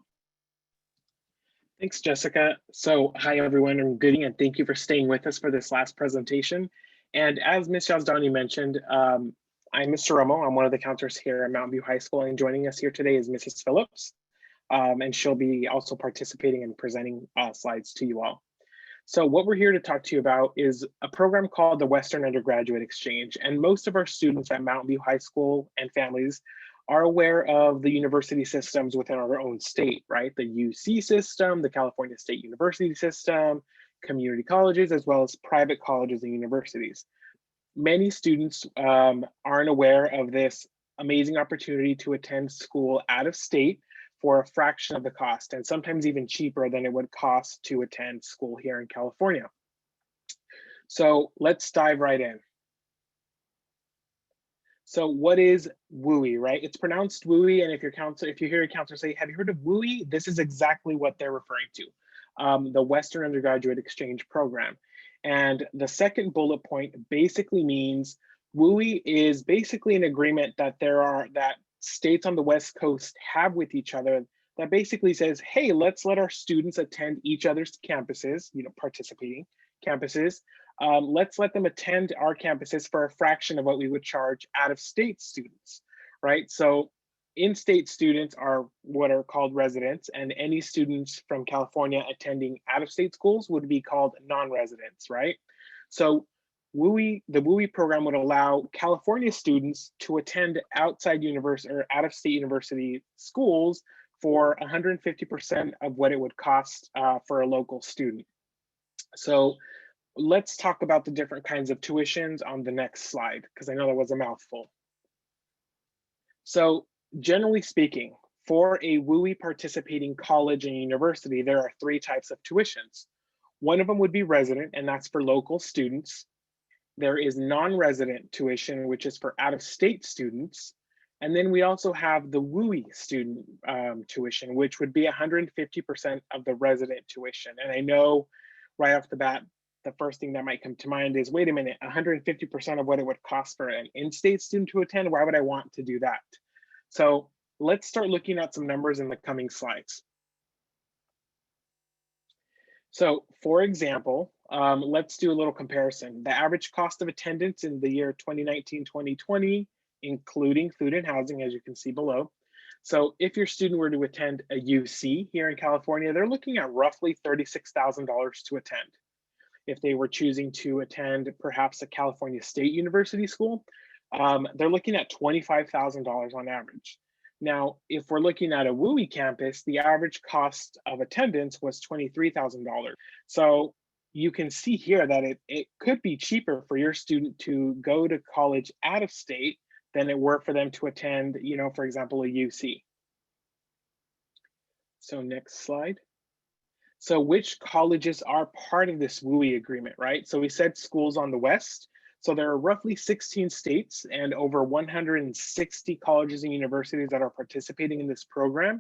Thanks, Jessica. So hi, everyone, and good evening, and thank you for staying with us for this last presentation. And as Ms. Yazdani mentioned, I'm Mr. Romo. I'm one of the counselors here at Mountain View High School, and joining us here today is Mrs. Phillips, and she'll be also participating and presenting slides to you all. So what we're here to talk to you about is a program called the Western Undergraduate Exchange, and most of our students at Mountain View High School and families are aware of the university systems within our own state, right? The UC system, the California State University system, community colleges, as well as private colleges and universities. Many students aren't aware of this amazing opportunity to attend school out of state for a fraction of the cost, and sometimes even cheaper than it would cost to attend school here in California. So let's dive right in. So what is WUI, right? It's pronounced WUI, and if you hear a counselor say, "Have you heard of WUI?" This is exactly what they're referring to, the Western Undergraduate Exchange Program. And the second bullet point basically means WUI is basically an agreement that that states on the West Coast have with each other that basically says, hey, let's let our students attend each other's campuses, participating campuses. Let's let them attend our campuses for a fraction of what we would charge out-of-state students, right? So in-state students are what are called residents, and any students from California attending out-of-state schools would be called non-residents, right? So the WUI program would allow California students to attend outside university or out-of-state university schools for 150% of what it would cost for a local student. So let's talk about the different kinds of tuitions on the next slide, because I know that was a mouthful. So generally speaking, for a WUI participating college and university, there are three types of tuitions. One of them would be resident, and that's for local students. There is non-resident tuition, which is for out-of-state students. And then we also have the WUI student tuition, which would be 150% of the resident tuition. And I know right off the bat, the first thing that might come to mind is, wait a minute, 150% of what it would cost for an in-state student to attend, why would I want to do that? So let's start looking at some numbers in the coming slides. So for example, let's do a little comparison. The average cost of attendance in the year 2019-2020, including food and housing, as you can see below. So if your student were to attend a UC here in California, they're looking at roughly $36,000 to attend. If they were choosing to attend perhaps a California State University school, they're looking at $25,000 on average. Now, if we're looking at a WUI campus, the average cost of attendance was $23,000. So you can see here that it could be cheaper for your student to go to college out of state than it were for them to attend, for example, a UC. So next slide. So which colleges are part of this WUI agreement, right? So we said schools on the West. So there are roughly 16 states and over 160 colleges and universities that are participating in this program.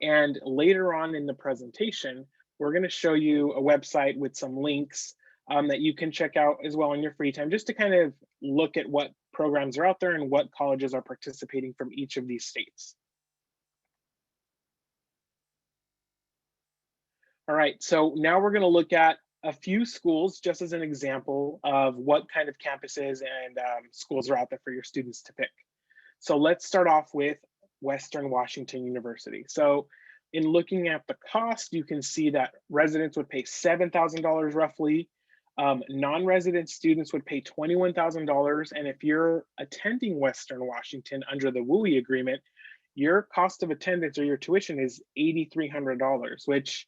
And later on in the presentation, we're going to show you a website with some links that you can check out as well in your free time, just to kind of look at what programs are out there and what colleges are participating from each of these states. All right, so now we're going to look at a few schools just as an example of what kind of campuses and schools are out there for your students to pick. So let's start off with Western Washington University. So in looking at the cost, you can see that residents would pay $7,000 roughly. Non-resident students would pay $21,000. And if you're attending Western Washington under the WUI agreement, your cost of attendance or your tuition is $8,300, which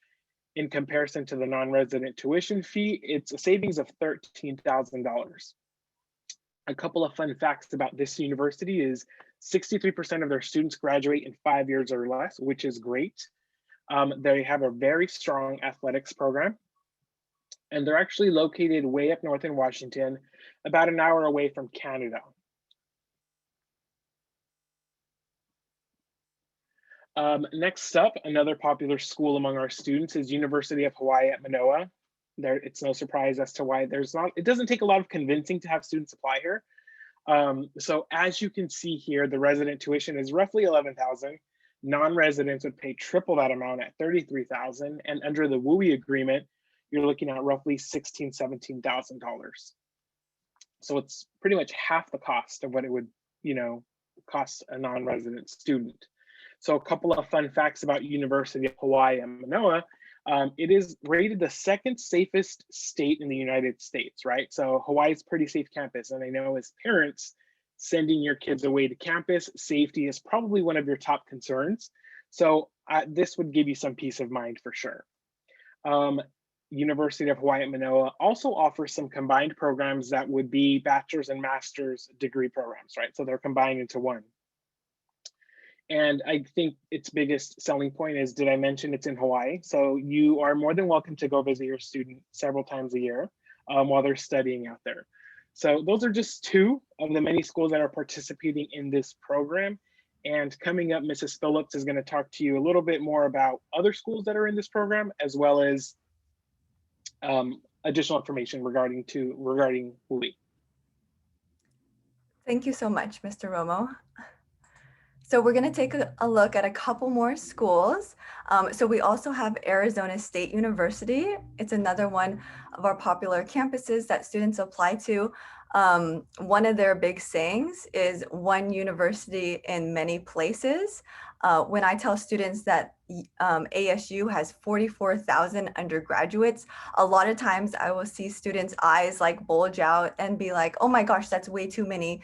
in comparison to the non-resident tuition fee, it's a savings of $13,000. A couple of fun facts about this university is 63% of their students graduate in 5 years or less, which is great. They have a very strong athletics program, and they're actually located way up north in Washington, about an hour away from Canada. Next up, another popular school among our students is University of Hawaii at Manoa. It's no surprise as to why it doesn't take a lot of convincing to have students apply here. So as you can see here, the resident tuition is roughly $11,000. Non-residents would pay triple that amount at $33,000. And under the WUI agreement, you're looking at roughly $16,000, $17,000. So it's pretty much half the cost of what it would, cost a non-resident student. So a couple of fun facts about University of Hawaii and Manoa. It is rated the second safest state in the United States, right? So Hawaii's pretty safe campus. And I know as parents, sending your kids away to campus, safety is probably one of your top concerns. So this would give you some peace of mind for sure. University of Hawaii at Manoa also offers some combined programs that would be bachelor's and master's degree programs, right? So they're combined into one. And I think its biggest selling point is, did I mention it's in Hawaii? So you are more than welcome to go visit your student several times a year while they're studying out there. So those are just two of the many schools that are participating in this program. And coming up, Mrs. Phillips is going to talk to you a little bit more about other schools that are in this program, as well as additional information regarding WUI. Thank you so much, Mr. Romo. So we're going to take a look at a couple more schools. So we also have Arizona State University. It's another one of our popular campuses that students apply to. One of their big sayings is one university in many places. When I tell students that ASU has 44,000 undergraduates, a lot of times I will see students' eyes like bulge out and be like, oh my gosh, that's way too many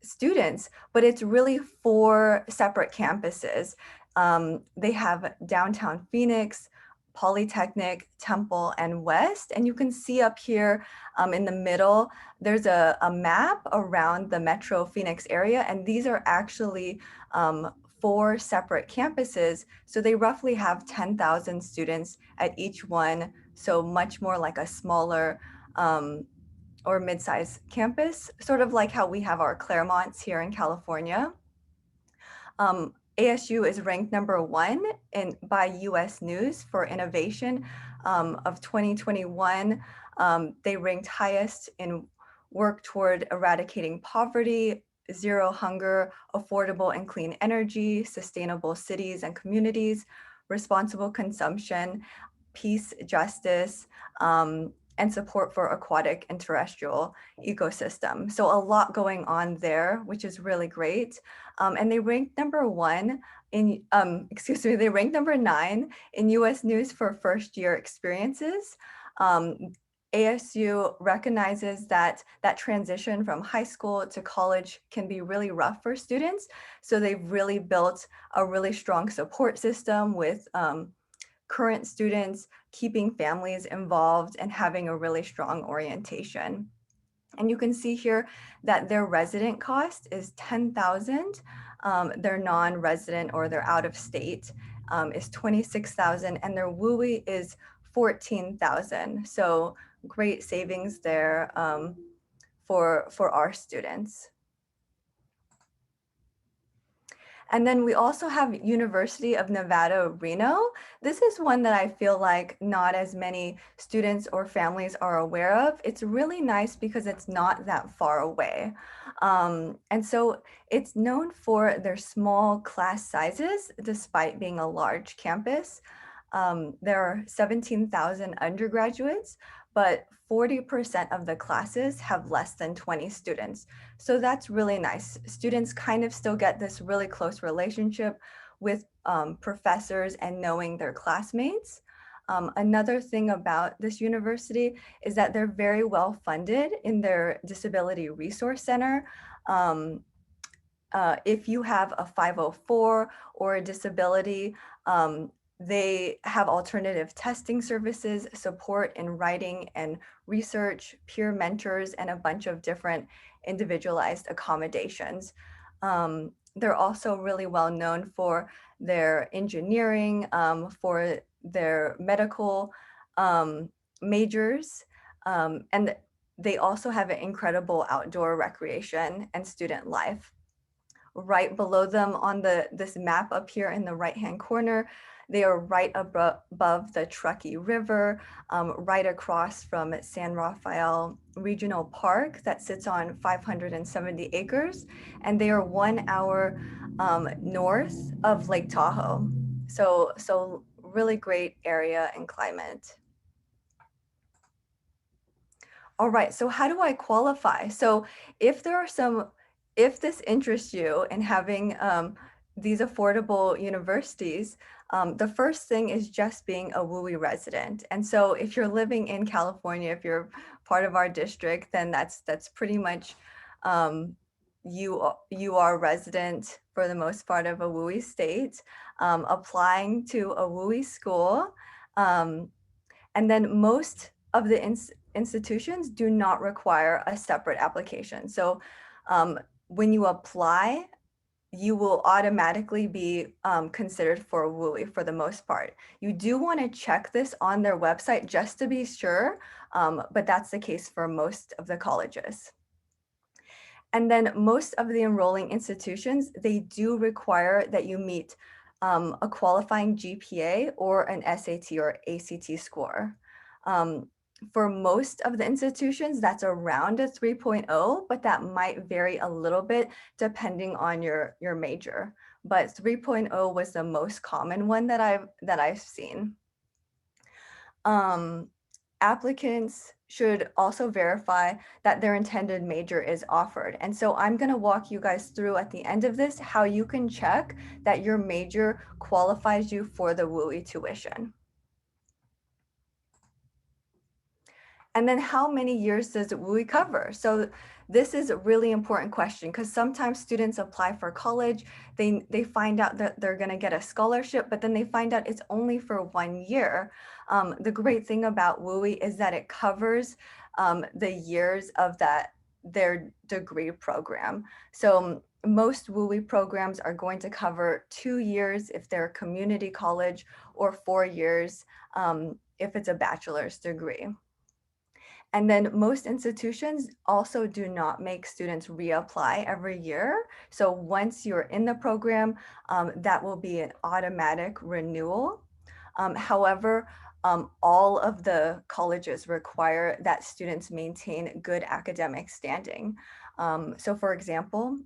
students, but it's really 4 separate campuses. They have downtown Phoenix, Polytechnic, Temple, and West. And you can see up here in the middle, there's a map around the Metro Phoenix area. And these are actually 4 separate campuses. So they roughly have 10,000 students at each one. So much more like a smaller or mid-sized campus, sort of like how we have our Claremonts here in California. ASU is ranked #1 by US News for innovation of 2021. They ranked highest in work toward eradicating poverty, zero hunger, affordable and clean energy, sustainable cities and communities, responsible consumption, peace, justice, and support for aquatic and terrestrial ecosystem. So a lot going on there, which is really great. And they ranked #1 in, they ranked #9 in US News for first year experiences. ASU recognizes that transition from high school to college can be really rough for students. So they've really built a really strong support system with current students, keeping families involved and having a really strong orientation. And you can see here that their resident cost is $10,000. Their non-resident or their out of state is $26,000, and their WUI is $14,000. So great savings there for our students. And then we also have University of Nevada, Reno. This is one that I feel like not as many students or families are aware of. It's really nice because it's not that far away. And so it's known for their small class sizes, despite being a large campus. There are 17,000 undergraduates, but 40% of the classes have less than 20 students. So that's really nice. Students kind of still get this really close relationship with professors and knowing their classmates. Another thing about this university is that they're very well funded in their Disability Resource Center. If you have a 504 or a disability, they have alternative testing services, support in writing and research, peer mentors, and a bunch of different individualized accommodations. They're also really well known for their engineering, for their medical majors, and they also have an incredible outdoor recreation and student life. Right below them on this map up here in the right-hand corner, they are right above the Truckee River, right across from San Rafael Regional Park that sits on 570 acres, and they are 1 hour north of Lake Tahoe. So really great area and climate. All right, so how do I qualify? So if this interests you in having these affordable universities, the first thing is just being a WUI resident. And so if you're living in California, if you're part of our district, then that's pretty much you are a resident for the most part of a WUI state, applying to a WUI school. And then most of the institutions do not require a separate application. So when you apply, you will automatically be considered for a WUI for the most part. You do want to check this on their website just to be sure, but that's the case for most of the colleges. And then most of the enrolling institutions, they do require that you meet a qualifying GPA or an SAT or ACT score. For most of the institutions, that's around a 3.0, but that might vary a little bit depending on your major. But 3.0 was the most common one that I've seen. Applicants should also verify that their intended major is offered. And so I'm going to walk you guys through at the end of this how you can check that your major qualifies you for the WUI tuition. And then how many years does WUI cover? So this is a really important question because sometimes students apply for college, they find out that they're going to get a scholarship, but then they find out it's only for 1 year. The great thing about WUI is that it covers the years of their degree program. So most WUI programs are going to cover 2 years if they're a community college or 4 years if it's a bachelor's degree. And then most institutions also do not make students reapply every year. So once you're in the program, that will be an automatic renewal. However, all of the colleges require that students maintain good academic standing. So for example,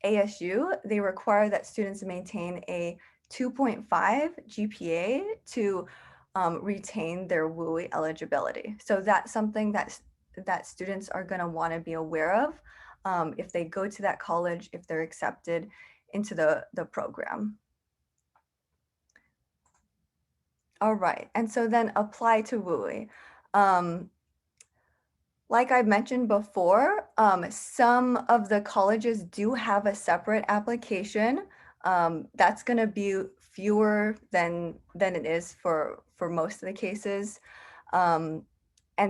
ASU, they require that students maintain a 2.5 GPA to retain their WUI eligibility. So that's something that students are going to want to be aware of if they go to that college, if they're accepted into the program. All right, and so then apply to WUI. Like I mentioned before, some of the colleges do have a separate application. That's going to be fewer than it is for most of the cases. And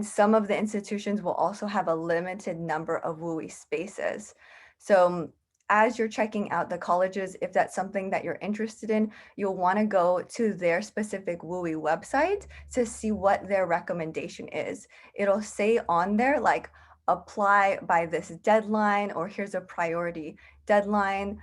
some of the institutions will also have a limited number of WUI spaces. So as you're checking out the colleges, if that's something that you're interested in, you'll want to go to their specific WUI website to see what their recommendation is. It'll say on there like apply by this deadline, or here's a priority deadline.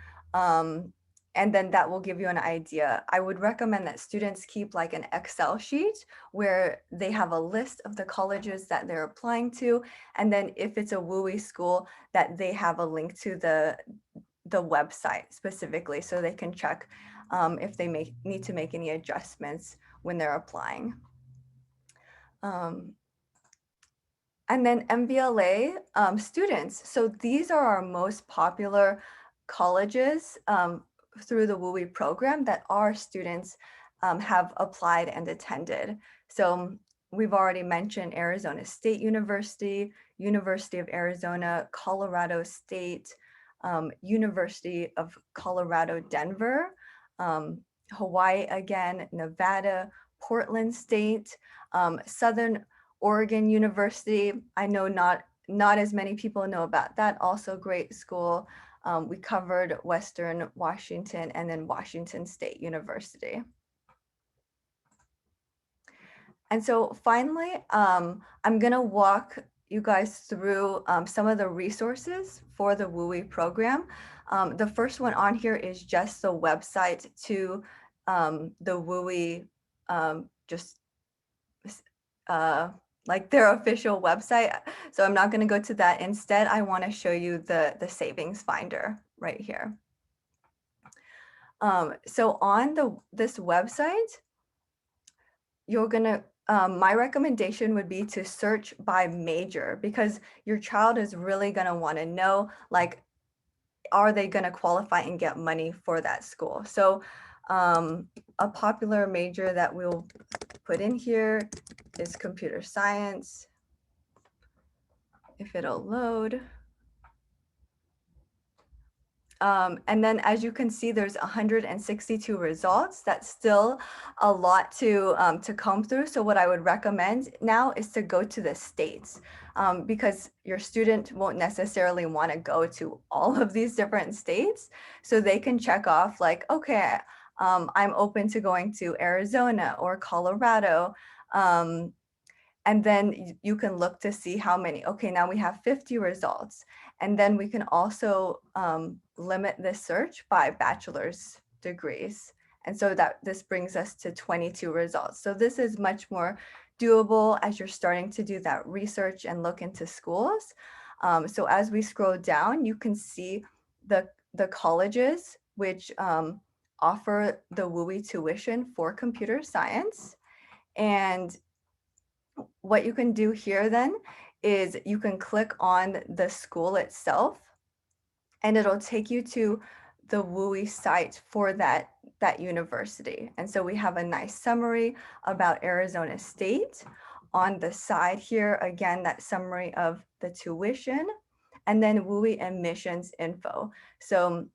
And then that will give you an idea. I would recommend that students keep like an Excel sheet where they have a list of the colleges that they're applying to. And then if it's a WUI school, that they have a link to the website specifically so they can check if they need to make any adjustments when they're applying. And then MBLA students. So these are our most popular colleges through the WUI program that our students have applied and attended. So we've already mentioned Arizona State University, University of Arizona, Colorado State, University of Colorado, Denver, Hawaii again, Nevada, Portland State, Southern Oregon University. I know not as many people know about that. Also great school. We covered Western Washington and then Washington State University. And so finally, I'm gonna walk you guys through some of the resources for the WUI program. The first one on here is just the website to the WUI, like their official website. So I'm not going to go to that. Instead, I want to show you the savings finder right here. So on this website, you're going to, my recommendation would be to search by major, because your child is really going to want to know, like, are they going to qualify and get money for that school? So a popular major that we'll put in here is computer science. If it'll load. And then as you can see, there's 162 results. That's still a lot to comb through. So what I would recommend now is to go to the states, because your student won't necessarily want to go to all of these different states. So they can check off like, okay, I'm open to going to Arizona or Colorado. And then you can look to see how many. Okay, now we have 50 results. And then we can also limit this search by bachelor's degrees. And so that this brings us to 22 results. So this is much more doable as you're starting to do that research and look into schools. So as we scroll down, you can see the colleges which offer the WUI tuition for computer science. And what you can do here then is you can click on the school itself and it'll take you to the WUI site for that university. And so we have a nice summary about Arizona State. On the side here, again, that summary of the tuition, and then WUI admissions info. So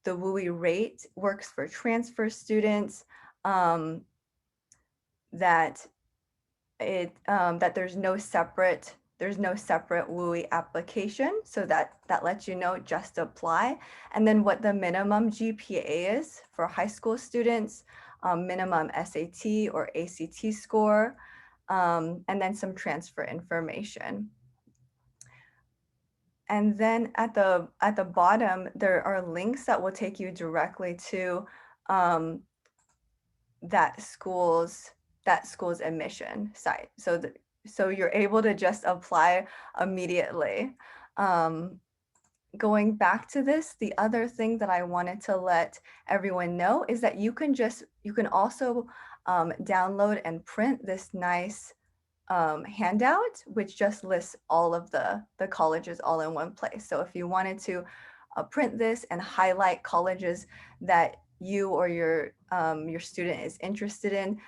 the WUI rate works for transfer students, that there's no separate WUI application, so that lets you know just apply. And then what the minimum GPA is for high school students, minimum SAT or ACT score, and then some transfer information. And then at the bottom, there are links that will take you directly to that school's admission site. So you're able to just apply immediately. Going back to this, the other thing that I wanted to let everyone know is that you can also download and print this nice handout, which just lists all of the colleges all in one place. So if you wanted to print this and highlight colleges that you or your student is interested in,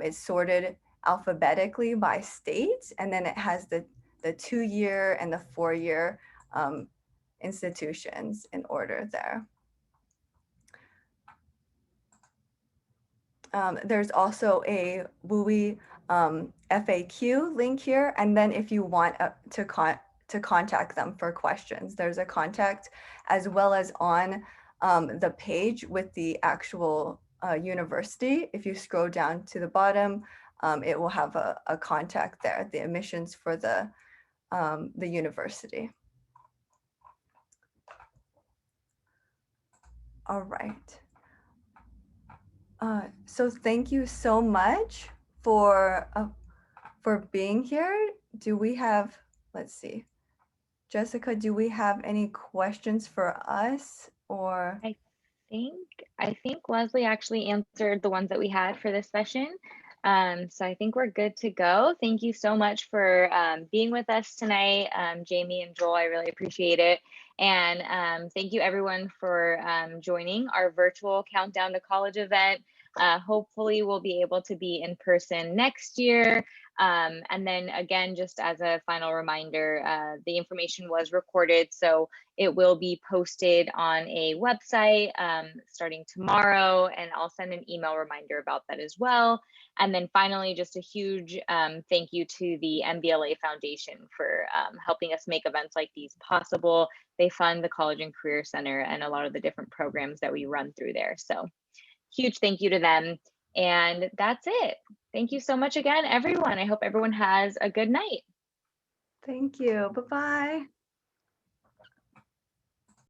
it's sorted alphabetically by state, and then it has the 2-year and the 4-year institutions in order there. There's also a WUI FAQ link here, and then if you want to contact them for questions, there's a contact as well as on the page with the actual university. If you scroll down to the bottom, it will have a contact there, the admissions for the university. All right. So thank you so much for being here. Do we have, let's see, Jessica, do we have any questions for us or? I think Leslie actually answered the ones that we had for this session. So I think we're good to go. Thank you so much for being with us tonight, Jamie and Joel. I really appreciate it. And thank you everyone for joining our virtual Countdown to College event. Hopefully we'll be able to be in person next year. And then again, just as a final reminder, the information was recorded, so it will be posted on a website starting tomorrow, and I'll send an email reminder about that as well. And then finally, just a huge thank you to the MBLA Foundation for helping us make events like these possible. They fund the College and Career Center and a lot of the different programs that we run through there. So huge thank you to them. And that's it. Thank you so much again, everyone. I hope everyone has a good night. Thank you. Bye-bye.